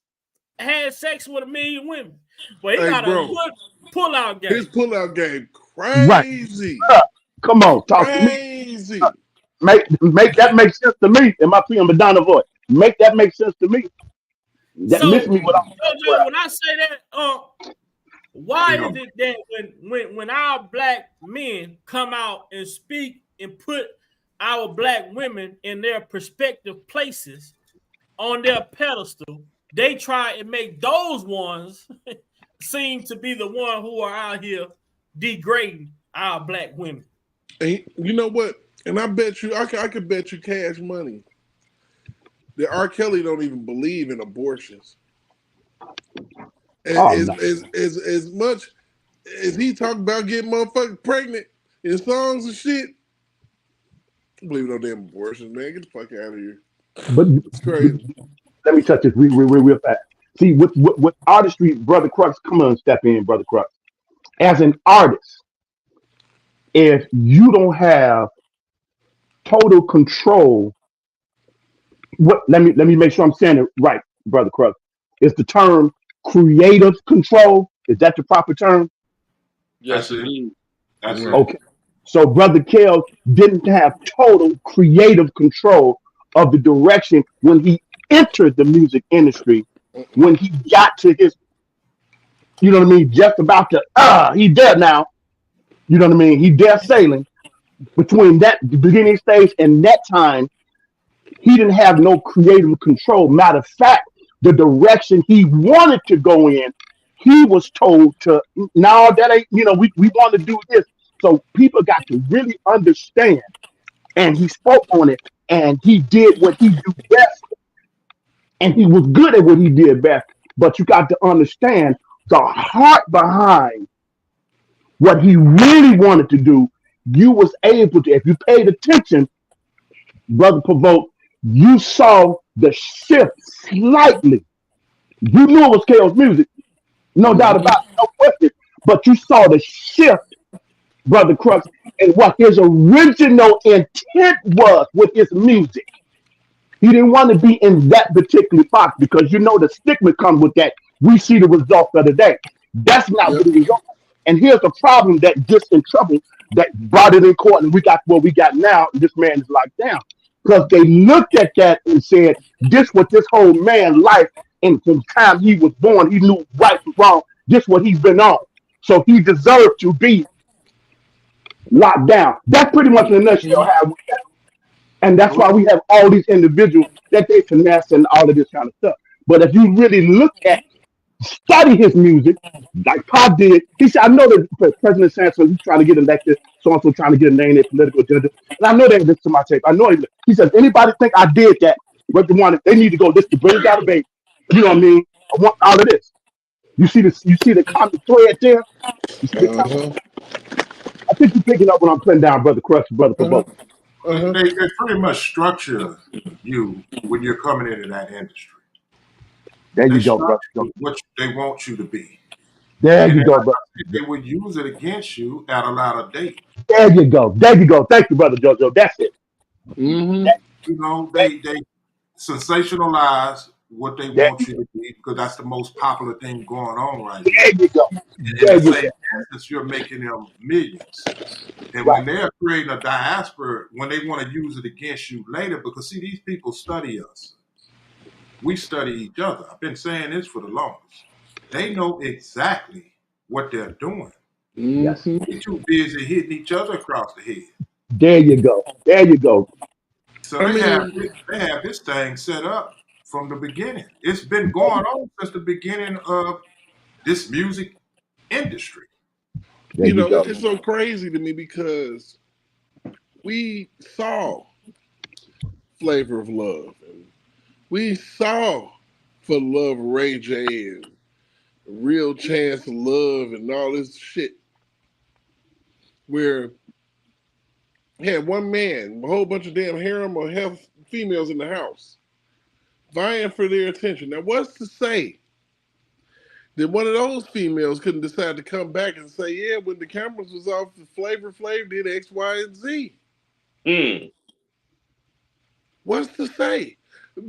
had sex with 1 million women. But he got a good pull-out game. His pull-out game crazy. Right. Come on, talk crazy. To me. Make that make sense to me in my Prima Madonna voice. Make that make sense to me. That So, miss me what I'm when I say that, why is it that when our black men come out and speak and put our black women in their prospective places on their pedestal, they try and make those ones seem to be the one who are out here degrading our black women? And you know what? And I bet you, I could bet you cash money that R. Kelly don't even believe in abortions. And as much as he talk about getting motherfuckers pregnant in songs and shit, I believe no damn abortions, man. Get the fuck out of here. But it's crazy. Let me touch this real fast. See, with artistry, Brother Crux, come on, step in, Brother Crux. As an artist, if you don't have total control, let me make sure I'm saying it right, Brother Crux. Is the term creative control? Is that the proper term? Yes, indeed. That's it. Okay. So Brother Kells didn't have total creative control of the direction when he entered the music industry, when he got to his, you know what I mean, just about to, he dead now. You know what I mean? He dead sailing. Between that the beginning stage and that time, he didn't have no creative control. Matter of fact, the direction he wanted to go in, he was told to, no, that ain't, we want to do this. So people got to really understand. And he spoke on it, and he did what he do best. And he was good at what he did best. But you got to understand the heart behind what he really wanted to do. You was able to, if you paid attention, Brother Provoke, you saw the shift slightly. You knew it was Kells music, no doubt about it, no question. But you saw the shift, Brother Crux, and what his original intent was with his music. He didn't want to be in that particular box because the stigma comes with that. We see the results of the day. That's not what the result. And here's the problem that gets in trouble, that brought it in court, and we got what we got now. And this man is locked down because they looked at that and said, "This was this whole man's life, and from the time he was born, he knew right from wrong. This what he's been on, so he deserved to be locked down. That's pretty much in a nutshell how we have. And that's why we have all these individuals that they finesse and all of this kind of stuff. But if you really look at, study his music, like Pop did, he said, I know that President Santos, he's trying to get elected, so-and-so trying to get a name in political agenda. And I know they listen to my tape. I know he says, anybody think I did that, what they wanted, they need to go listen to Bring Out a Baby. You know what I mean? I want all of this. You see the common thread there? You see the common? I think you're picking up what I'm putting down, Brother Crush, Brother Provoke. They pretty much structure you when you're coming into that industry. There you go, bro. What they want you to be. There you go, bro. They would use it against you at a later date. There you go. There you go. Thank you, Brother JoJo. That's it. You know, they sensationalize what they want you to be because that's the most popular thing going on right now. There you go. There you go. You're making them millions. And when they're creating a diaspora, when they want to use it against you later, because see, these people study us. We study each other. I've been saying this for the longest. They know exactly what they're doing. Yes. They're too busy hitting each other across the head. There you go. There you go. So they have this thing set up from the beginning. It's been going on since the beginning of this music industry. There you go. It's so crazy to me because we saw Flavor of Love. And we saw For Love Ray J and Real Chance of Love and all this shit where you had one man, a whole bunch of damn harem or half females in the house vying for their attention. Now, what's to say that one of those females couldn't decide to come back and say, yeah, when the cameras was off, the Flavor Flav did X, Y, and Z. What's to say?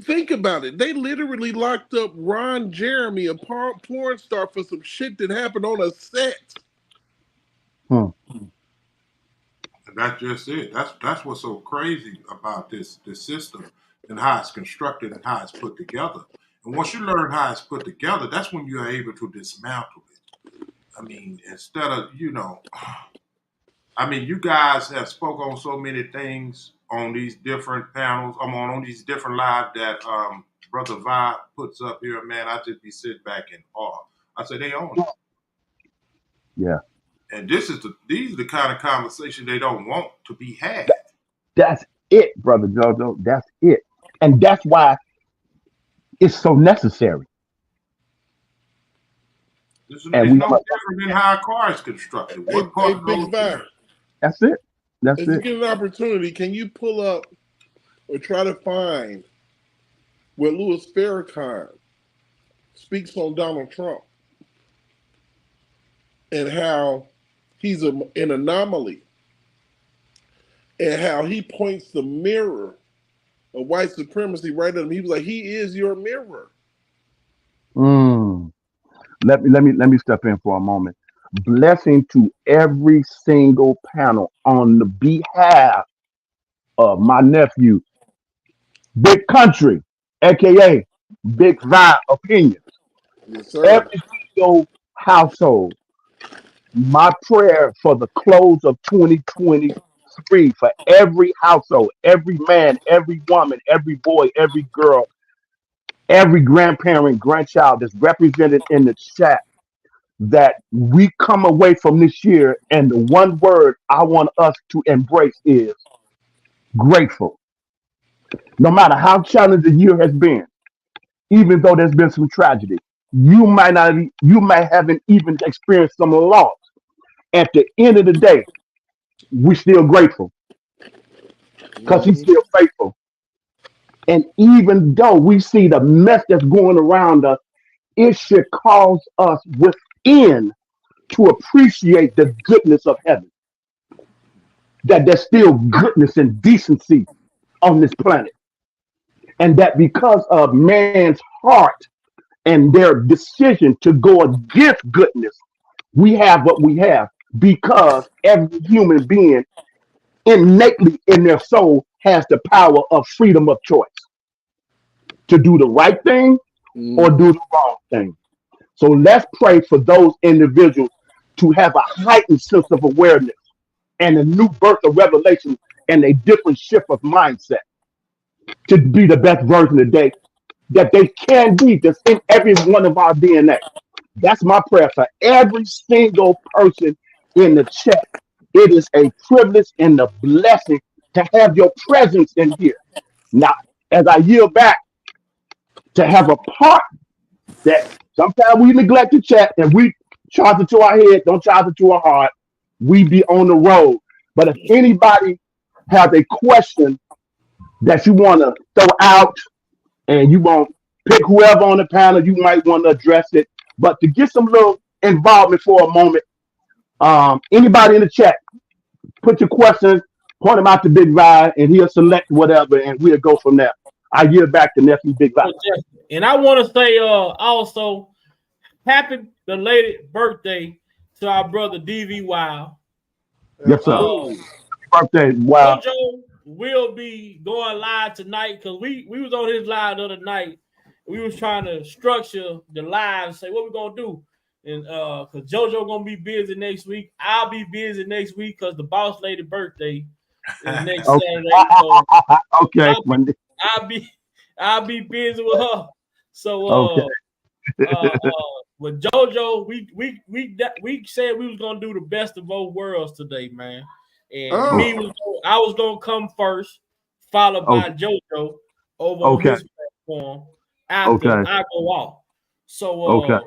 Think about it. They literally locked up Ron Jeremy, a porn star, for some shit that happened on a set. And that's just it. That's what's so crazy about this system and how it's constructed and how it's put together. And once you learn how it's put together, that's when you're able to dismantle it. I mean, instead of, you guys have spoke on so many things on these different panels. I'm on these different live that Brother Vi puts up here, man. I just be sitting back in awe. I say they own it. Yeah. And these are the kind of conversation they don't want to be had. That's it, Brother JoJo. That's it. And that's why it's so necessary. It's no different than how a car is constructed. What part goes there? That's it. That's if it. you get an opportunity, can you pull up or try to find where Louis Farrakhan speaks on Donald Trump and how he's an anomaly and how he points the mirror of white supremacy right at him. He was like, he is your mirror. Let me step in for a moment. Blessing to every single panel on the behalf of my nephew, Big Country, aka Big Vi Opinions. Yes, sir. Every single household. My prayer for the close of 2023 for every household, every man, every woman, every boy, every girl, every grandparent, grandchild that's represented in the chat, that we come away from this year and the one word I want us to embrace is grateful. No matter how challenging the year has been, even though there's been some tragedy, you might haven't even experienced some loss. At the end of the day, we're still grateful because he's still faithful. And even though we see the mess that's going around us, it should cause us within to appreciate the goodness of heaven. That there's still goodness and decency on this planet. And that because of man's heart and their decision to go against goodness, we have what we have, because every human being innately in their soul has the power of freedom of choice to do the right thing or do the wrong thing. So let's pray for those individuals to have a heightened sense of awareness and a new birth of revelation and a different shift of mindset to be the best version of that they can be that's in every one of our DNA. That's my prayer for every single person in the chat. It is a privilege and a blessing to have your presence in here. Now, as I yield back to have a part that sometimes we neglect to chat and we charge it to our head, don't charge it to our heart. We be on the road. But if anybody has a question that you want to throw out and you want pick whoever on the panel, you might want to address it. But to get some little involvement for a moment, anybody in the chat, put your questions, point them out to Big Vi, and he'll select whatever, and we'll go from there. I yield back to nephew Big Vi. And I want to say also happy belated birthday to our brother DV Wild. Yes, sir. Birthday, wow. JoJo will be going live tonight because we was on his live the other night. We was trying to structure the live and say what we're gonna do. And because JoJo gonna be busy next week, I'll be busy next week because the boss lady birthday is next Saturday. So Okay. I'll be busy with her. So with JoJo, we said we was gonna do the best of both worlds today, man. And I was gonna come first, followed by JoJo over on his platform after I go off. So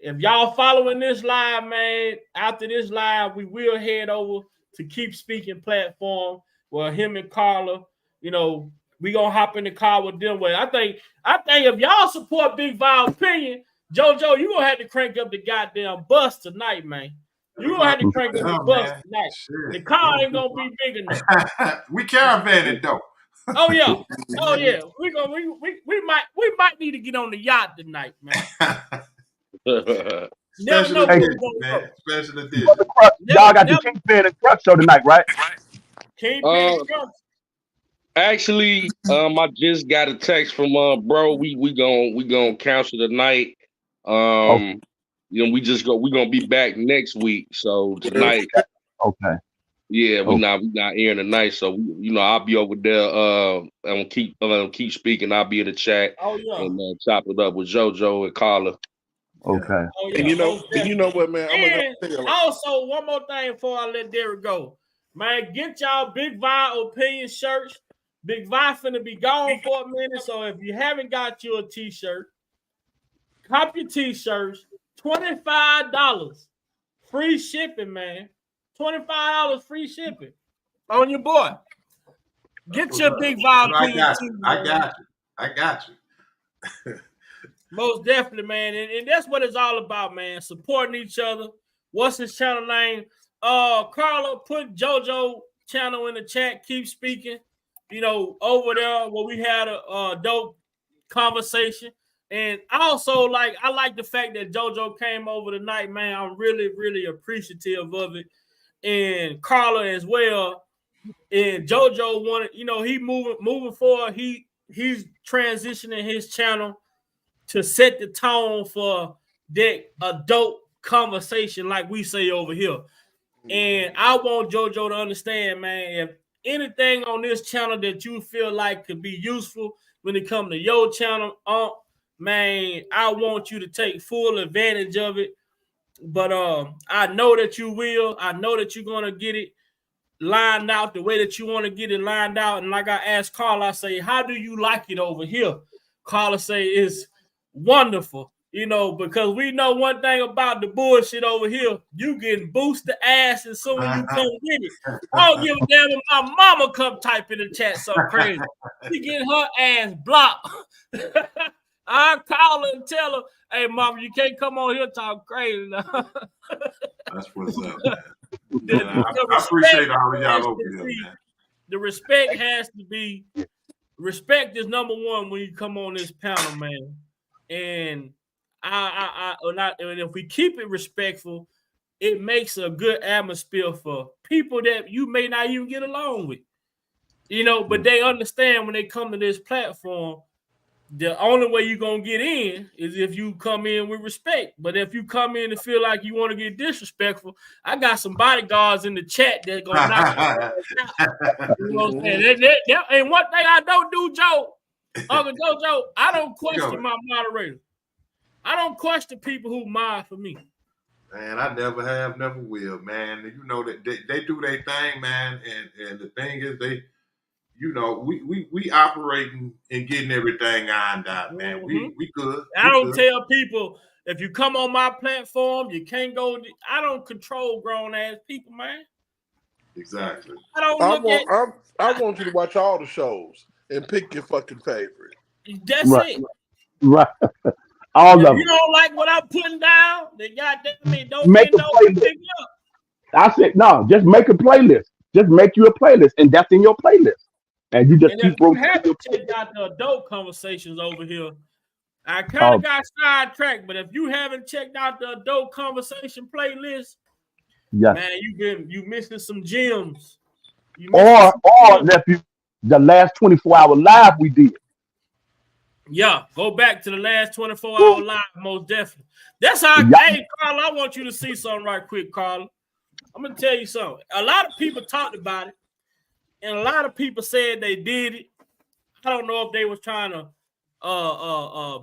if y'all following this live, man, after this live, we will head over to Keep Speaking platform where him and Carla, we gonna hop in the car with them. I think if y'all support Big Vi's opinion, JoJo, you gonna have to crank up the goddamn bus tonight, man. You gonna have to crank up the bus tonight. Shit. The car ain't gonna be big enough. We caravanning though. Oh yeah. We might need to get on the yacht tonight, man. Special edition. Y'all got the Kingpin and Truck show tonight, right? Kingpin and Truck. Actually, I just got a text from bro. We gonna cancel tonight. We're gonna be back next week. So tonight, yeah, we're not airing tonight. So I'll be over there. And keep speaking. I'll be in the chat and chop it up with JoJo and Carla. Okay. Oh, yeah. And you know what, man? Also, one more thing before I let Derek go, man. Get y'all Big Vi opinion shirts. Big Vi finna be gone for a minute, so if you haven't got you a t-shirt, cop your t-shirts. $25 free shipping, man. $25 free shipping on your boy. Get your Big Vi opinion. I got you. Most definitely, man. And that's what it's all about, man. Supporting each other. What's his channel name? Carla, put JoJo channel in the chat. Keep speaking. Over there where we had a dope conversation. And also, I like the fact that JoJo came over tonight, man. I'm really, really appreciative of it. And Carla as well. And JoJo wanted, he moving forward. He's transitioning his channel to set the tone for that adult conversation, like we say over here. And I want JoJo to understand, man, if anything on this channel that you feel like could be useful when it comes to your channel, man, I want you to take full advantage of it. But I know that you will. I know that you're going to get it lined out the way that you want to get it lined out. And like I asked Carla, I say, how do you like it over here? Carla say, it's wonderful, because we know one thing about the bullshit over here. You getting boosted ass as soon as you come with it. I don't give a damn if my mama come type in the chat something crazy. She getting her ass blocked. I call her and tell her, hey, mama, you can't come on here talk crazy now. That's what's up, man. I appreciate all of y'all over here, man. The respect has to be, respect is number one when you come on this panel, man. And and if we keep it respectful, it makes a good atmosphere for people that you may not even get along with, but they understand when they come to this platform, The only way you're gonna get in is if you come in with respect. But if you come in and feel like you want to get disrespectful, I got some bodyguards in the chat that gonna knock you out. You know what I'm saying? And one thing I don't do, Joe, Uncle JoJo, I don't question my moderator. I don't question people who mod for me. Man, I never have, never will, man. You know that they do their thing, man. And the thing is, they, you know, we operating and getting everything ironed out, man. We good. I don't tell people if you come on my platform, you can't go. I don't control grown ass people, man. Exactly. I don't I want you to watch all the shows and pick your fucking favorite. That's it. Right. All If of you them. don't like what I'm putting down, then goddamn me, don't Make get a no playlist. pick up. I said, no, just make a playlist. Just make you a playlist, and that's in your playlist. And you just And if keep you rotating. haven't checked out the adult conversations over here, I kind of got sidetracked, but if you haven't checked out the adult conversation playlist, Yes. man, you missing some gems. Or nephew, the last 24-hour live we did. Yeah, go back to the last 24-hour live, most definitely. That's how. Hey, Carl, I want you to see something right quick, Carl. I'm gonna tell you something. A lot of people talked about it, and a lot of people said they did it. I don't know if they was trying to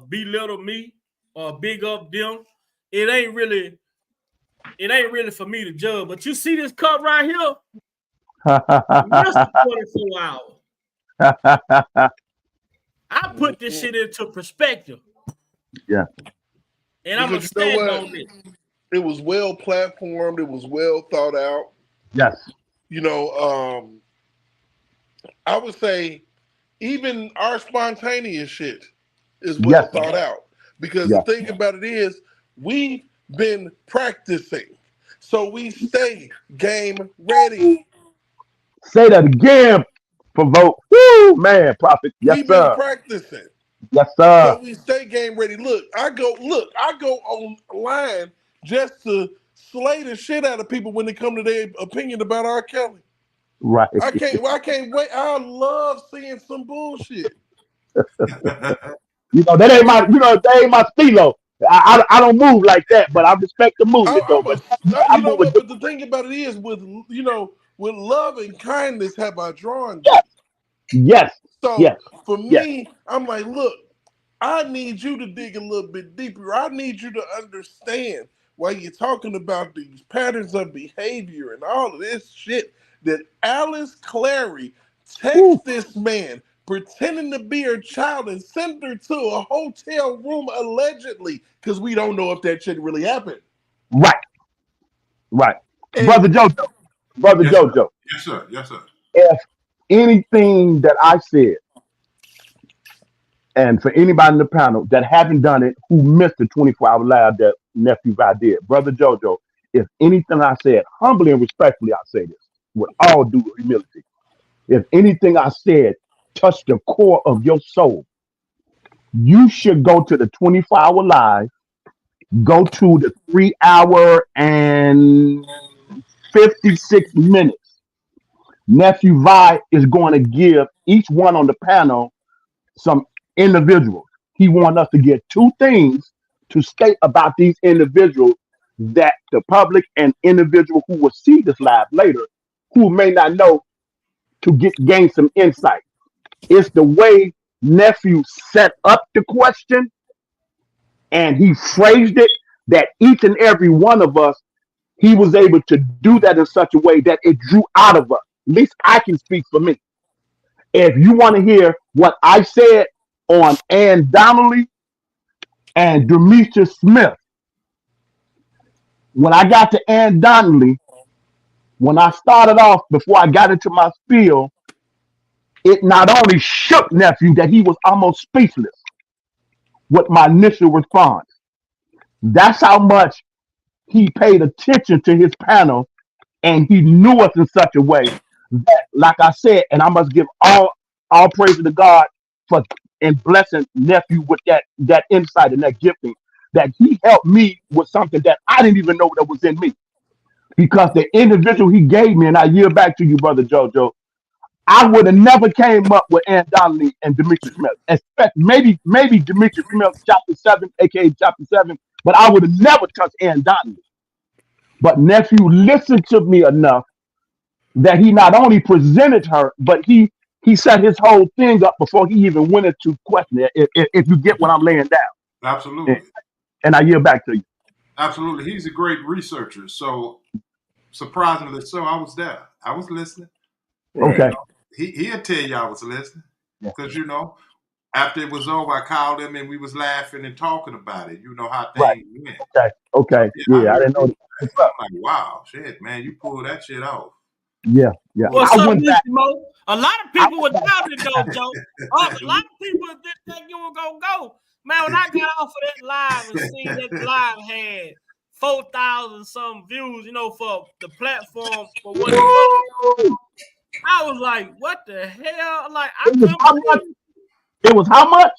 belittle me or big up them. It ain't really for me to judge. But you see this cup right here? That's 24 hours. I put this shit into perspective. Yeah. And I'm gonna stand on this. It was well platformed. It was well thought out. Yes. You know, I would say even our spontaneous shit is well thought out. Because the thing about it is, we've been practicing. So we stay game ready. Say that again, Provoke. Woo, man, Prophet. Yes, We've sir. been practicing. Yes, sir. So we stay game ready. Look, I go online just to slay the shit out of people when they come to their opinion about R. Kelly. Right. I can't wait. I love seeing some bullshit. That ain't my stilo. I don't move like that, but I respect the movement though. But the thing about it is, with love and kindness have I drawn you. Yes. So yes. for me, I'm like, look, I need you to dig a little bit deeper. I need you to understand why you're talking about these patterns of behavior and all of this shit that Alice Clary texted this man pretending to be her child and sent her to a hotel room allegedly, because we don't know if that shit really happened. Right. And Brother JoJo. JoJo. Yes, sir. Yes, sir. If anything that I said, and for anybody in the panel that haven't done it, who missed the 24-hour live that Nephew Vi did, Brother JoJo, if anything I said, humbly and respectfully, I say this with all due humility. If anything I said touched the core of your soul, you should go to the 24-hour live, go to the 3-hour and 56 minutes. Nephew Vi is going to give each one on the panel some individuals. He wants us to get 2 things to state about these individuals that the public and individual who will see this live later, who may not know, to gain some insight. It's the way Nephew set up the question and he phrased it that each and every one of us, he was able to do that in such a way that it drew out of us. At least I can speak for me. If you want to hear what I said on Ann Donnelly and Demetria Smith, when I got to Ann Donnelly, when I started off, before I got into my spiel, it not only shook Nephew that he was almost speechless with my initial response. That's how much he paid attention to his panel, and he knew us in such a way that, like I said, and I must give all praise to God for and blessing Nephew with that insight and that gifting, that he helped me with something that I didn't even know that was in me. Because the individual he gave me, and I yield back to you, Brother JoJo, I would have never came up with Ann Donnelly and Demetrius Smith. Expect maybe Demetrius Smith chapter 7, aka chapter 7, but I would have never touched Ann Donnelly. But nephew listened to me enough that he not only presented her, but he set his whole thing up before he even went into question it. If you get what I'm laying down. Absolutely. And I yield back to you. Absolutely. He's a great researcher. So surprisingly so, I was there. I was listening. Okay. He'll tell you I was listening. Because, you know, after it was over, I called him and we was laughing and talking about it. You know how things went. Okay. Yeah, I didn't know. I'm like, wow, shit, man, you pulled that shit off. Yeah. What's I up, went Mr. back. Mo? A lot of people were down it though, Joe. A lot of people didn't think you were gonna go. Man, when I got off of that live and seen that live had 4,000 some views, you know, for the platform for what it was, I was like, what the hell? Like, I couldn't believe it was how much?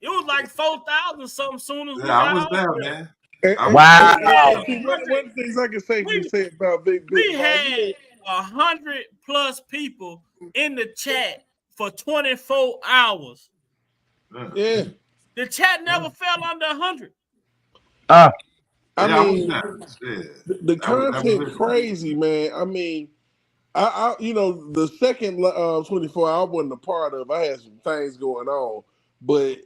It was like 4,000 something soon as we Yeah, I got was off there, there. man. Wow. One of the things I can safely say about Big We had 100 plus people in the chat for 24 hours. Yeah. The chat never fell under 100. I Yeah, I was mean, there. the That was content it. crazy, man. I mean, I you know, the second 24 hour I wasn't a part of. I had some things going on, but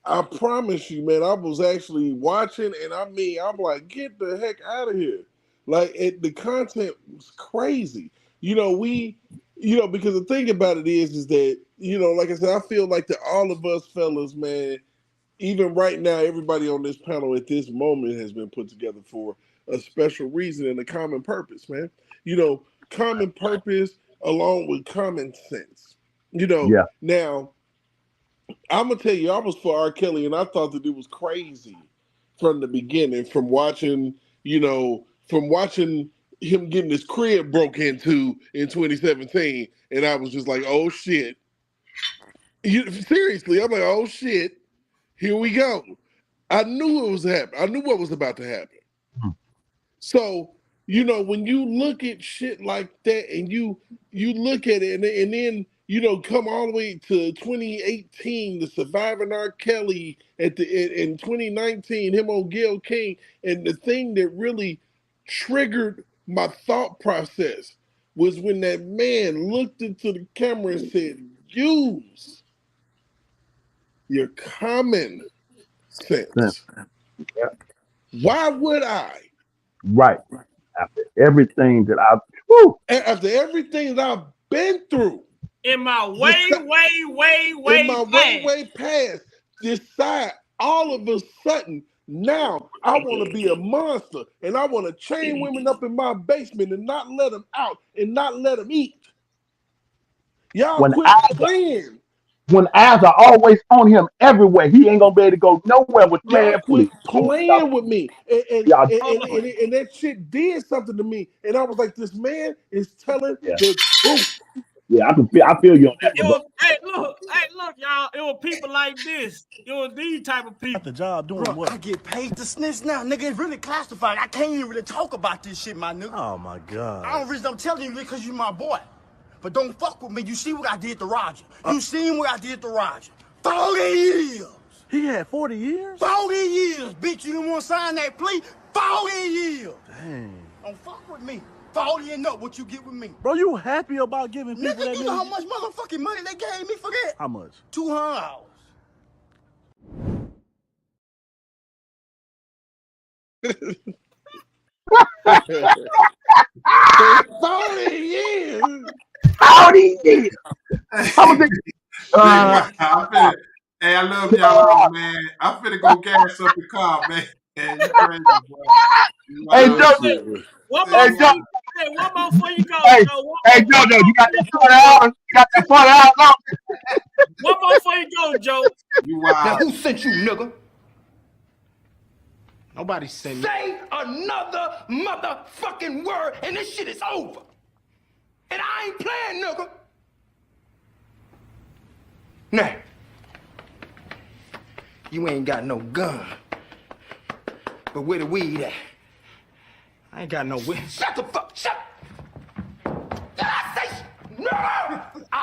I promise you, man, I was actually watching, and I mean, I'm like, get the heck out of here! Like, the content was crazy. You know, because the thing about it is that, you know, like I said, I feel like that all of us fellas, man, even right now, everybody on this panel at this moment has been put together for a special reason and a common purpose, man. You know, common purpose along with common sense. You know, now I'm gonna tell you, I was for R. Kelly, and I thought that it was crazy from the beginning, from watching him getting his crib broke into in 2017, and I was just like, oh shit. Seriously, I'm like, oh shit, here we go. I knew it was happening. I knew what was about to happen. So, you know, when you look at shit like that and you look at it and then, you know, come all the way to 2018, the Surviving R. Kelly in 2019, him on Gayle King, and the thing that really triggered my thought process was when that man looked into the camera and said, use your common sense. Why would I? Right. After everything that After everything that I've been through. In my way past, decide all of a sudden, now I want to be a monster and I want to chain women up in my basement and not let them out and not let them eat. Y'all quit playing. When eyes are always on him everywhere, he ain't gonna be able to go nowhere with Y'all quit playing with me. And that shit did something to me. And I was like, this man is telling the truth. Yeah, I feel you on that. Hey, look, y'all. It was people like this. It was these type of people. The job doing what? I get paid to snitch now, nigga. It's really classified. I can't even really talk about this shit, my nigga. Oh my god. I don't reason I'm telling you because you my boy. But don't fuck with me. You see what I did to Roger. You seen what I did to Roger. 40 years. He had 40 years? 40 years, bitch. You didn't want to sign that plea? 40 years. Dang. Don't fuck with me. 40 and up what you get with me. Bro, you happy about giving people that you know how much motherfucking money they gave me for that? How much? $200. $40 years. 40 years. How was it? Hey, I love y'all, man. I'm finna go gas up the car, man. Man, you crazy, boy. Hey, Jojo. One more before you go. Hey, Jojo, you got that 40 hours? You got that 40 hours on? One more before you go, Joe. You wild. Now, who sent you, nigga? Nobody sent me. Say another motherfucking word, and this shit is over. And I ain't playing, nigga. Now, you ain't got no gun. But where the weed at? I ain't got no weed. Shut the fuck, shut. Did I say no? I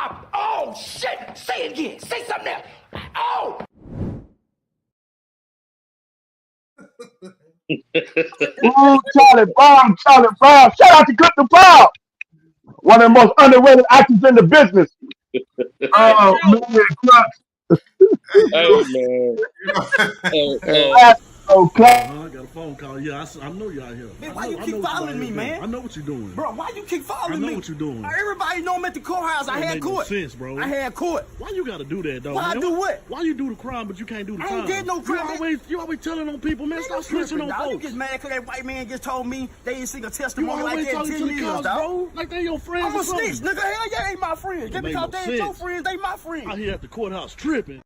shit! Say it again. Say something else. Oh! Ooh, Charlie Brown. Shout out to Clifton Brown. One of the most underrated actors in the business. Oh, man, Crux. Hey, man. Okay. I got a phone call. Yeah, I know you out here. Man, why you keep following me, man? I know what you're doing. Bro, why you keep following me? I know what you're doing. Everybody know I'm at the courthouse. I That had make no court. sense, bro. I had court. Why you gotta do that, though? Why I man? do what? Why you do the crime, but you can't do the I crime? ain't did no crime. You always telling on people, man. Stop snitching on Dog, you folks. get mad because that white man just told me they ain't seen a You testimony like always that in talking 10 to the years, cops, dog. bro. Like they your friends I'm or a something. snitch, nigga. Hell yeah, they my friends. Just Make because no they ain't your sense. friends, they my friends. Out here at the courthouse tripping.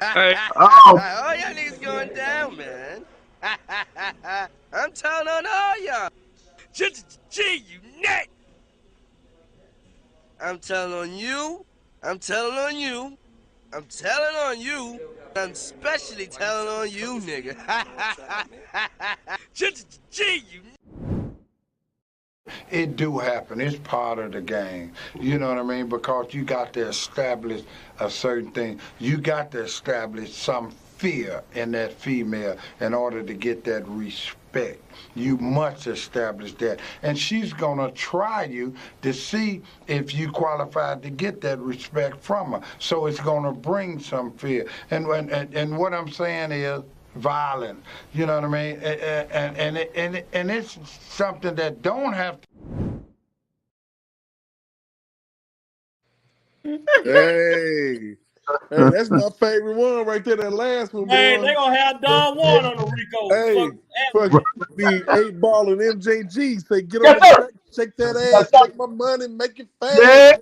Oh, All y'all niggas going down, man. I'm telling on all y'all. G, you net. I'm telling on you. I'm telling on you. I'm telling on you. I'm especially telling on you, nigga. G, you. It do happen. It's part of the game. You know what I mean? Because you got to establish a certain thing. You got to establish some fear in that female in order to get that respect. You must establish that. And she's going to try you to see if you qualified to get that respect from her. So it's going to bring some fear. And what I'm saying is, violent, you know what I mean, and it's something that don't have Hey, that's my favorite one right there. That last one, Hey, boy. they gonna have Don Juan on the Rico. Hey, fucking the 8 Ball and MJG say, get on Yes, the sir. track, shake that Yes, ass, sir. make my money, make it fast. Yeah.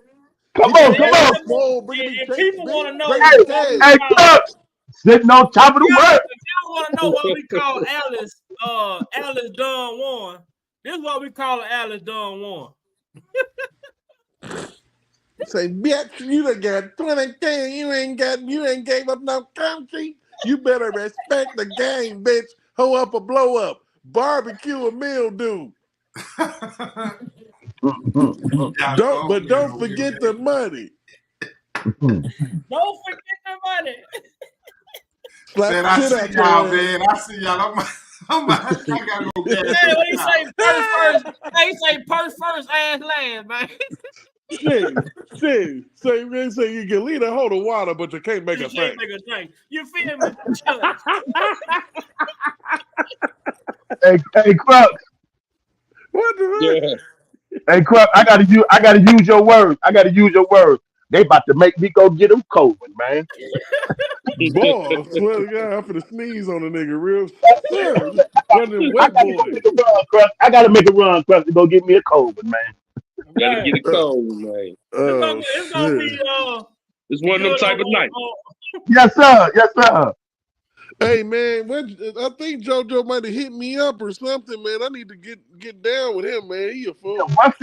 Come on, come on. Swole, bring me If cake, people bring want to know bring Hey, me what we cake. hey, call, Crux. Sitting on top of the world. if y'all want to know what we call Alice Don Juan, this is what we call Alice Don Juan. Say, bitch, you done got 20K, you ain't gave up no country. You better respect the game, bitch. Hoe up or blow up. Barbecue a mildew. Don't forget the money. Don't forget the money. Slap Man, the I shit see out y'all, your man. I see y'all. I gotta go get Hey, what he say? Purse first. Hey, he say purse first, ass last, man. Shit. Say you can lead a hold of water, but you can't make You a can't thing. make a thing. You feel me? Hey, Crux. What the Yeah. Hey, Crux. I gotta use your words. They about to make me go get them COVID, man. Boy, I swear to God, I'm finna sneeze on a nigga real soon. One of them I wet gotta go boys. make a run, Crux. I gotta make a run, Crux, to go get me a COVID, man. Gotta Man, get it cold, man. it's gonna be Shit. It's one of them good type of nights. Yes, sir. Yes, sir. Hey man, I think JoJo might have hit me up or something, man. I need to get down with him, man. He a fool. What's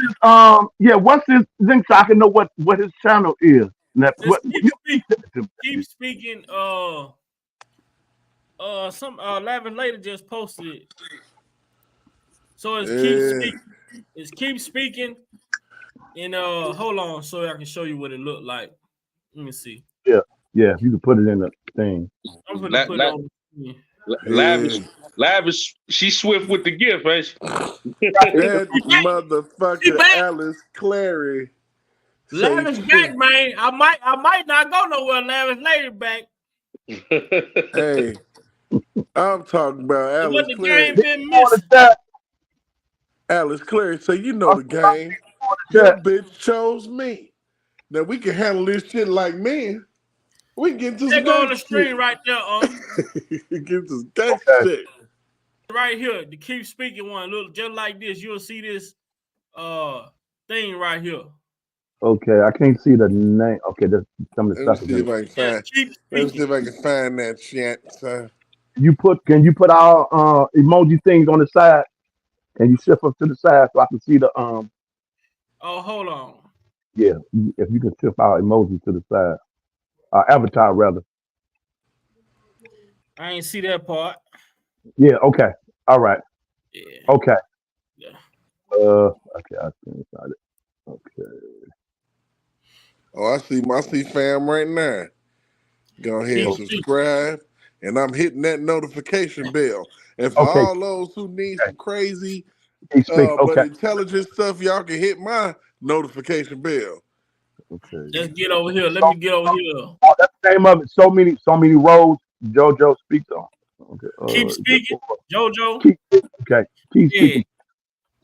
his Zinc, so I can know what his channel is. Now, Just you keep speaking. Some Lavish Lady just posted it. So it's keep speaking. It's keep speaking. And hold on, so I can show you what it looked like. Let me see. Yeah, if you can put it in the thing. I'm gonna put it on. Lavish, she swift with the gift, ain't she? That motherfucker Alice Clary. Lavish back, man. I might not go nowhere. Lavish Lady back. Hey, I'm talking about Alice What the Clary. game been missing? Alice Clary, so you know the game. Your bitch chose me. Now we can handle this shit like men. We can get into They some go on the gangsta screen shit. right there. Get into some gangsta shit. Right here, the keep speaking one. Look, just like this, you'll see this thing right here. Okay, I can't see the name. Okay, there's some of the Let stuff. me see if I can find that shit. So. Can you put our emoji things on the side? Can you shift up to the side so I can see the Oh, hold on. Yeah, if you can shift our emoji to the side, our avatar rather. I ain't see that part. Yeah. Okay. All right. Yeah. Okay. Okay, I think it's not it. Okay. Oh, I see fam right now. Go ahead and subscribe. And I'm hitting that notification bell. And for Okay. all those who need some crazy Okay. but intelligent stuff, y'all can hit my notification bell. Okay. Let's get over here. Let me get over here. Oh, that's the name of it. So many roads JoJo speaks on. Okay. Keep speaking, JoJo. Keep speaking.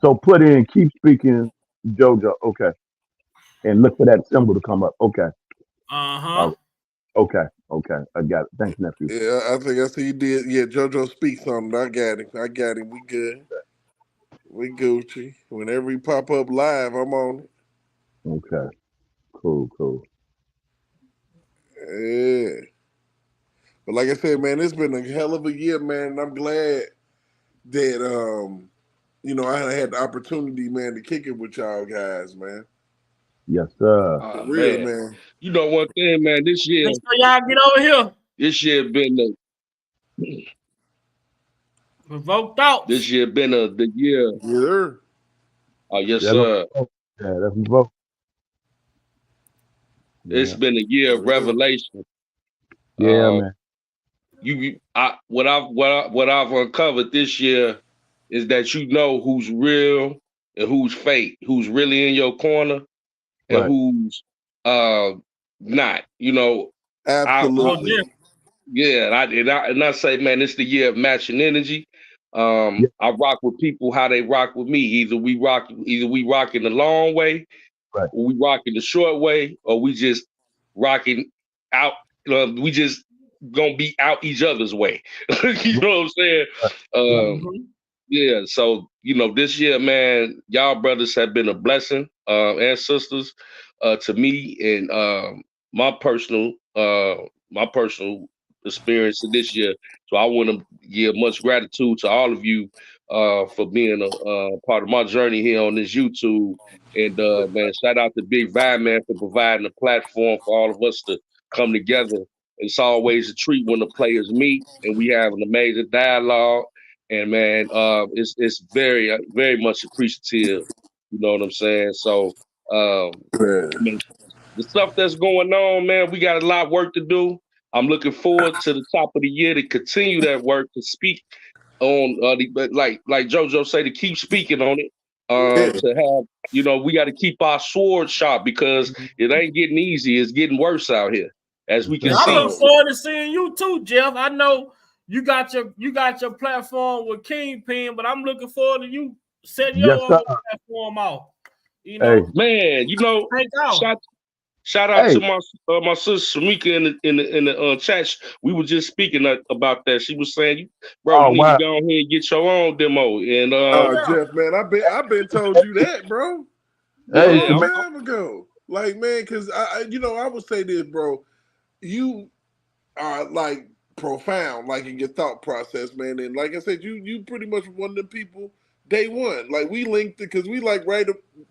So put in keep speaking JoJo. Okay. And look for that symbol to come up. Okay. Uh-huh. Okay. I got it. Thanks, nephew. Yeah, I think I see you did. Yeah, JoJo speaks on it. I got him. We good. We Gucci. Whenever he pop up live, I'm on it. Okay. Cool. Yeah. But like I said, man, it's been a hell of a year, man. And I'm glad that I had the opportunity, man, to kick it with y'all guys, man. Yes, sir. For real, man. You know one thing, man. This year, make sure y'all get over here. This year been Revoked out. This year been the year. Yeah. Oh yes, sir. Yeah, that's vote. It's been a year of revelation. Yeah, man. What I've uncovered this year is that you know who's real and who's fake, who's really in your corner and who's not. You know, absolutely. And I say, man, it's the year of matching energy. I rock with people how they rock with me. Either we rock in the long way, or we rock in the short way, or we just rocking out. We just gonna be out each other's way. You know what I'm saying? Yeah. So this year, man, y'all brothers have been a blessing and sisters to me and my personal experience this year. So I want to give much gratitude to all of you for being a part of my journey here on this YouTube. And man, shout out to Big Vi, man, for providing a platform for all of us to come together. It's always a treat when the players meet and we have an amazing dialogue. And man, it's very, very much appreciative. You know what I'm saying? So I mean, the stuff that's going on, man, we got a lot of work to do. I'm looking forward to the top of the year to continue that work, to speak on like JoJo say, to keep speaking on it. To have, we got to keep our sword sharp because it ain't getting easy. It's getting worse out here, as we can see. I look forward to seeing you too, Jeff. I know you got your platform with Kingpin, but I'm looking forward to you setting your own platform out. You know, man. Shout out to my sister Shamika in the chat. We were just speaking about that. She was saying, "Bro, you need to go ahead and get your own demo." And Jeff, man, I've been told you that, bro. A long time ago. Like, man, because I would say this, bro. You are like profound, like in your thought process, man. And like I said, you pretty much one of the people day one. Like we linked it because we like right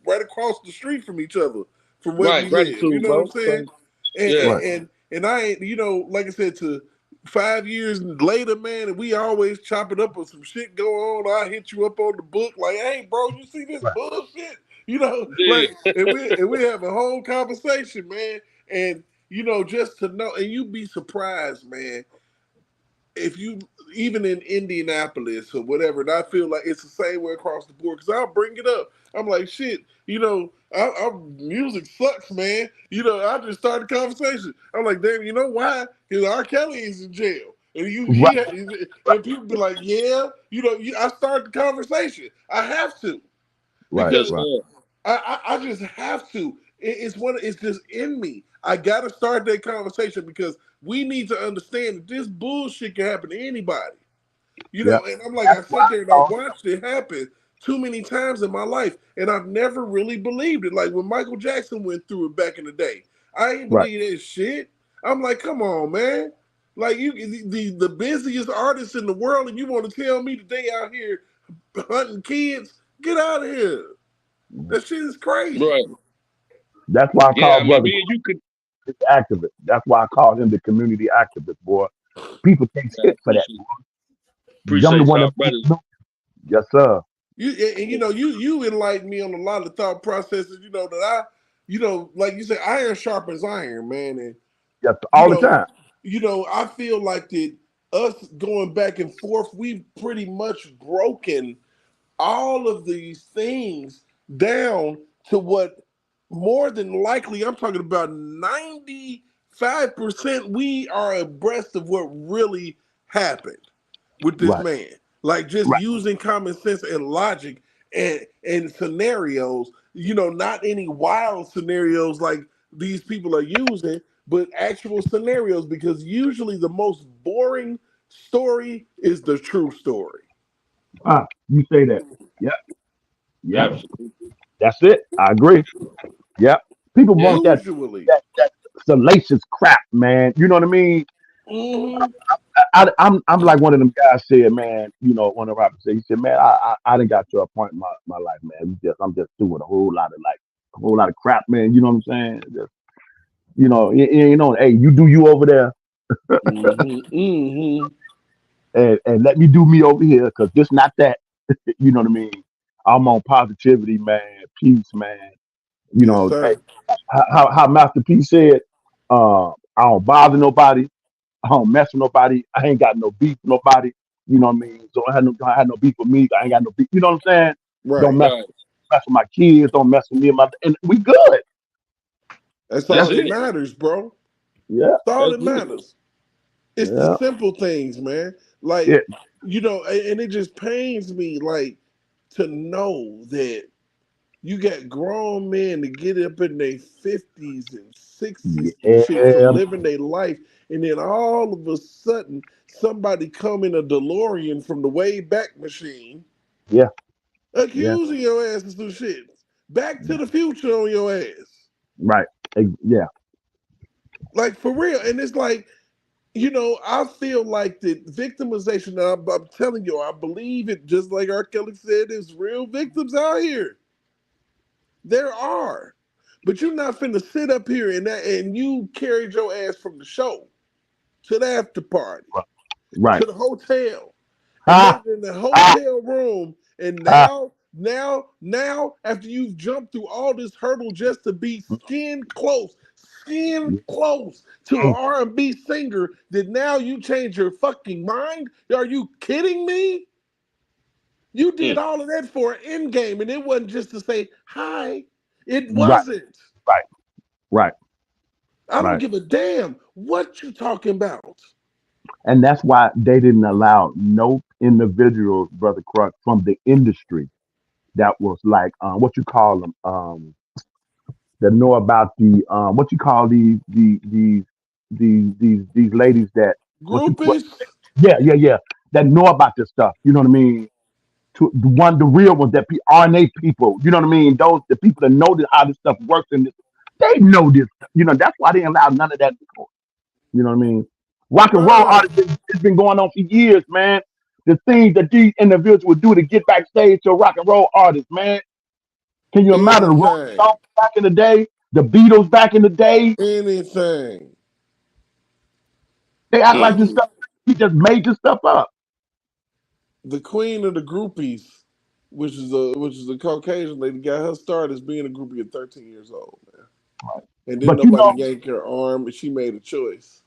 across the street from each other. From where we live, you know what I'm saying? And I ain't, like I said, to 5 years later, man, and we always chop it up with some shit going on. I hit you up on the book, like, hey, bro, you see this bullshit? Like, and we have a whole conversation, man. And just to know, and you'd be surprised, man, if you even in Indianapolis or whatever, and I feel like it's the same way across the board because I'll bring it up. I'm like, shit, our music sucks, man. I just started a conversation. I'm like, damn, you know why? Because R. Kelly is in jail. And and people be like, yeah, I started the conversation. I have to. Because I just have to. It's just in me. I gotta start that conversation because we need to understand that this bullshit can happen to anybody. And I'm like, I sat there and I watched it happen too many times in my life, and I've never really believed it. Like when Michael Jackson went through it back in the day, I ain't believe that shit. I'm like, come on, man. Like the busiest artist in the world, and you want to tell me that they out here hunting kids? Get out of here. That shit is crazy. Right. That's why I call brother activist. That's why I call him the community activist, boy. People take shit for that. Appreciate y'all, brothers. Yes, sir. You enlightened me on a lot of thought processes. That like you said, iron sharpens iron, man. And Yes, all the time. I feel like that us going back and forth, we've pretty much broken all of these things down to what more than likely, I'm talking about 95%, we are abreast of what really happened with this Right. man. Like just Right. using common sense and logic and scenarios, not any wild scenarios like these people are using, but actual scenarios, because usually the most boring story is the true story. You say that. Yep. Yep. That's it. I agree. Yep. People want that Usually. that salacious crap, man. You know what I mean? Mhm. I'm like one of them guys said, man. One of the rappers said, he said, man, I done got to a point in my life, man. I'm just doing a whole lot of crap, man. You know what I'm saying? Just, hey, you do you over there, and let me do me over here, because this not that. You know what I mean? I'm on positivity, man, peace, man. Yes, Hey, sir. how Master P said, I don't bother nobody. I don't mess with nobody. I ain't got no beef with nobody. You know what I mean? So I had no beef with me. I ain't got no beef. You know what I'm saying? Don't Right. mess with my kids. Don't mess with me and we good. That's all that matters, bro. Yeah. That's all that matters. It's the Yeah. simple things, man. Like, Yeah. and it just pains me, like, to know that you got grown men to get up in their 50s and 60s and shit for Yeah. living their life, and then all of a sudden somebody come in a DeLorean from the way back machine Yeah. accusing your ass of some shit. Back to the future on your ass. Right. Yeah. Like, for real. And it's like, I feel like the victimization, I'm telling you, I believe it, just like R. Kelly said, there's real victims out here. There are. But you're not finna sit up here and you carried your ass from the show to the after party, Right. to the hotel, and made it in the hotel room, and now, after you've jumped through all this hurdle just to be skin close to an R&B singer, that now you change your fucking mind? Are you kidding me? You did all of that for an end game, and it wasn't just to say hi. It wasn't. Right. I don't give a damn what you talking about. And that's why they didn't allow no individuals, Brother Crux, from the industry that was like, what you call them, that know about the what you call these ladies that Groupies? yeah, that know about this stuff. You know what I mean? The real ones, that RNA people. You know what I mean? The people that know how this stuff works, and they know this. That's why they allow none of that before. You know what I mean? Rock and roll artists, it's been going on for years, man. The things that these individuals would do to get backstage to a rock and roll artist, man. Can you imagine the Rolling Stones back in the day? The Beatles back in the day? Anything. They act like this stuff, he just made this stuff up. The queen of the groupies, which is a Caucasian lady, got her start as being a groupie at 13 years old, man. Right. And then nobody yanked her arm, and she made a choice.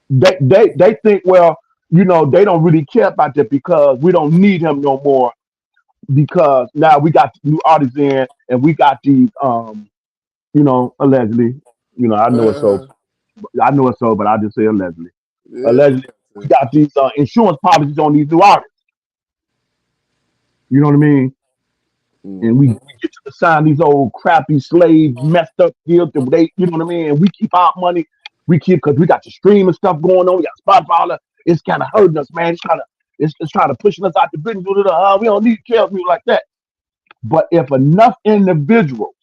They think, well, they don't really care about that because we don't need him no more, because now we got new artists in, and we got these allegedly, I know it's so, but I just say allegedly. Yeah. Allegedly, we got these insurance policies on these new artists. You know what I mean? And we get to sign these old crappy slave messed up deals that they, you know what I mean? And we keep our money. Because we got the streaming stuff going on. We got Spotify. All that. It's kind of hurting us, man. It's trying to pushing us out the business. We don't need to care of people like that. But if enough individuals,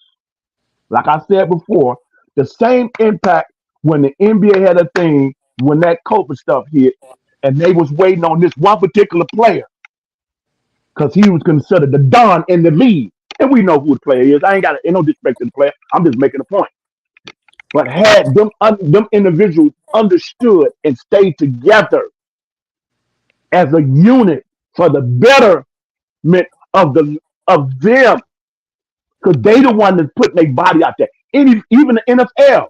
like I said before, the same impact when the NBA had a thing, when that COVID stuff hit, and they was waiting on this one particular player, because he was considered the Don in the league. And we know who the player is. I ain't no disrespect to the player. I'm just making a point. But had them individuals understood and stayed together as a unit for the betterment of the of them, because they the one that's putting their body out there. Even the NFL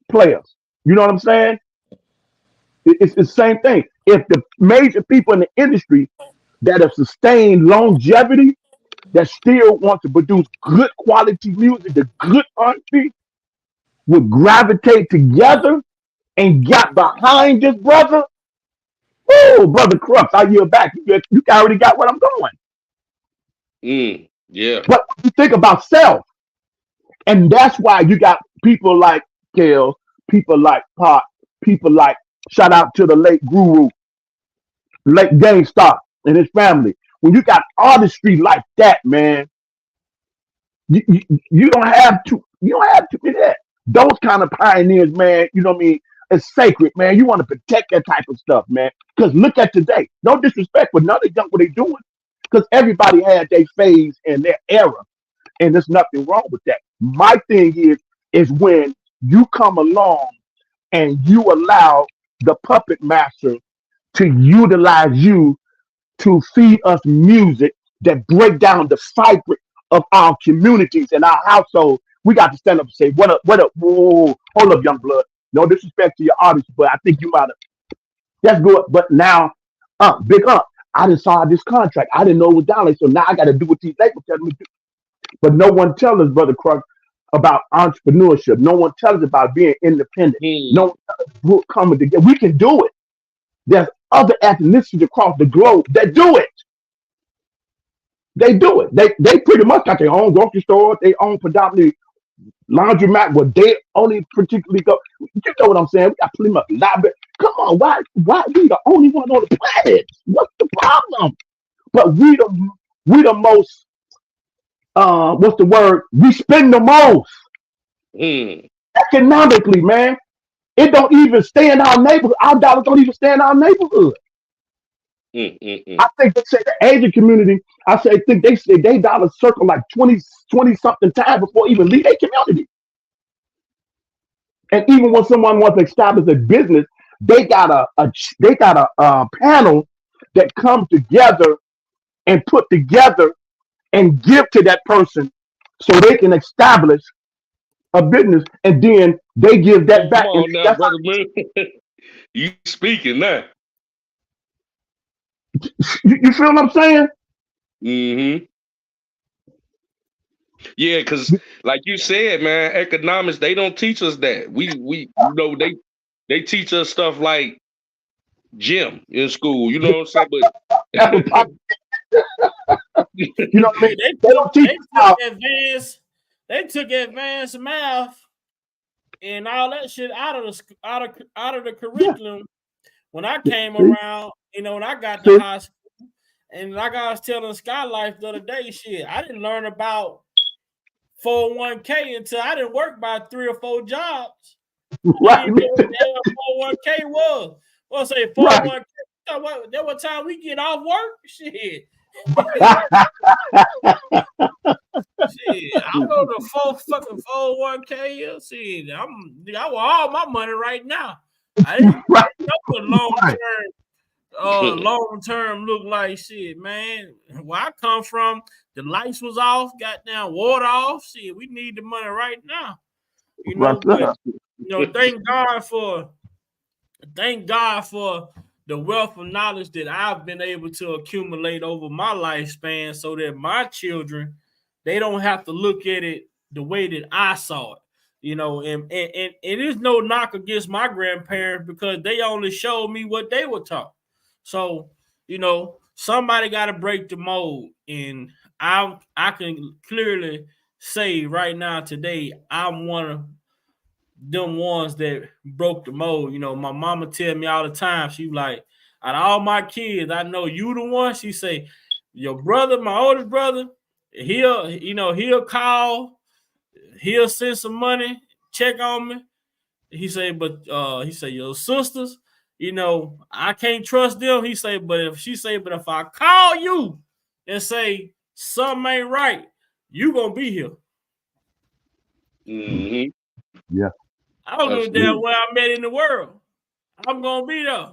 players, you know what I'm saying? It's the same thing. If the major people in the industry that have sustained longevity, that still want to produce good quality music, the good honesty, would gravitate together and got behind this brother. Oh, brother Crux, I yield back. You already got what I'm going. Yeah. But you think about self, and that's why you got people like Kels, people like Pop, people like, shout out to the late Guru, late GameStop and his family. When you got artistry like that, man, you don't have to be that. Those kind of pioneers, man, you know what I mean? It's sacred, man. You want to protect that type of stuff, man. Because look at today. No disrespect, but none of them what they doing. Because everybody had their phase and their era. And there's nothing wrong with that. My thing is when you come along and you allow the puppet master to utilize you to feed us music that break down the fabric of our communities and our household. We got to stand up and say, what up, whoa, hold up, young blood. No disrespect to your artist, but I think you might have. That's good. But now, big up. I didn't saw this contract. I didn't know it was down there. So now I got to do what these labels tell me to do. But no one tells us, Brother Crux, about entrepreneurship. No one tells us about being independent. No one tells us who's coming together. We can do it. There's other ethnicities across the globe that do it. They do it. They pretty much got their own grocery store, their own predominantly laundromat where they only particularly go. You know what I'm saying? We got pretty much library. Come on, why we the only one on the planet? What's the problem? But we the most what's the word? We spend the most economically, man. It don't even stay in our neighborhood. Our dollars don't even stay in our neighborhood. I think they say the Asian community, think they say they dollars circle like 20 something times before even leave their community. And even when someone wants to establish a business, they got a panel that comes together and put together and give to that person so they can establish a business, and then they give that back. Come on now, brother man. You speaking now. You feel what I'm saying? Mm-hmm. Yeah, because like you said, man, economics, they don't teach us that. We you know, they teach us stuff like gym in school, you know what I'm saying? But you know what I mean? They don't teach they took advanced math and all that shit out of the curriculum when I came around, you know, when I got to high school. And like I was telling Skylife the other day, shit, I didn't learn about 401k until I didn't work by 3 or 4 jobs. Right. I didn't know what 401k was. Well, say 401k. Right. That what time we get off work? Shit. Shit, I know the fucking 401k is. Shit, I want all my money right now. I didn't know what long term look like. Shit, man. Where I come from, the lights was off, got down water off. Shit, we need the money right now. You know, but, you know, thank God for the wealth of knowledge that I've been able to accumulate over my lifespan, so that my children, they don't have to look at it the way that I saw it. You know, and it is no knock against my grandparents, because they only showed me what they were taught. So, you know, somebody got to break the mold, and I can clearly say right now today, I'm one of them ones that broke the mold. You know, my mama tell me all the time, she like, out of all my kids, I know you the one. She say, your brother, my oldest brother, he'll call, he'll send some money, check on me. He say, but your sisters, you know, I can't trust them. He say, but if I call you and say something ain't right, you gonna be here. Mm-hmm. Yeah. I don't know damn where I'm at in the world. I'm gonna be there.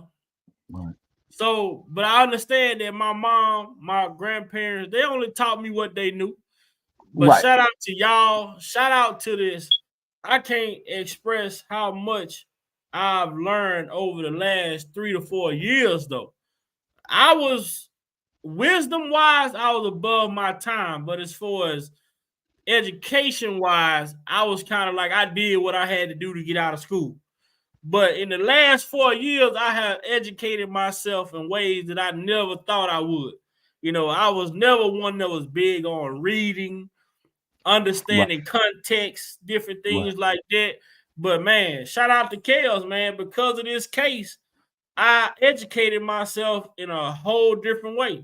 Right. So, but I understand that my mom, my grandparents, they only taught me what they knew. But Right. shout out to y'all. Shout out to this. I can't express how much I've learned over the last 3 to 4 years, though. I was wisdom-wise, I was above my time. But as far as education-wise, I was kind of like I did what I had to do to get out of school. But in the last 4 years, I have educated myself in ways that I never thought I would. You know, I was never one that was big on reading, understanding context, different things like that. But man, shout out to Chaos, man. Because of this case, I educated myself in a whole different way.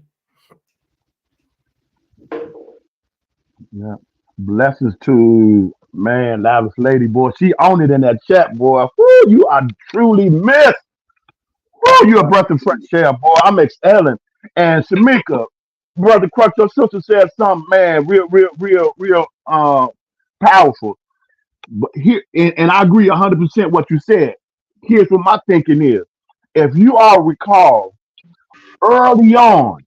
Yeah. Blessings to man, Lavish Lady, boy. She owned it in that chat, boy. Woo, you are truly missed. Woo, you a breath of fresh air, boy. I'm excelling. And Shamika, brother Crutch, your sister said something, man, real powerful. But here, and I agree 100% what you said. Here's what my thinking is. If you all recall, early on,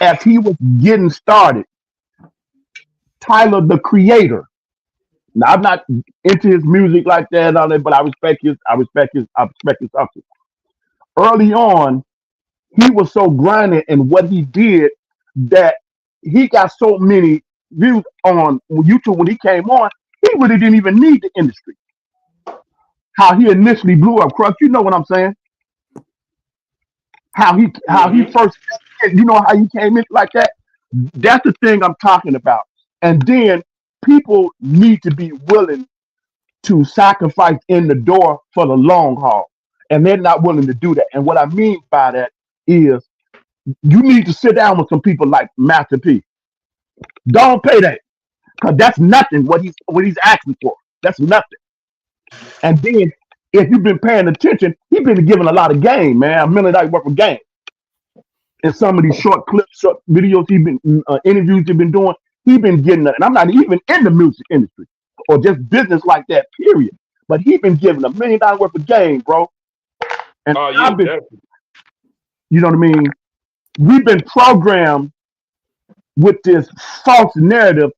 as he was getting started, Tyler the Creator. Now I'm not into his music like that, and all that, but I respect his hustle. Early on, he was so grinding in what he did that he got so many views on YouTube when he came on. He really didn't even need the industry. How he initially blew up, Crutch. You know what I'm saying? How he first, you know how he came in like that. That's the thing I'm talking about. And then people need to be willing to sacrifice in the door for the long haul, and they're not willing to do that. And what I mean by that is, you need to sit down with some people like Master P. Don't pay that, because that's nothing. What he's asking for, that's nothing. And then if you've been paying attention, he's been giving a lot of game, man. $1 million worth of game. In some of these short clips, short videos, he's been interviews he's been doing. He's been getting it, and I'm not even in the music industry or just business like that. Period. But he's been giving $1 million worth of game, bro. And I've been, you know what I mean? We've been programmed with this false narrative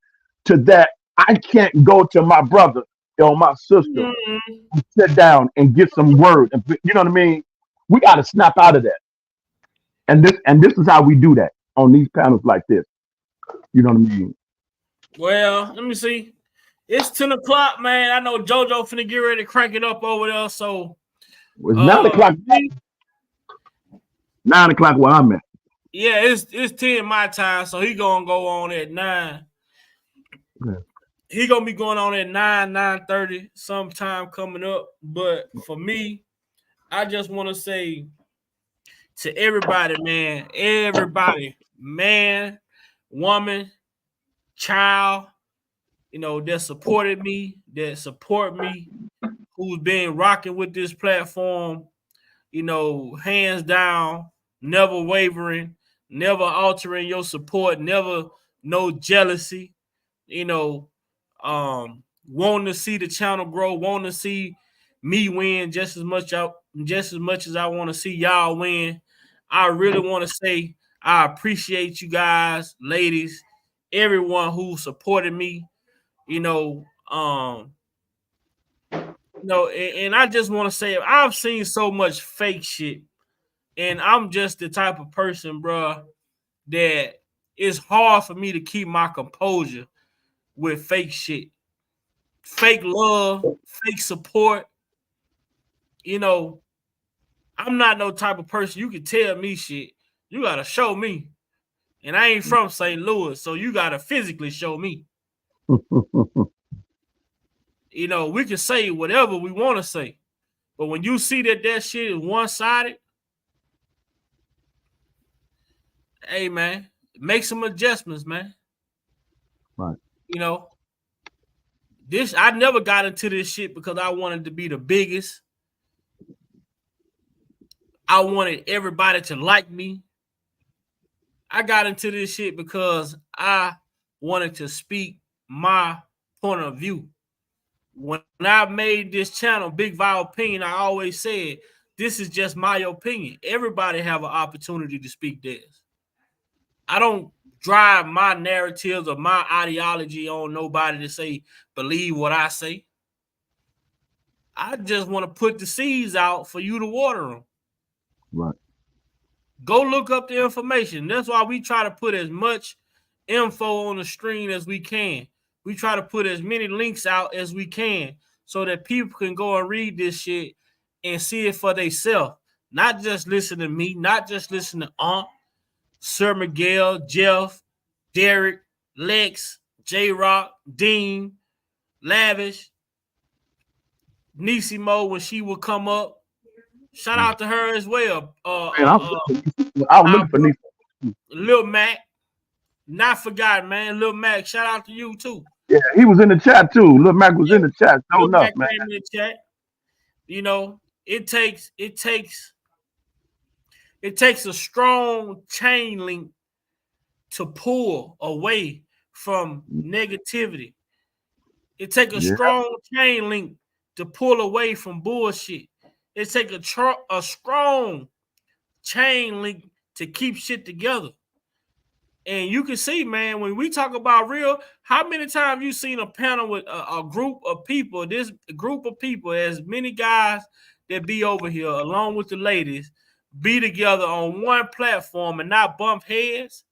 to that I can't go to my brother or my sister and sit down and get some word. And, you know what I mean? We got to snap out of that. And this is how we do that on these panels like this. You know what I mean? Well, let me see. It's 10 o'clock, man. I know JoJo finna get ready to crank it up over there. So it's 9 o'clock. 9 o'clock where I'm at. Yeah, it's 10 my time, so he gonna go on at 9. Okay. He gonna be going on at 9:30 sometime coming up. But for me, I just want to say to everybody, man, woman, child, you know, that supported me, that support me, who's been rocking with this platform, you know, hands down, never wavering, never altering your support, never no jealousy, you know, wanting to see the channel grow, wanting to see me win just as much as I want to see y'all win. I really want to say I appreciate you guys, ladies, everyone who supported me, and I just want to say I've seen so much fake shit, and I'm just the type of person, bro, that it's hard for me to keep my composure with fake shit, fake love, fake support. You know, I'm not no type of person you can tell me shit. You gotta show me. And I ain't from St. Louis, so you gotta physically show me. You know, we can say whatever we want to say, but when you see that shit is one-sided, hey man, make some adjustments, man. Right. You know, I never got into this shit because I wanted to be the biggest. I wanted everybody to like me. I got into this shit because I wanted to speak my point of view. When I made this channel, Big Viral Opinion, I always said, this is just my opinion. Everybody have an opportunity to speak theirs. I don't drive my narratives or my ideology on nobody to say, believe what I say. I just want to put the seeds out for you to water them. Right. Go look up the information. That's why we try to put as much info on the screen as we can. We try to put as many links out as we can so that people can go and read this shit and see it for themselves. Not just listen to me, not just listen to Aunt, Sir Miguel, Jeff, Derek, Lex, J-Rock, Dean, Lavish, Nisimo when she would come up. Shout out to her as well. Man, I was looking for Nisimo. Lil Mac, not forgotten, man. Lil Mac, shout out to you too. Yeah, he was in the chat too. Lil Mac was in the chat. Lil Showing up, Mac man. came in the chat. You know, it takes a strong chain link to pull away from negativity. It takes a strong chain link to pull away from bullshit. It takes a strong chain link to keep shit together. And you can see, man, when we talk about real, how many times you seen a panel with a group of people, this group of people, as many guys that be over here, along with the ladies, be together on one platform and not bump heads,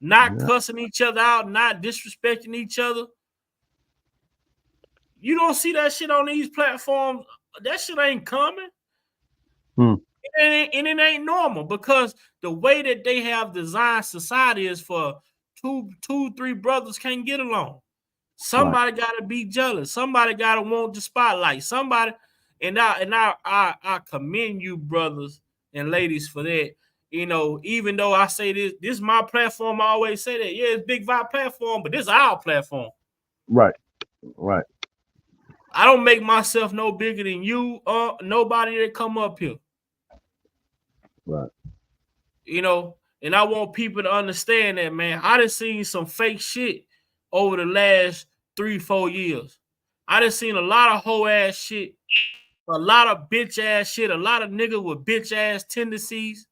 not cussing each other out, not disrespecting each other. You don't see that shit on these platforms. That shit ain't coming. And it ain't normal because the way that they have designed society is for two, three brothers can't get along. Somebody got to be jealous. Somebody got to want the spotlight. Somebody, and I commend you, brothers and ladies, for that. You know, even though I say this is my platform, I always say that. Yeah, it's Big Vibe platform, but this is our platform. Right, right. I don't make myself no bigger than you or nobody that come up here. Right. You know, and I want people to understand that, man. I done seen some fake shit over the last 3-4 years. I done seen a lot of hoe ass shit, a lot of bitch ass shit, a lot of niggas with bitch ass tendencies.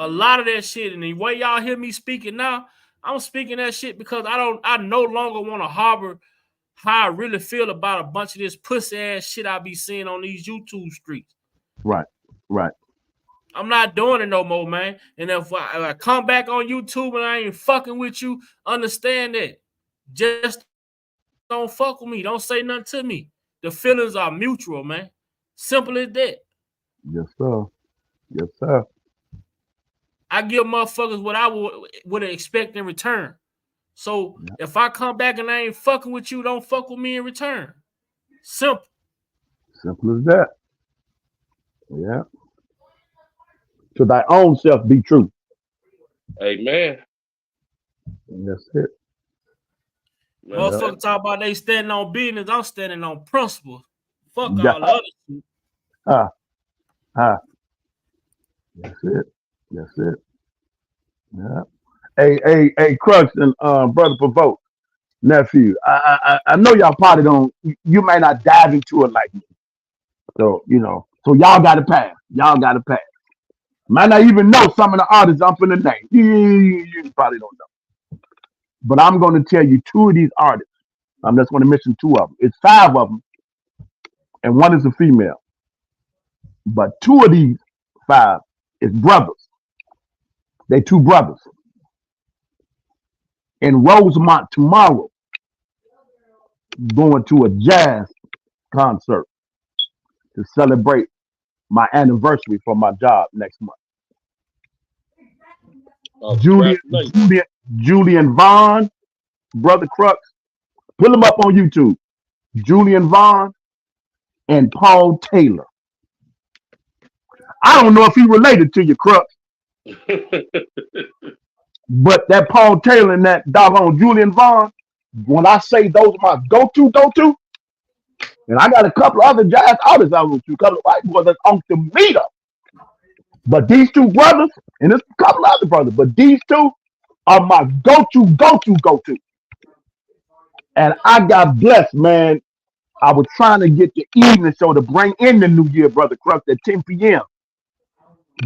A lot of that shit. And the way y'all hear me speaking now, I'm speaking that shit because I no longer want to harbor how I really feel about a bunch of this pussy ass shit I be seeing on these YouTube streets. Right, right. I'm not doing it no more, man. And if I come back on YouTube and I ain't fucking with you, understand that. Just don't fuck with me. Don't say nothing to me. The feelings are mutual, man. Simple as that. Yes, sir. Yes, sir. I give motherfuckers what I would expect in return. So if I come back and I ain't fucking with you, don't fuck with me in return. Simple. Simple as that. Yeah. To thy own self be true. Amen. And that's it. Motherfuckers talk about they standing on business. I'm standing on principles. Fuck all the other shit. That's it. That's it. Yeah. Hey, Crux and Brother Provoke, nephew. I know y'all probably don't. You may not dive into it like me. So so y'all got to pass. Y'all got to pass. Might not even know some of the artists I'm finna name. You probably don't know. But I'm going to tell you 2 of these artists. I'm just going to mention 2 of them. It's 5 of them, and 1 is a female. But 2 of these 5 is brothers. They 2 brothers. In Rosemont tomorrow, going to a jazz concert to celebrate my anniversary for my job next month. Julian Vaughn, Brother Crux, pull him up on YouTube. Julian Vaughn and Paul Taylor. I don't know if he related to you, Crux, but that Paul Taylor and that doggone Julian Vaughn, when I say those are my go-to, and I got a couple of other jazz artists I went to, a couple of white boys that's on the meter. But these 2 brothers, and there's a couple of other brothers, but these 2 are my go-to. And I got blessed, man. I was trying to get the evening show to bring in the New Year, Brother Crux, at 10 p.m.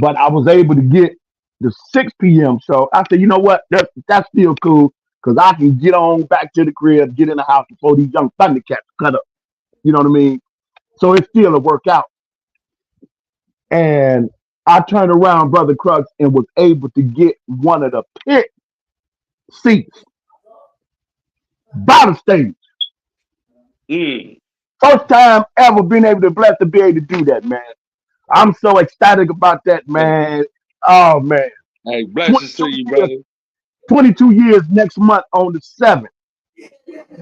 But I was able to get the 6 p.m. show. I said, you know what? That's still cool because I can get on back to the crib, get in the house before these young Thundercats cut up. You know what I mean? So it's still a workout. And I turned around, Brother Crux, and was able to get one of the pit seats by the stage. First time ever been able to bless to be able to do that, man. I'm so ecstatic about that, man. Oh, man. Hey, blessings to you, brother. 22 years next month on the 7th.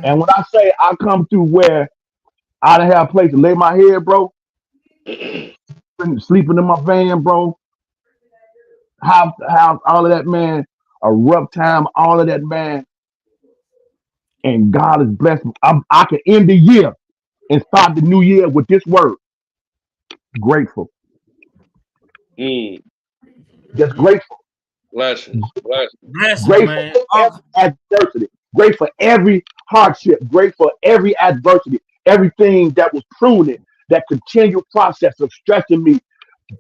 And when I say I come through where I done have a place to lay my head, bro, sleeping in my van, bro, house, all of that, man, a rough time, all of that, man. And God has blessed me. I can end the year and start the new year with this word. Grateful. Just grateful. Blessings. Grateful man. for every adversity. Grateful for every hardship. Grateful for every adversity. Everything that was pruning, that continual process of stressing me.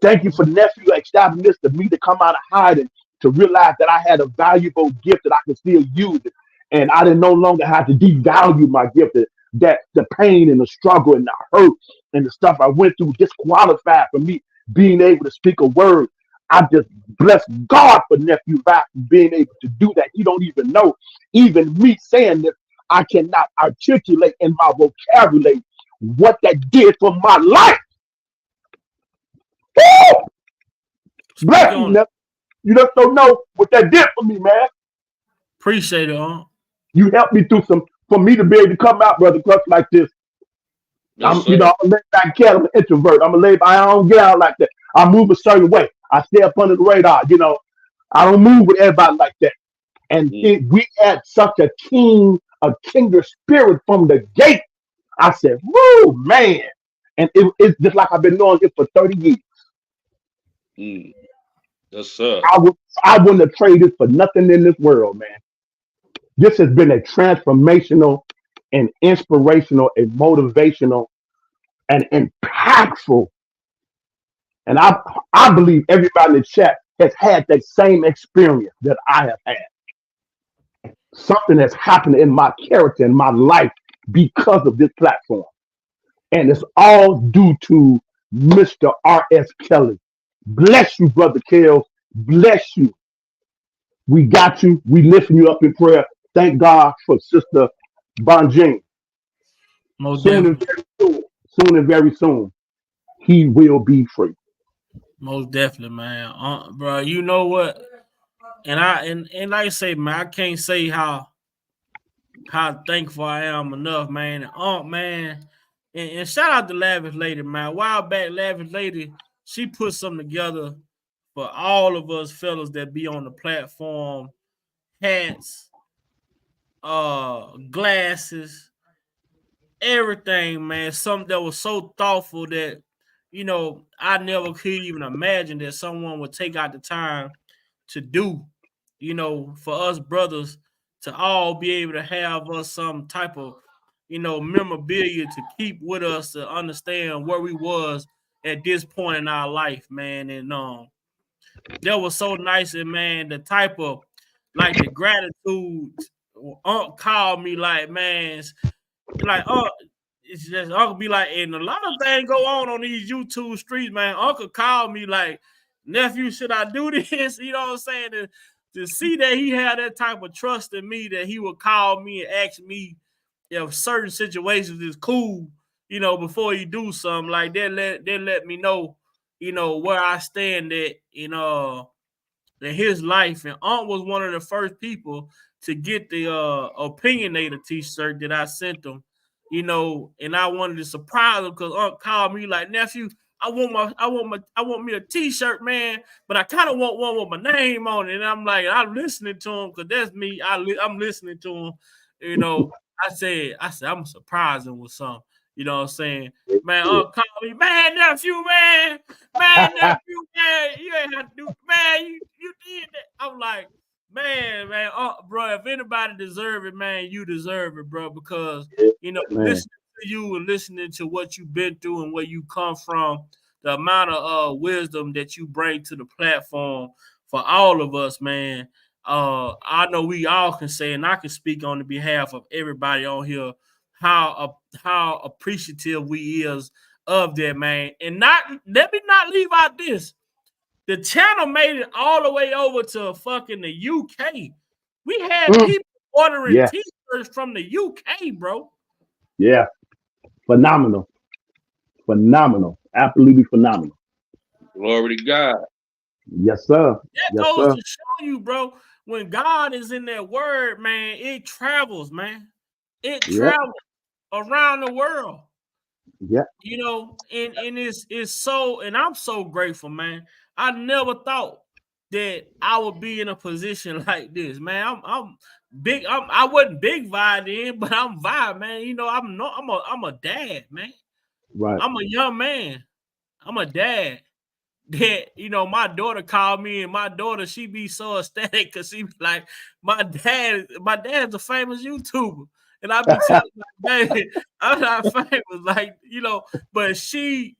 Thank you for nephew establishing this to me to come out of hiding, to realize that I had a valuable gift that I could still use it. And I didn't no longer have to devalue my gift. That the pain and the struggle and the hurt and the stuff I went through disqualified for me being able to speak a word. I just bless God for nephew Vax being able to do that. You don't even know. Even me saying this, I cannot articulate in my vocabulary what that did for my life. Woo! Bless you, nephew. You just don't know what that did for me, man. Appreciate it, huh? You helped me through for me to be able to come out, Brother Clutch, like this. I'm a laid back cat, I'm an introvert. I don't get out like that. I move a certain way. I stay up under the radar, I don't move with everybody like that. And we had such a kindred spirit from the gate. I said, woo, man. And it's just like I've been knowing it for 30 years. Yes, sir. I wouldn't have traded it for nothing in this world, man. This has been a transformational and inspirational and motivational and impactful. And I believe everybody in the chat has had that same experience that I have had. Something has happened in my character, in my life, because of this platform. And it's all due to Mr. R.S. Kelly. Bless you, Brother Kells. Bless you. We got you. We lift you up in prayer. Thank God for Sister Bonjing. Soon and very soon, he will be free. Most definitely, man. Bro, you know what? And like I say, man, I can't say how thankful I am enough, man. And man, and shout out to Lavish Lady, man. A while back, Lavish Lady, she put something together for all of us fellas that be on the platform. Hats, glasses, everything, man. Something that was so thoughtful that, I never could even imagine that someone would take out the time to do, for us brothers to all be able to have us some type of, memorabilia to keep with us to understand where we was at this point in our life, man. And that was so nice. And man, the type of like the gratitude Unc called me, like, man, like, it's just Uncle be like, and a lot of things go on these YouTube streets, man. Uncle called me like, nephew, should I do this? You know what I'm saying? To see that he had that type of trust in me, that he would call me and ask me if certain situations is cool, before you do something like that. Let me know, where I stand at, in his life. And Aunt was one of the first people to get the Opinionator t-shirt that I sent them, and I wanted to surprise him because Aunt called me like, nephew, I want me a t-shirt, man, but I kind of want one with my name on it. And I'm like, I'm listening to him because that's me. I'm listening to him, I said, I'm surprising with something. You know what I'm saying? Man, Uncle called me, man, nephew, man, nephew, man, you ain't have to do, man, you did that. I'm like, man, bro, if anybody deserve it, man, you deserve it, bro, because, listening to you and listening to what you've been through and where you come from, the amount of wisdom that you bring to the platform for all of us, man. I know we all can say, and I can speak on the behalf of everybody on here, how appreciative we is of that, man. And let me not leave out this. The channel made it all the way over to fucking the UK. We had people ordering t-shirts from the UK, bro. Yeah. Phenomenal. Absolutely phenomenal. Glory to God. Yes, sir. That goes to show you, bro, when God is in that word, man, it travels, man. It travels around the world. Yeah. You know, and it's so, and I'm so grateful, man. I never thought that I would be in a position like this, man. I'm big. I wasn't big vibe then, but I'm vibe, man. You know, I'm a dad, man. Right. I'm a young man. I'm a dad. That, you know, my daughter called me, and my daughter, she be so ecstatic because she be like, my dad's a famous YouTuber. And I be telling my baby, I'm not famous, like, you know, but she's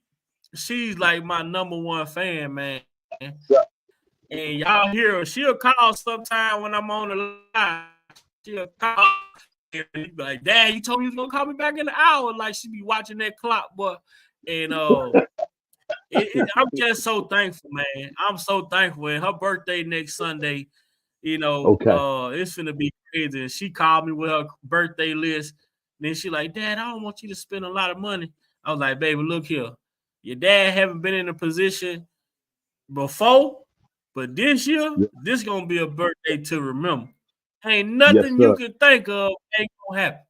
like my number 1 fan, man. And y'all hear her. She'll call sometime when I'm on the line. She'll call and be like, Dad, you told me you was gonna call me back in an hour. Like, she be watching that clock, boy. And I'm just so thankful, man. I'm so thankful. And her birthday next Sunday, you know, it's gonna be crazy. And she called me with her birthday list. And then she like, Dad, I don't want you to spend a lot of money. I was like, baby, look here. Your dad haven't been in a position before, but this year, this gonna be a birthday to remember. Ain't nothing you can think of ain't gonna happen.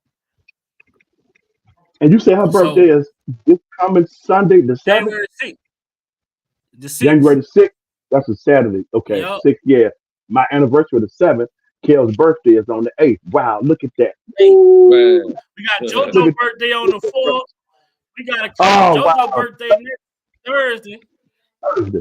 And you say her birthday is this coming Sunday, the 7th? January 6th. The 6th. January the 6th. That's a Saturday. Okay, 6th. Yeah, my anniversary the 7th. Kel's birthday is on the 8th. Wow, look at that. We got JoJo's birthday on the 4th. We got JoJo's birthday next Thursday.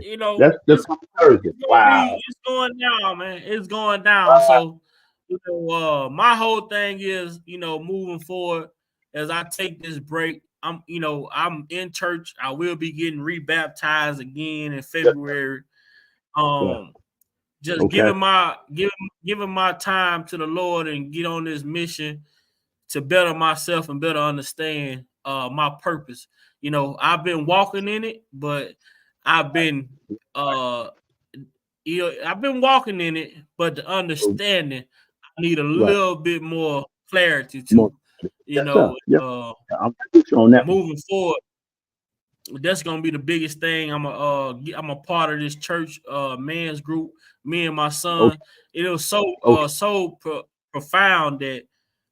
You know, that's Thursday. Wow, it's going down, man. It's going down. So, you know, my whole thing is, you know, moving forward as I take this break. I'm in church. I will be getting rebaptized again in February. Just giving my time to the Lord and get on this mission to better myself and better understand my purpose. You know, I've been walking in it, but I've been walking in it, but the understanding, I need a little bit more clarity to, you know, moving forward. That's gonna be the biggest thing. I'm a part of this church men's group. Me and my son. It was so profound that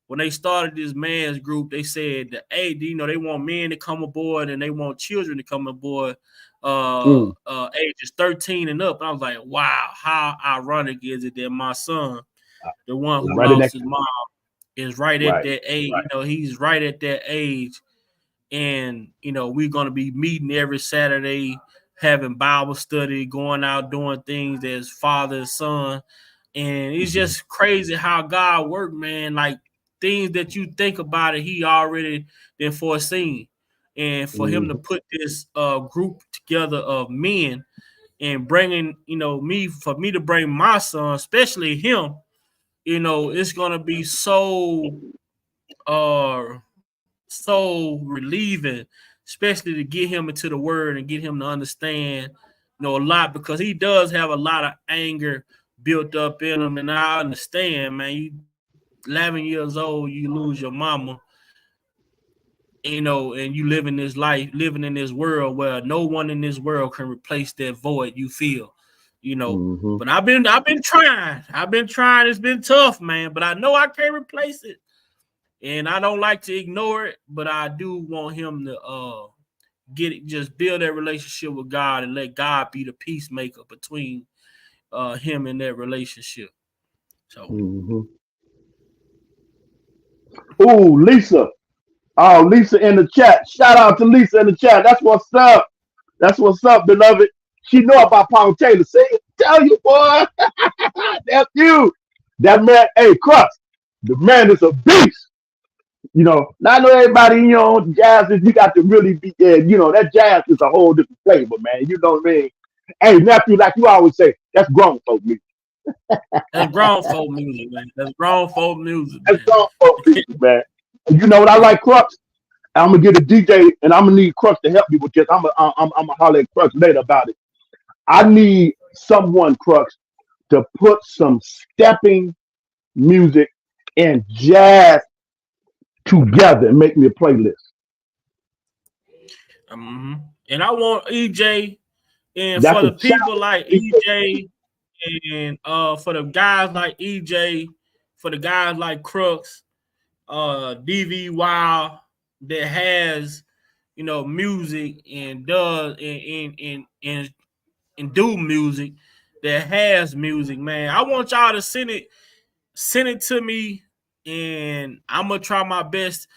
when they started this man's group, they said that, hey, you know, they want men to come aboard and they want children to come aboard, ages 13 and up. And I was like, wow, how ironic is it that my son, the one who lost his mom, is right at that age. You know, he's right at that age. And, you know, we're going to be meeting every Saturday, having Bible study, going out doing things as father and son. And it's just crazy how God worked, man. Like, things that you think about it, he already been foreseen. And for him to put this group together of men and bringing, you know, for me to bring my son, especially him, you know, it's going to be so relieving, especially to get him into the word and get him to understand, you know, a lot, because he does have a lot of anger built up in him. And I understand, man, you 11 years old, you lose your mama, you know, and you live in this life, living in this world where no one in this world can replace that void you feel, you know. But I've been trying. It's been tough, man, but I know I can't replace it. And I don't like to ignore it, but I do want him to just build that relationship with God and let God be the peacemaker between him and that relationship. So, ooh, Lisa. Oh, Lisa in the chat. Shout out to Lisa in the chat. That's what's up. That's what's up, beloved. She know about Paul Taylor. See, tell you, boy. That's you. That man, hey, Crux. The man is a beast. You know, not know everybody, you know, jazz is, you got to really be, you know, that jazz is a whole different flavor, man. You know what I mean? Hey, nephew, like you always say, that's grown folk music. That's grown folk music, man. That's grown folk music, man. That's grown folk music, man. And you know what I like, Crux? I'm gonna get a DJ, and I'm gonna need Crux to help me with this. I'm gonna holler at Crux later about it. I need someone, Crux, to put some stepping music and jazz together and make me a playlist. And I want EJ, and That's for the a people challenge. like EJ, and for the guys like EJ, for the guys like Crux, DV Wild, that has, you know, music and does and do music, that has music, man. I want y'all to send it to me, and I'm gonna try my best,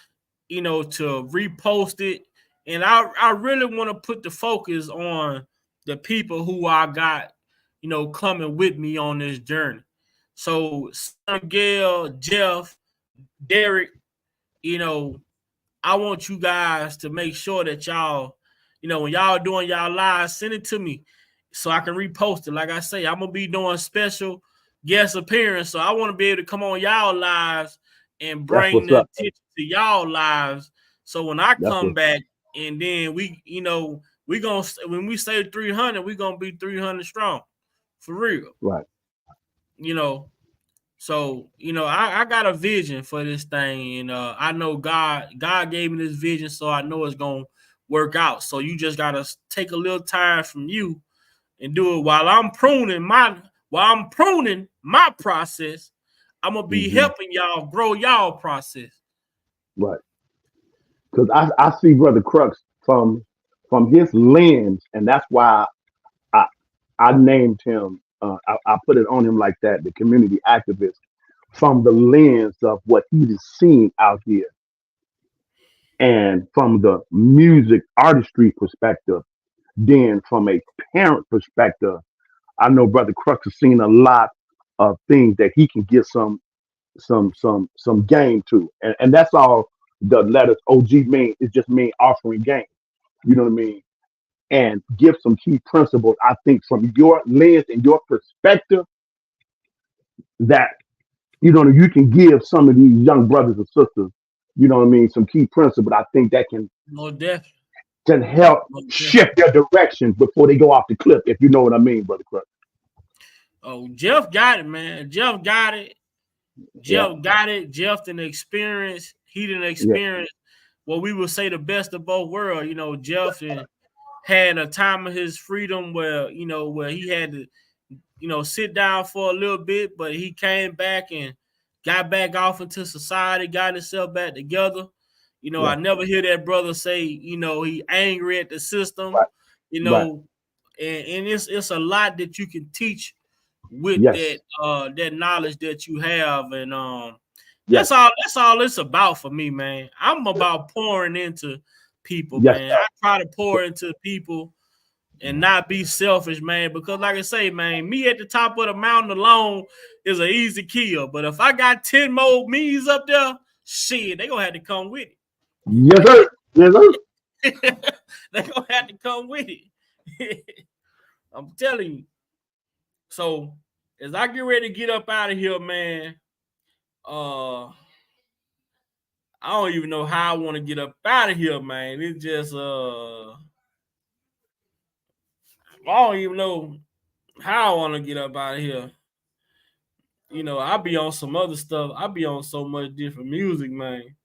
you know, to repost it. And I really want to put the focus on the people who I got, you know, coming with me on this journey. So Gail, Jeff, Derek, you know, I want you guys to make sure that y'all, you know, when y'all doing y'all lives, send it to me so I can repost it. Like I say, I'm gonna be doing special guest appearance, so I want to be able to come on y'all lives and bring the attention to y'all lives. So when I come back, and then we, you know, we gonna, when we say 300, we gonna be 300 strong, for real. Right. You know, so, you know, I got a vision for this thing, and I know God gave me this vision, so I know it's gonna work out. So you just gotta take a little time from you and do it while I'm pruning my process. I'm gonna be helping y'all grow y'all process. Right. Because I see Brother Crux from his lens, and that's why I named him. I put it on him like that, the community activist, from the lens of what he's seen out here, and from the music artistry perspective. Then from a parent perspective, I know Brother Crux has seen a lot of things that he can give some game to, and that's all the letters OG mean. Is just mean offering game. You know what I mean? And give some key principles, I think, from your lens and your perspective, that, you know, you can give some of these young brothers and sisters, you know what I mean, some key principles. I think that can help shift their direction before they go off the cliff, if you know what I mean, Brother Crux. Oh, Jeff got it, man. Jeff got it. Jeff didn't experience. He didn't experience what we would say the best of both worlds. You know, Jeff had a time of his freedom where, you know, where he had to, you know, sit down for a little bit, but he came back and got back off into society, got himself back together. You know, I never hear that brother say, you know, he angry at the system, you know, and it's a lot that you can teach with that knowledge that you have. And that's all it's about for me, man. I'm about pouring into people, man. I try to pour into people and not be selfish, man, because like I say, man, me at the top of the mountain alone is an easy kill. But if I got 10 more me's up there, shit, they gonna have to come with it. Yes, sir. Yes, sir. They gonna have to come with it. I'm telling you. So as I get ready to get up out of here, man, I don't even know how I want to get up out of here, man. It's just I don't even know how I want to get up out of here. You know, I'll be on some other stuff. I'll be on so much different music, man.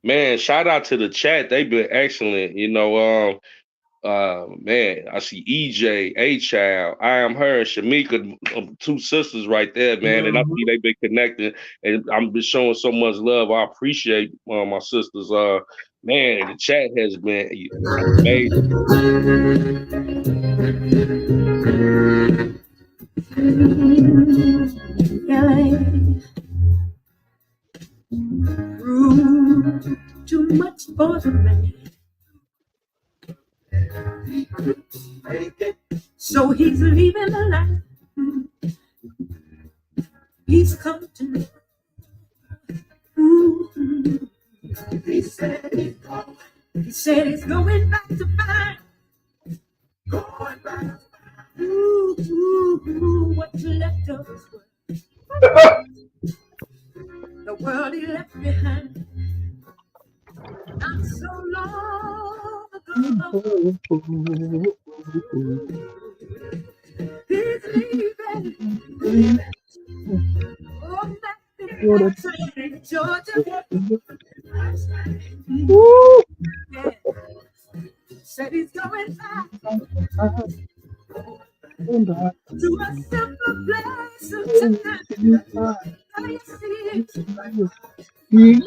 Man, shout out to the chat. They've been excellent. You know, man, I see EJ, A-Child, I Am Her, Shamika, two sisters right there, man. And I see they've been connecting, and I'm been showing so much love. I appreciate my sisters. Man, the chat has been amazing. Too much for the man. So he's leaving the life. He's come to me. He said he's going. He said he's going back to find. Going back. Ooh, ooh, ooh, what you left of us was the world he left behind. Not so long ago. He's leaving. Oh, that train, Georgia. Yeah. Said he's going back to a simple place of time. I see it. Let me with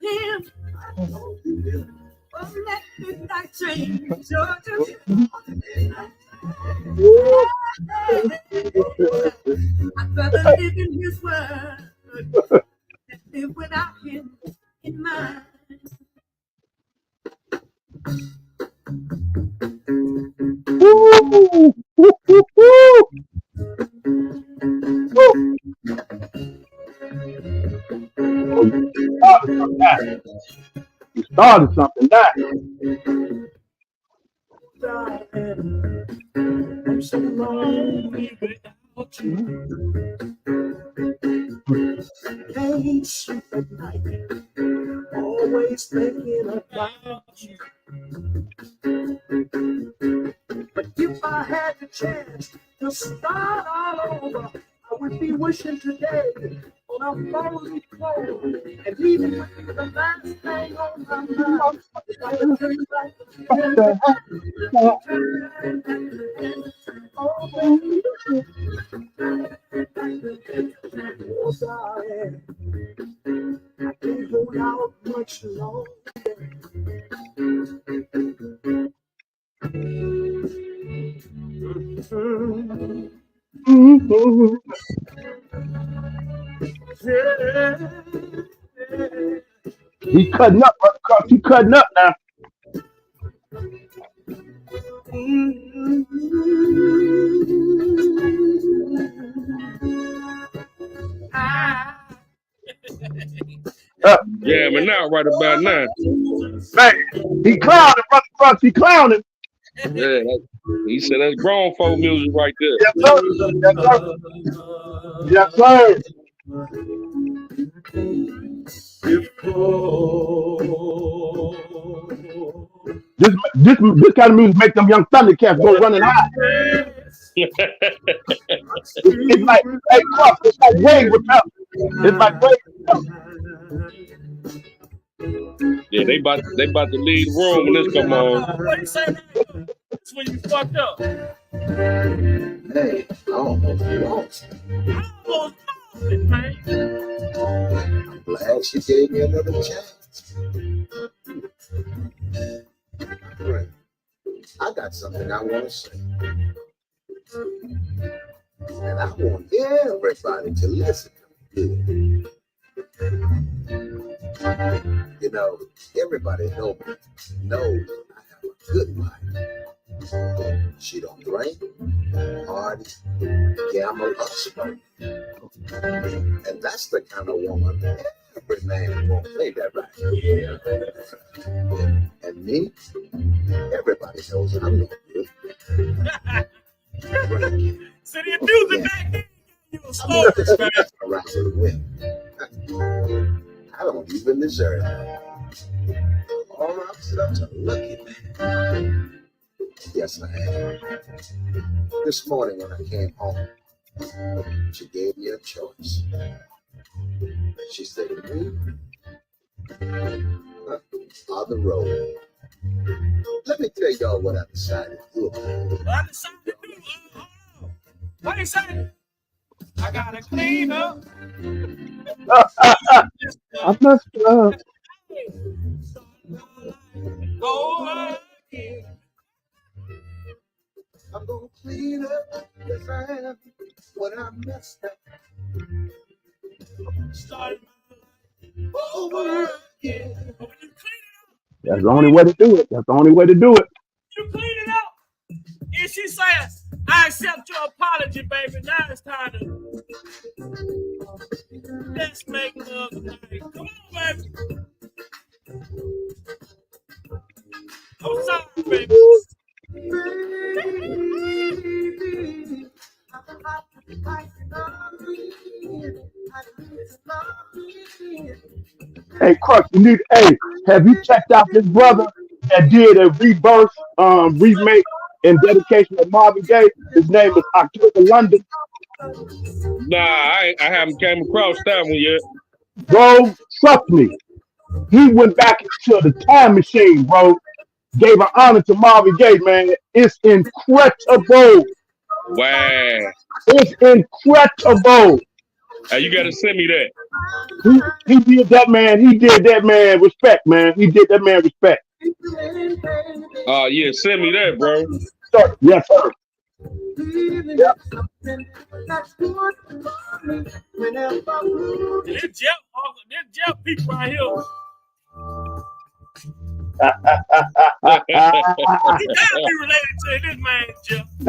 him. Oh, let midnight train, Georgia. I'd rather live in his word than live without him in mine. You started something now. I'm so lonely without you. Can't sleep at night. Always thinking about you. But if I had the chance to start all over, I would be wishing today on a foreign clothes and even with the last thing on my mind. I would turn back oh, baby. Oh, darling, I can't hold out much longer. He cutting up, Buttercup. He cutting up now. Yeah, but now right about now. Man, he clowning, Buttercup. He clowning. Yeah, he said that's grown folk music right there. Yes, sir. Yes, sir. This kind of music make them young Thundercats go running high. It's like, hey, Club, it's like Wayne with them. It's like Wayne with them. Yeah, they about to leave the room when this come on. What you say? That's when you fucked up. Hey, I almost lost. It, man. I'm glad she gave me another chance. Right. I got something I want to say. And I want everybody to listen good. You know, everybody knows I have a good wife. She don't drink, party, gamble, or smoke. And that's the kind of woman every man won't play that right. And me, everybody knows I'm no good. So the music back then, you was around the wind. I don't even deserve it. All I'm such a lucky man. Yes, I am. This morning when I came home, she gave me a choice. She said to me, on the road. Let me tell y'all what I decided to do. What I decided to do? What you say? I gotta clean up. I messed up. Over again. I'm gonna clean up. Yes, I am. When I messed up. Start over again. That's the only way to do it. That's the only way to do it. You clean it up. And she says, I accept your apology, baby. Now it's time to let's make love tonight. Come on, baby. I'm sorry, baby. Hey, Crux, you need. Hey, have you checked out this brother that did a rebirth, remake, and dedication of Marvin Gaye? His name is October London. Nah, I haven't came across that one yet. Bro, trust me. He went back into the time machine, bro. Gave an honor to Marvin Gaye, man. It's incredible. Wow. It's incredible. Hey, you gotta send me that. He did that, man. He did that, man. Respect, man. He did that, man. Respect. Yeah, send me that, bro. Sir. Yes, sir. Yep. This Jeff people right here. You gotta be related to this man, Jeff. You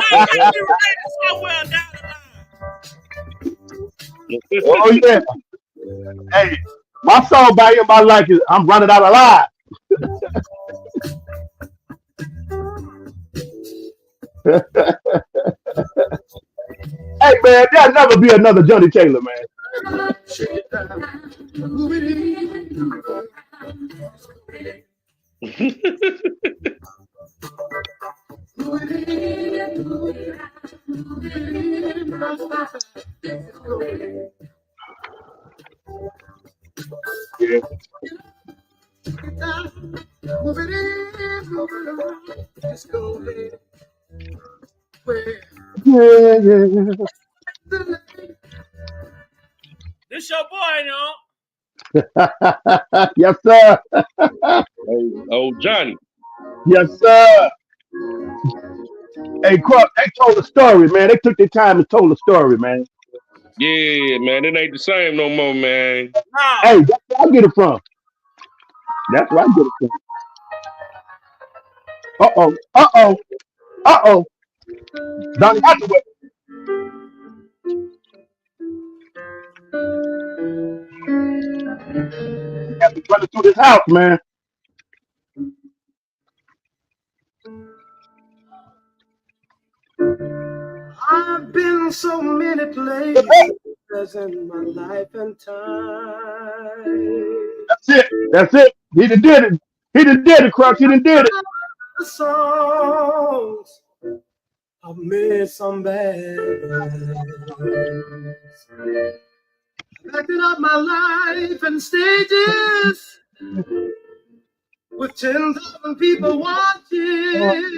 gotta be related somewhere down the line. Oh yeah. Hey, my song by him, I like it. I'm running out of live. Hey man, there'll never be another Johnny Taylor, man. Yeah. Yeah. This your boy, you Yes, sir. Oh, Johnny. Yes, sir. Hey, Crop, they told a story, man. They took their time and told a story, man. Yeah, man, it ain't the same no more, man. Hey, that's where I get it from. That's where I get it from. Uh-oh. Donnie Hathaway. Got to run through this house, man. I've been so many places in my life and time. That's it. He done did it. He done did it, Crux. He done did it. The songs I've made some bad ones. Acting out my life in stages with 10,000 people watching.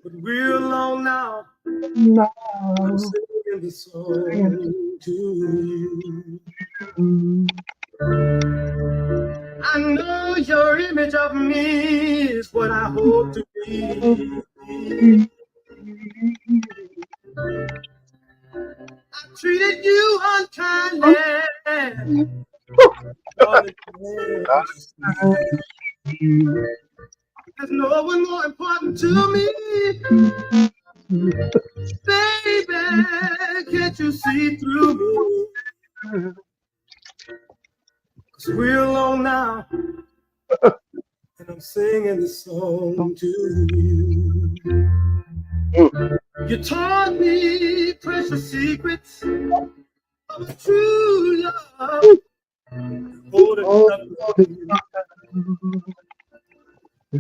But we're alone now. I'm singing this song to you. I know your image of me is what I hope to be. I treated you unkindly. There's no one more important to me. Baby, can't you see through me? 'Cause we're alone now. And I'm singing this song to you. You taught me precious secrets of a true love. Holding up.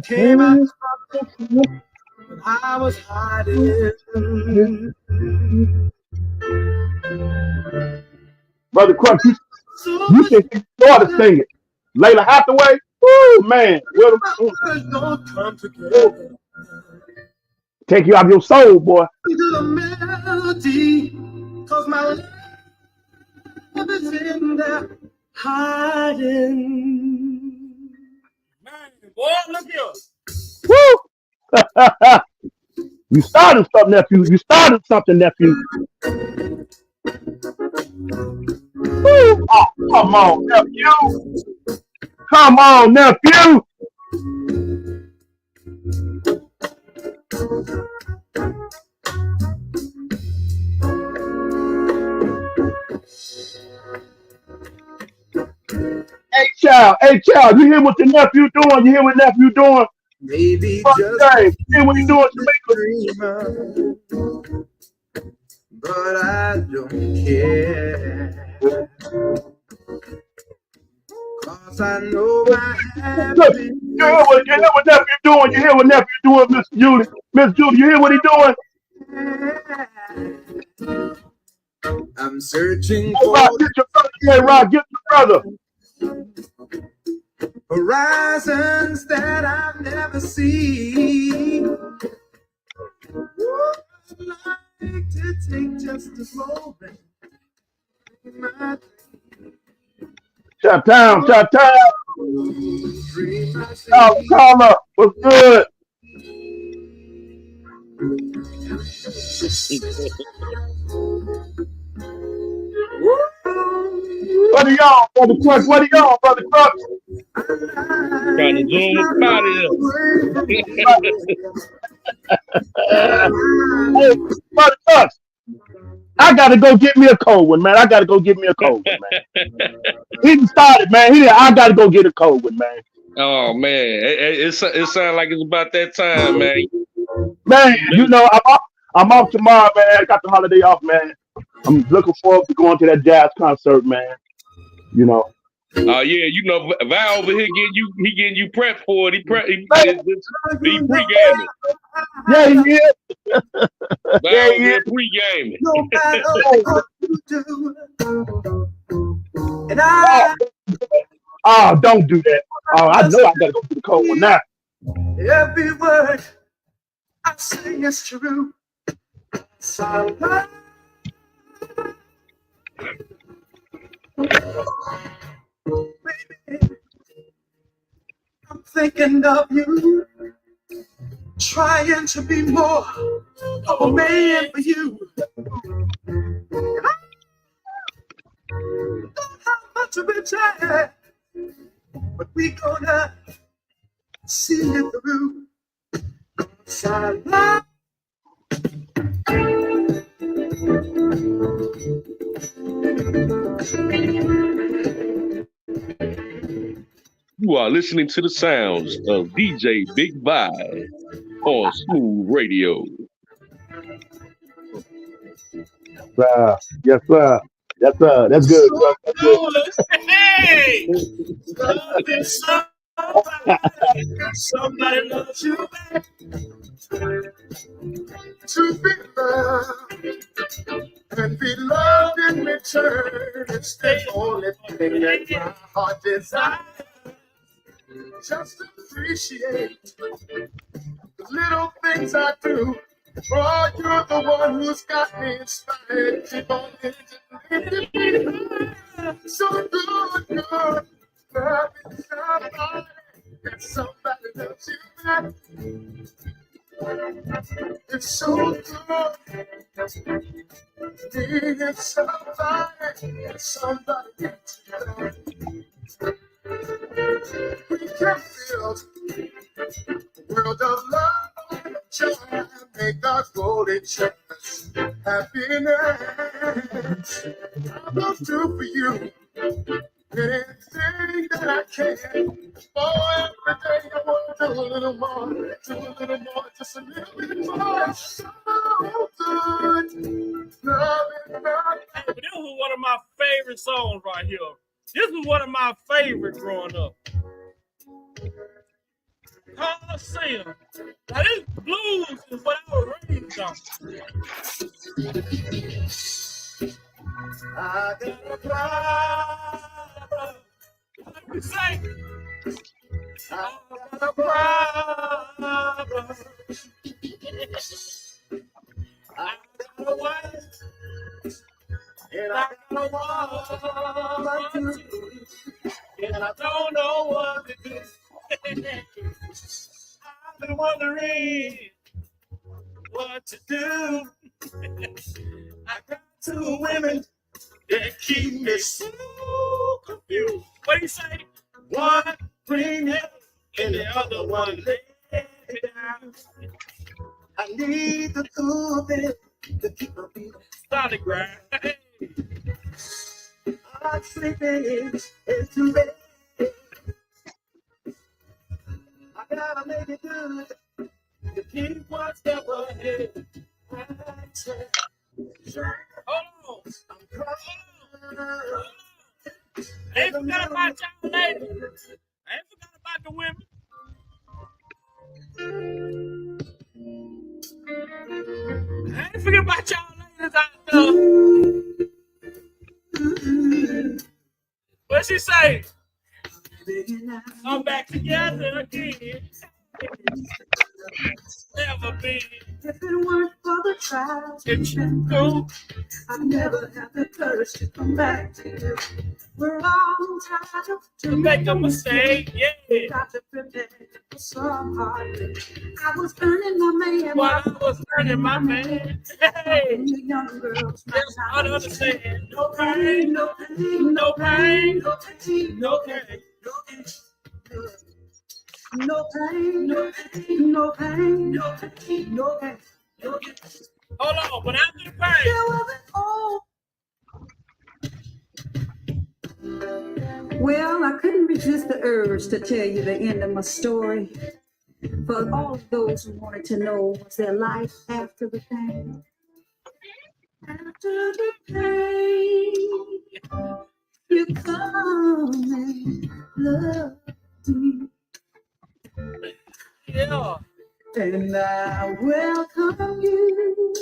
Came out when I was hiding. Brother Crux, you should start to sing it. Layla Hathaway, woo, man. Don't come together. Take you out of your soul, boy. The melody, 'cause my love is in there hiding. Man, boy, look here. Woo! You started something, nephew. You started something, nephew. Woo! Oh, come on, nephew. Come on, nephew. Hey, Child, you hear what your nephew doing? You hear what nephew doing? Maybe Fuck just James. You hear what he doing, Jamaica? dreamer, but I don't care. 'Cause I know my Look, you hear what nephew doing? You hear what nephew doing, Miss Judy? Miss Judy, you hear what he doing? I'm searching Hey, Rock, for get your brother. Hey, Rock, get your brother. horizons that I've never seen. Would like to take just a moment. My Chi-town. dream I see. Oh, caller, what's good? What are y'all, Brother Crux? What are y'all, Brother Crux? Trying to zoom with somebody Hey, Brother Crux, I gotta go get me a cold one, man. Man. He done started, man. I gotta go get a cold one, man. Oh man, it sounds like it's about that time, man. Man, you know, I'm off tomorrow, man. I got the holiday off, man. I'm looking forward to going to that jazz concert, man. You know. Oh yeah, you know, Val over here getting you prepped for it. He pre-gaming. Yeah, he is. Val over here pre-gaming. No matter what you do, and Oh, don't do that. Oh, I know I gotta go to the cold one now. every word I say is true. So baby, I'm thinking of you, trying to be more of a man for you. Don't have much of a time, but we gonna see it through. 'Cause I love You are listening to the sounds of DJ Big Vibe on Smooth Radio. Yes, sir. That's good. That's good. Hey! Loving somebody loves you back. To be loved and be loved in return is the only thing that my heart desires. Just appreciate the little things I do. Oh, you're the one who's got me inspired. Keep on lifting me high. So good. Loving somebody, and somebody loves you back. It's so good. Being somebody, and somebody gets you back. We can build a world of love and joy. Make our golden chance happiness. I will do for you anything that I can. Oh, every day I want to do a little more, just a little bit more. So good, loving. Hey, but this was one of my favorite songs right here. This was one of my favorites growing up. Coliseum. Now this blues is what I was raised on. I got a problem. Let me say, I got a problem. I got a wife. And I got a woman too. And I don't know what to do. I've been wondering what to do. I got two women that keep me so confused. what do you say? One bring it and the other one lay me down. I need the cooling to keep my feet Solid grind. I'm sleeping into bed. gotta make it good. You keep one step ahead. Hold on. I ain't forgot about y'all ladies. I ain't forgot about the women. I ain't forget about y'all ladies out there. What she say? I'm back together again. Never been. If it weren't for the trials you've been through, I'd never have the courage to come back to you. We're all entitled To make a mistake, yeah. Got to prepare for some heartache. I was earning my man. While I was earning my man. Hey, You young girls, just understand. no pain, no pain, No pain, no pain, no pain. no pain, no pain, no pain, no pain, no pain, no pain. Hold on, but after the pain. There was an old. Well, I couldn't resist the urge to tell you the end of my story. For all of those who wanted to know, was there life after the pain? After the pain, you come and love me. Yeah. And I welcome you.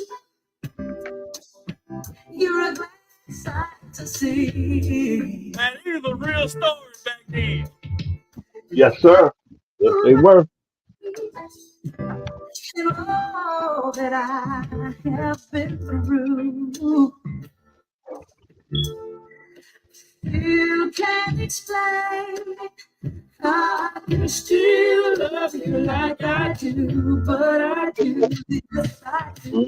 You're a glad sight to see. Man, these are the real stories back then. Yes, sir. Yes, they were. And all that I have been through, you can't explain. I can still love you like I do, but I do. Yes, I do.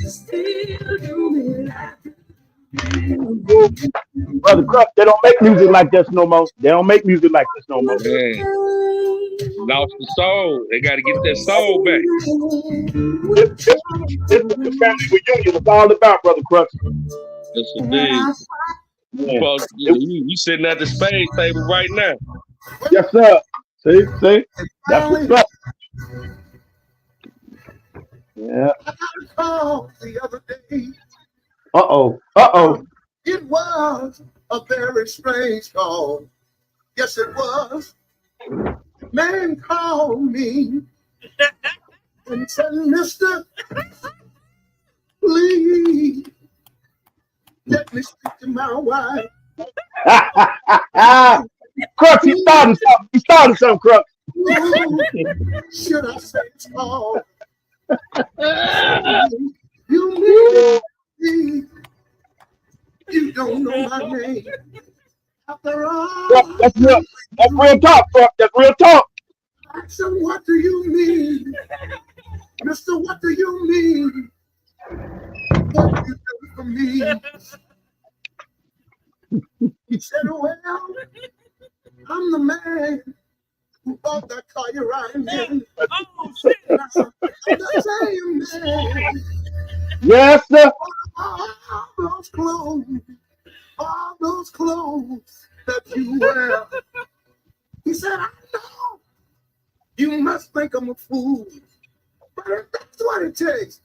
Still do me like Brother Crump, they don't make music like this no more. They don't make music like this no more. Man, lost the soul. They got to get that soul back. This is the family reunion was all about, Brother Crump. Yes, indeed. You sitting at the spade table right now. Yes, sir. See? That's what's up. Yeah. I got a call the other day. Uh-oh. It was a very strange call. Yes, it was. Man called me and said, "Mister, please let me speak to my wife." Crux, he started something, Crux. Should I say it's called? You need me. You don't know my name. After all, That's real talk, Crux. That's real talk. I said, "What do you mean? Mister, what do you mean? What do you do for me?" He said, "Well, I'm the man who bought that car you're riding in." Oh, shit. I'm the same man. Yes, sir. All those clothes that you wear. He said, "I know you must think I'm a fool, but that's what it takes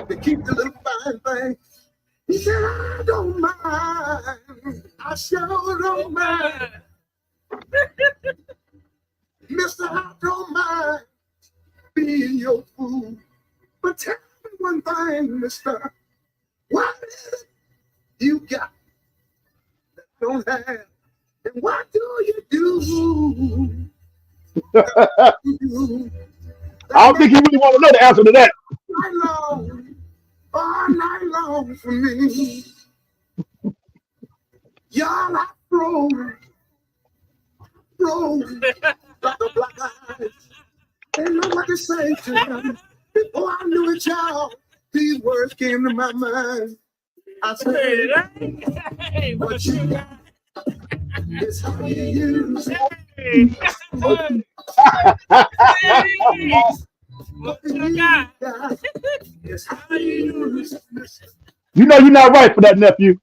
to keep the little fine thing." He said, "I don't mind. I sure don't mind. Mister, I don't mind being your fool. But tell me one thing, mister. What is it you got that I don't have? And what do you do? I don't think you really want to know the answer to that. All night long for me. Y'all, I froze like a black eyes. Ain't know what to say to them. Before I knew it, y'all, these words came to my mind. I said, Hey, "What you got is how you use it." What you got is how you use it. You know you're not right for that, nephew.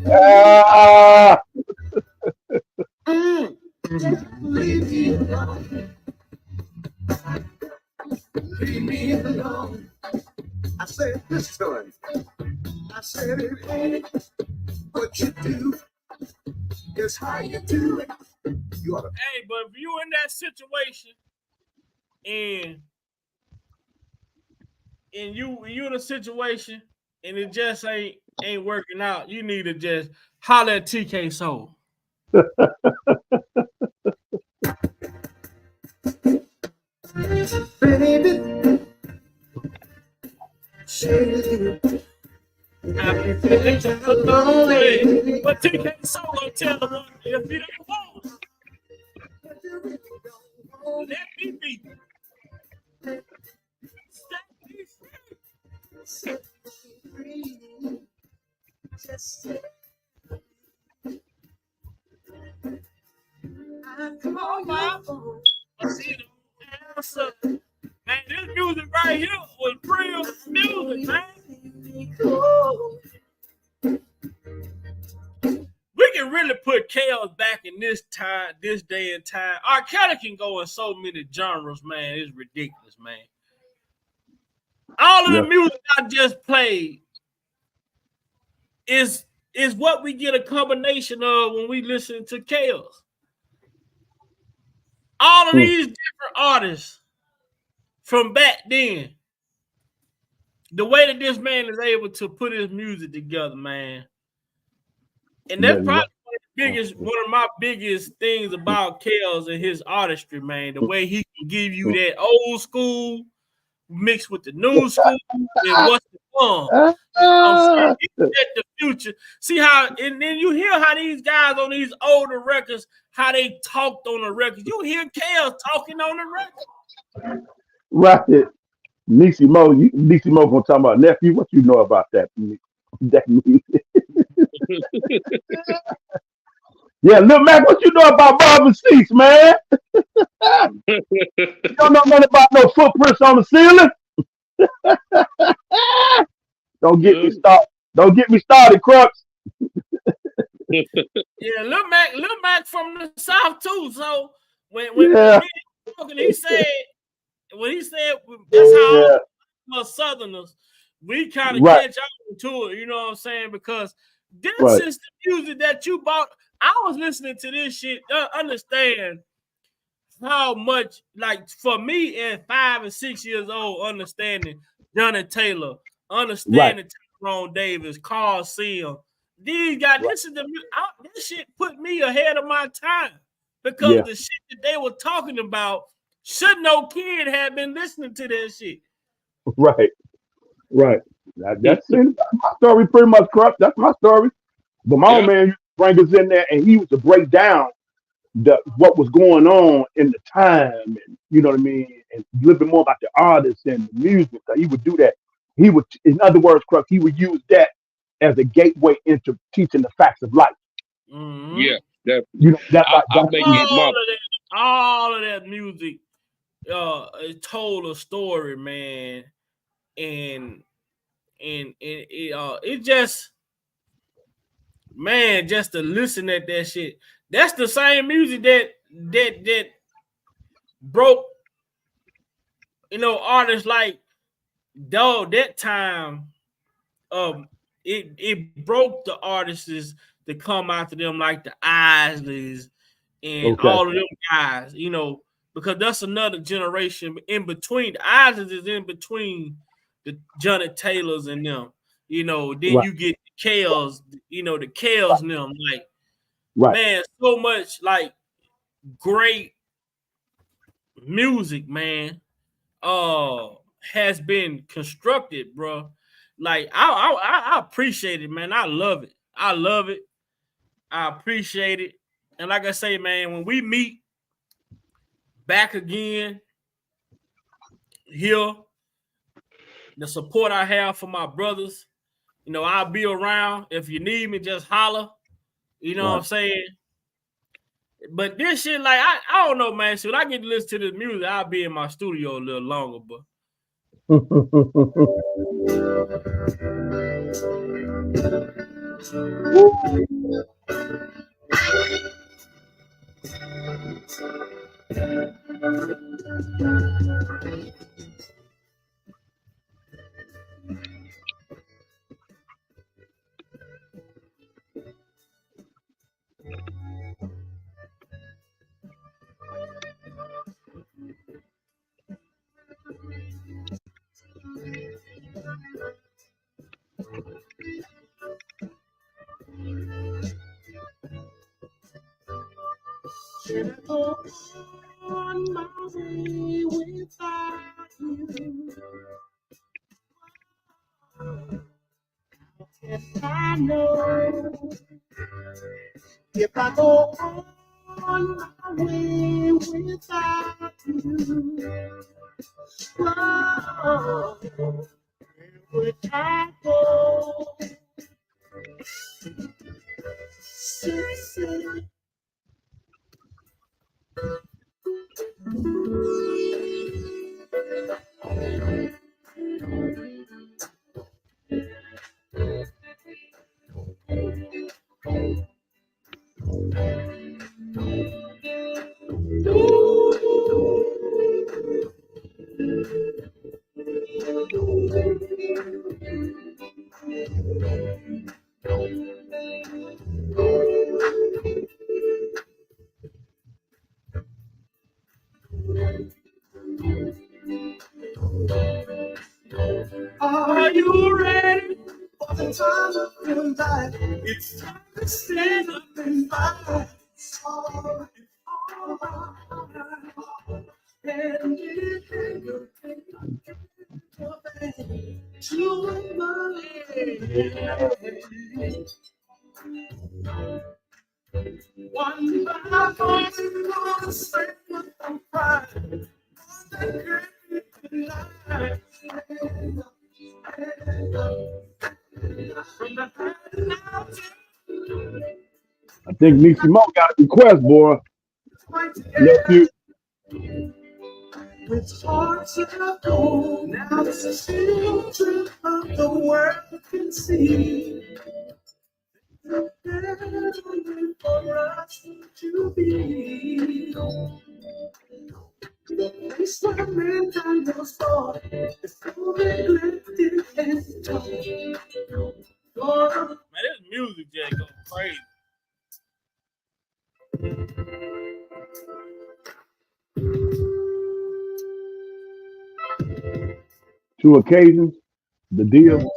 Ah, Leave me alone. Leave me alone. I said this time. I said it ain't what you do. It's how you do it. You ought to. Hey, but if you in that situation and you in a situation and it just ain't working out, you need to just holler at TK Soul. Baby, say I'm feeling so lonely, but TK Soul gonna tell the one if you don't want, let me be. Set me free. Just say I call my phone. I see the answer. Man, this music right here was real music, man. We can really put chaos back in this time, this day and time. R. Kelly can go in so many genres, man. It's ridiculous, man. All of the music I just played is what we get a combination of when we listen to chaos. All of these different artists from back then, the way that this man is able to put his music together, man. And that's probably one of my biggest things about Chaos and his artistry, man. The way he can give you that old school mixed with the new school and what's the fun. I'm saying, at the future. See how, and then you hear how these guys on these older records, how they talked on the records. You hear Chaos talking on the record. right. Niecy Mo gonna talk about nephew. What you know about that? That music. Yeah, Lil Mac, what you know about Marvin Cease, man? You don't know nothing about no footprints on the ceiling. Don't get me started. Don't get me started, Crux. Yeah, Lil Mac from the South too. So when Yeah. he said that's how all us Southerners we kind of Right. catch on to it. You know what I'm saying? Because this Right. is the music that you bought. I was listening to this shit. Understand how much, like for me at 5 and 6 years old, understanding Johnny Taylor, understanding Tyrone Davis, Carl Seal. These guys, this shit put me ahead of my time because the shit that they were talking about, should no kid have been listening to that shit. Right. That's my story pretty much, Crux. That's my story. But my old man used to bring us in there and he used to break down what was going on in the time, and you know what I mean, and a little bit more about the artists and the music. So he would do that. He would, in other words, Crux, he would use that as a gateway into teaching the facts of life. Mm-hmm. Yeah, definitely. You know, all of that music it told a story, man, and it just, man, just to listen at that shit. That's the same music that broke, artists like dog that time. It broke the artists that come after them, like the Isleys and all of them guys, because that's another generation in between. The Isleys is in between the Johnny Taylors and them, then you get the Chaos, the Chaos and them, like, man, so much like great music, man, has been constructed, bro. Like I appreciate it, man. I love it. I appreciate it. And like I say, man, when we meet back again here, the support I have for my brothers, I'll be around. If you need me, just holler. You know what I'm saying? But this shit, like, I don't know, man. So when I get to listen to this music, I'll be in my studio a little longer. Should I go on my way without you? If I know, if I go on my way without you, whoa, where would I go? Say, are you ready for the time of your life? It's time to stand up and fight. It's all right. And if you to believe, one by one, gonna stand up and fight. The great night. From the I think Niecy Mo got a request, boy. Nephew. with hearts of gold, now the children of the world can see the better for us to be. The place where mankind was born is so neglected and torn. Man, this music just go crazy. Two occasions, the deal.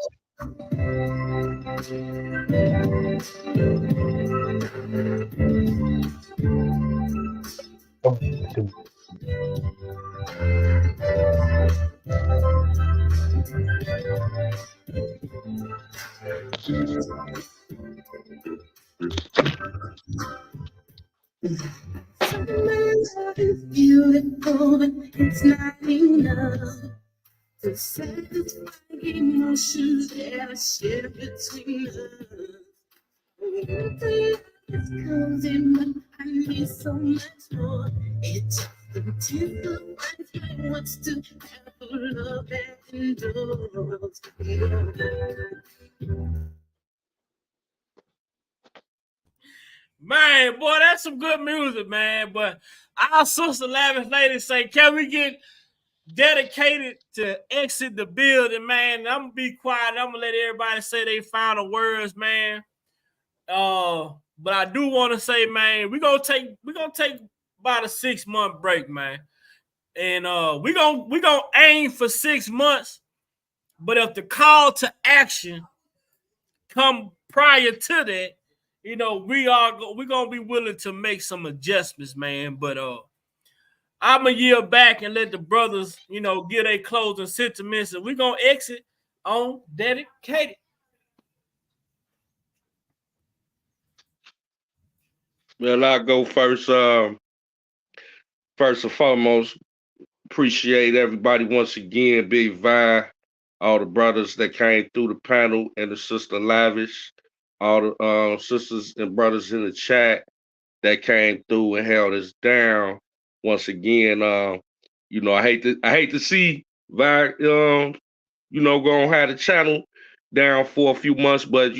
It's beautiful, but it's not enough to satisfy emotions that I share between us. It's cozy, but I need so much more. It's intensifies my wants to have a love that endures. Man, boy, that's some good music, man. But our sister Lavish Lady say, can we get dedicated to exit the building, man? I'm gonna be quiet. I'm gonna let everybody say they final words, man. But I do want to say, man, we're gonna take about a 6-month break, man. And we're gonna aim for 6 months. But if the call to action come prior to that, you know, we're gonna be willing to make some adjustments, man. But I'm gonna yield back and let the brothers, you know, get their closing sentiments, and we're gonna exit on Dedicated. Well, I'll go first. First and foremost, appreciate everybody once again, Big Vi, all the brothers that came through the panel, and the sister Lavish, all the sisters and brothers in the chat that came through and held us down. Once again, you know, I hate to see Vi, gonna have the channel down for a few months, but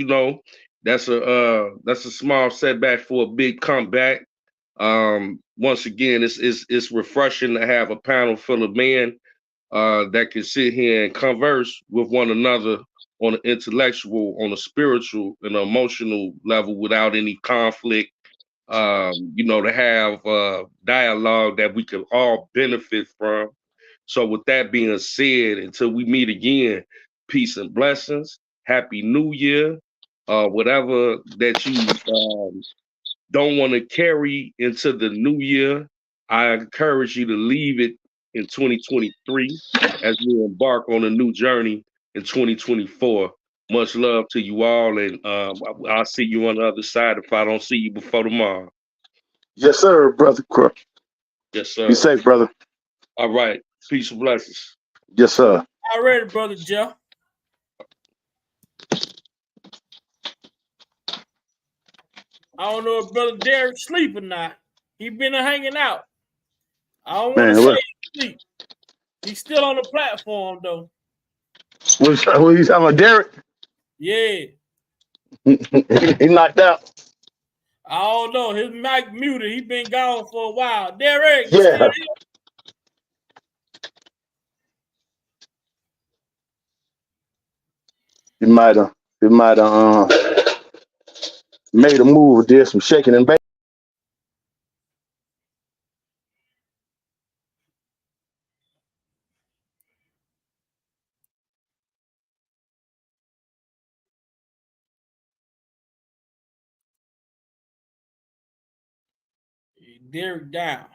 that's a small setback for a big comeback. Once again, it's refreshing to have a panel full of men that can sit here and converse with one another on an intellectual, on a spiritual, and emotional level without any conflict. To have dialogue that we can all benefit from. So with that being said, until we meet again, peace and blessings. Happy New Year. Whatever that you don't want to carry into the new year, I encourage you to leave it in 2023 as we embark on a new journey in 2024. Much love to you all, and I'll see you on the other side if I don't see you before tomorrow. Yes, sir, brother Crook. Yes, sir. Be safe, brother. All right. Peace and blessings. Yes, sir. All right, brother Jeff. I don't know if brother Derek sleep or not. He been hanging out. I don't want to say he sleep. He's still on the platform though. What you talking about, Derek? Yeah. He knocked out. I don't know. His mic muted. He been gone for a while. Derek, you Yeah. still here? He might have made a move, did some shaking and baking. Derek down.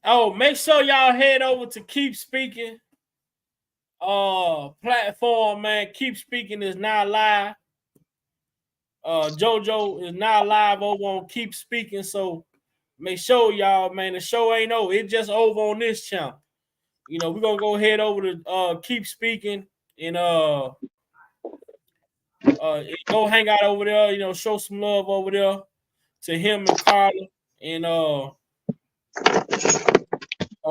Oh, make sure y'all head over to Keep Speaking platform, man. Keep Speaking is now live. JoJo is now live over on Keep Speaking. So make sure y'all, man, the show ain't over. It's just over on this channel. We're gonna go head over to Keep Speaking and go hang out over there, show some love over there to him and Carla and I'll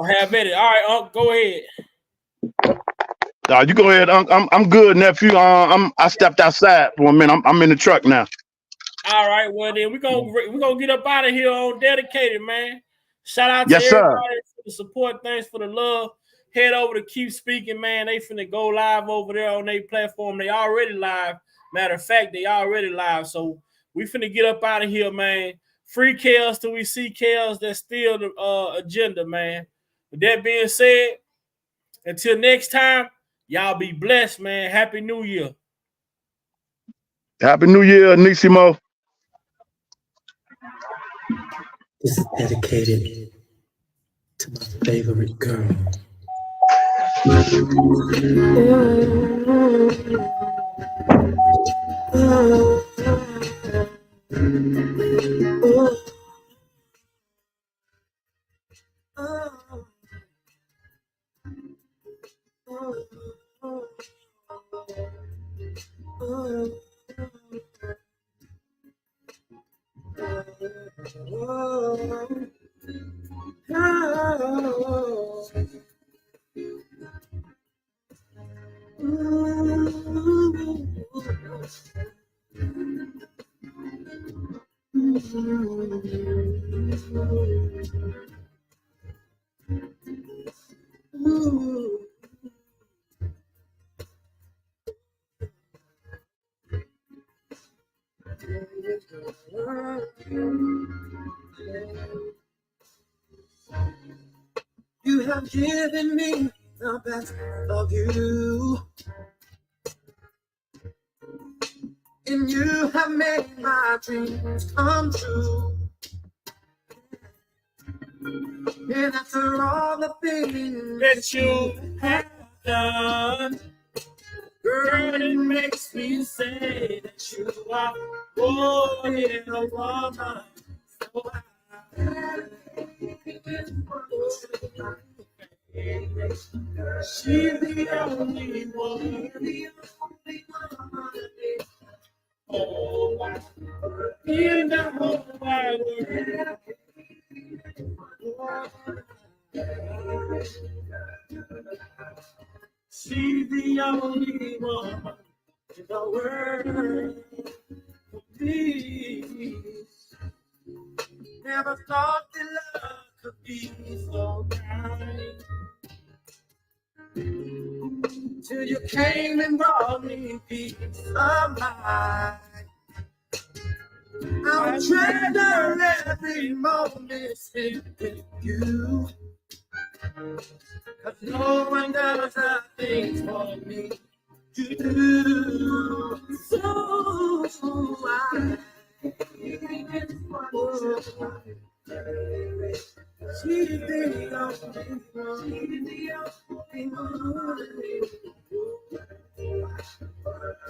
have at it. All right, Unc, go ahead. You go ahead, Unc. I'm good, nephew. I stepped outside for a minute. I'm in the truck now. All right, well then we're gonna get up out of here on Dedicated, man. Shout out to Yes, sir. everybody for the support. Thanks for the love. Head over to Keep Speaking, man. They finna go live over there on their platform. They already live. Matter of fact, they already live. So we finna get up out of here, man. Free chaos till we see chaos. That's still the agenda, man. With that being said, until next time, y'all be blessed, man. Happy New Year. Happy New Year, Nissimo. This is dedicated to my favorite girl. You have given me the best of you, and you have made my dreams come true. And after all the things that you have done, girl, it makes me say that you are more than a woman. So she's the only one. Oh, in the whole wide world. She's the only one in the world for me. Never thought that love could be so kind. Till you came and brought me peace of mind. I'll treasure every moment spent with you. 'Cause no one does the things for me to do. So I she's the only one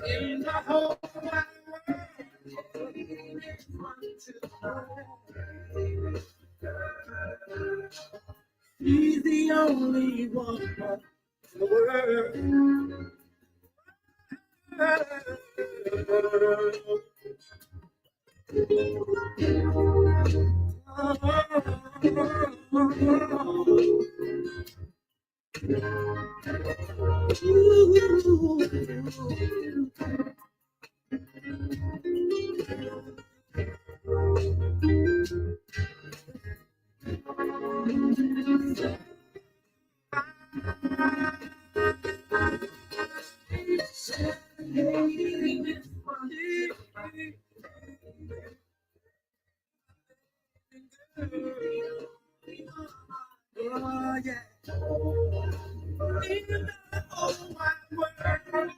in the whole wide world. She's the only one in the world. Oh, yeah. In the whole wide world,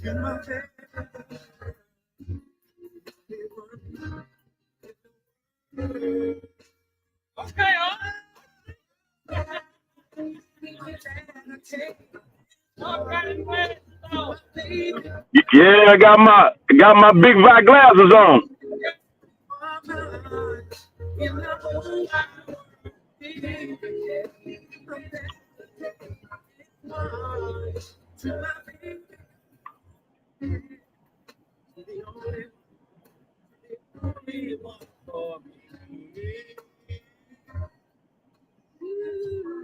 you're my favorite. Okay, Yeah, I got my big white glasses on.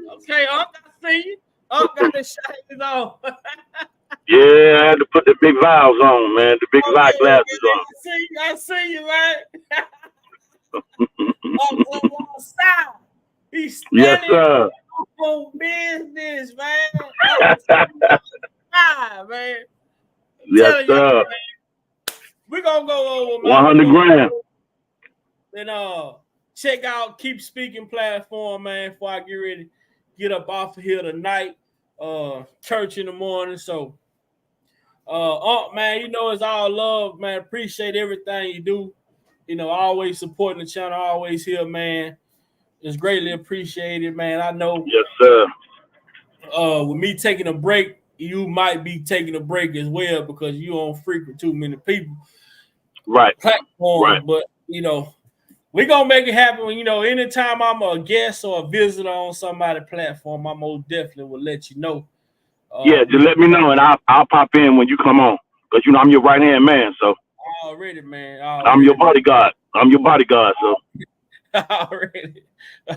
Okay, I see you. Got the shades on. Yeah, I had to put the big vials on, man. The big white glasses on. I see you, man. Outside. He's Yes, standing sir. on business, man. Man. Yes, sir. We're gonna go over 100 grand. And check out Keep Speaking platform, man, before I get ready to get up off of here tonight. Church in the morning. So man, you know it's all love, man. Appreciate everything you do. You know, always supporting the channel, always here, man. It's greatly appreciated, man. I know. Yes, sir. With me taking a break, you might be taking a break as well because you don't frequent too many people. Right. Platform, Right. but you know, we're gonna make it happen. You know, anytime I'm a guest or a visitor on somebody's platform, I most definitely will let you know. Yeah, just let me know and I'll pop in when you come on. Because you know I'm your right hand man, so Already, man. I'm your bodyguard. I'm your bodyguard, so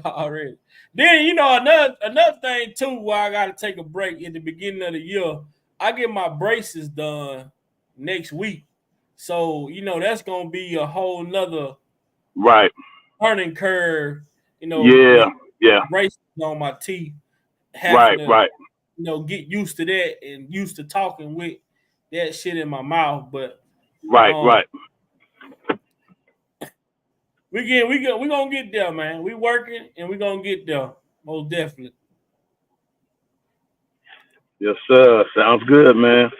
already. Then you know another thing too, why I gotta take a break at the beginning of the year. I get my braces done next week. So, you know, that's gonna be a whole nother right learning curve, you know. Yeah. Braces on my teeth. Right. You know, get used to that and used to talking with that shit in my mouth. But right. we gonna get there, man. We working and we gonna get there. Most definitely. Yes, sir. Sounds good, man.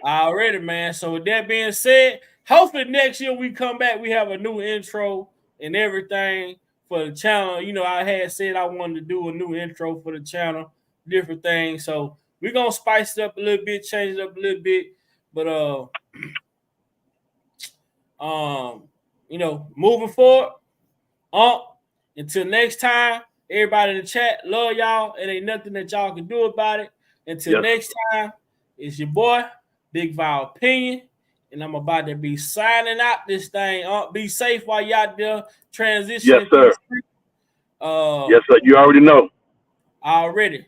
Already, man. So with that being said, hopefully next year we come back, we have a new intro and everything for the channel. You know, I had said I wanted to do a new intro for the channel, different things. So we're gonna spice it up a little bit, change it up a little bit. But you know, moving forward, until next time, everybody in the chat, love y'all. It ain't nothing that y'all can do about it. Until next time, it's your boy, Big Val Opinion, and I'm about to be signing out this thing. Be safe while you out there transitioning. Yes, sir. Yes, sir. You already know. already.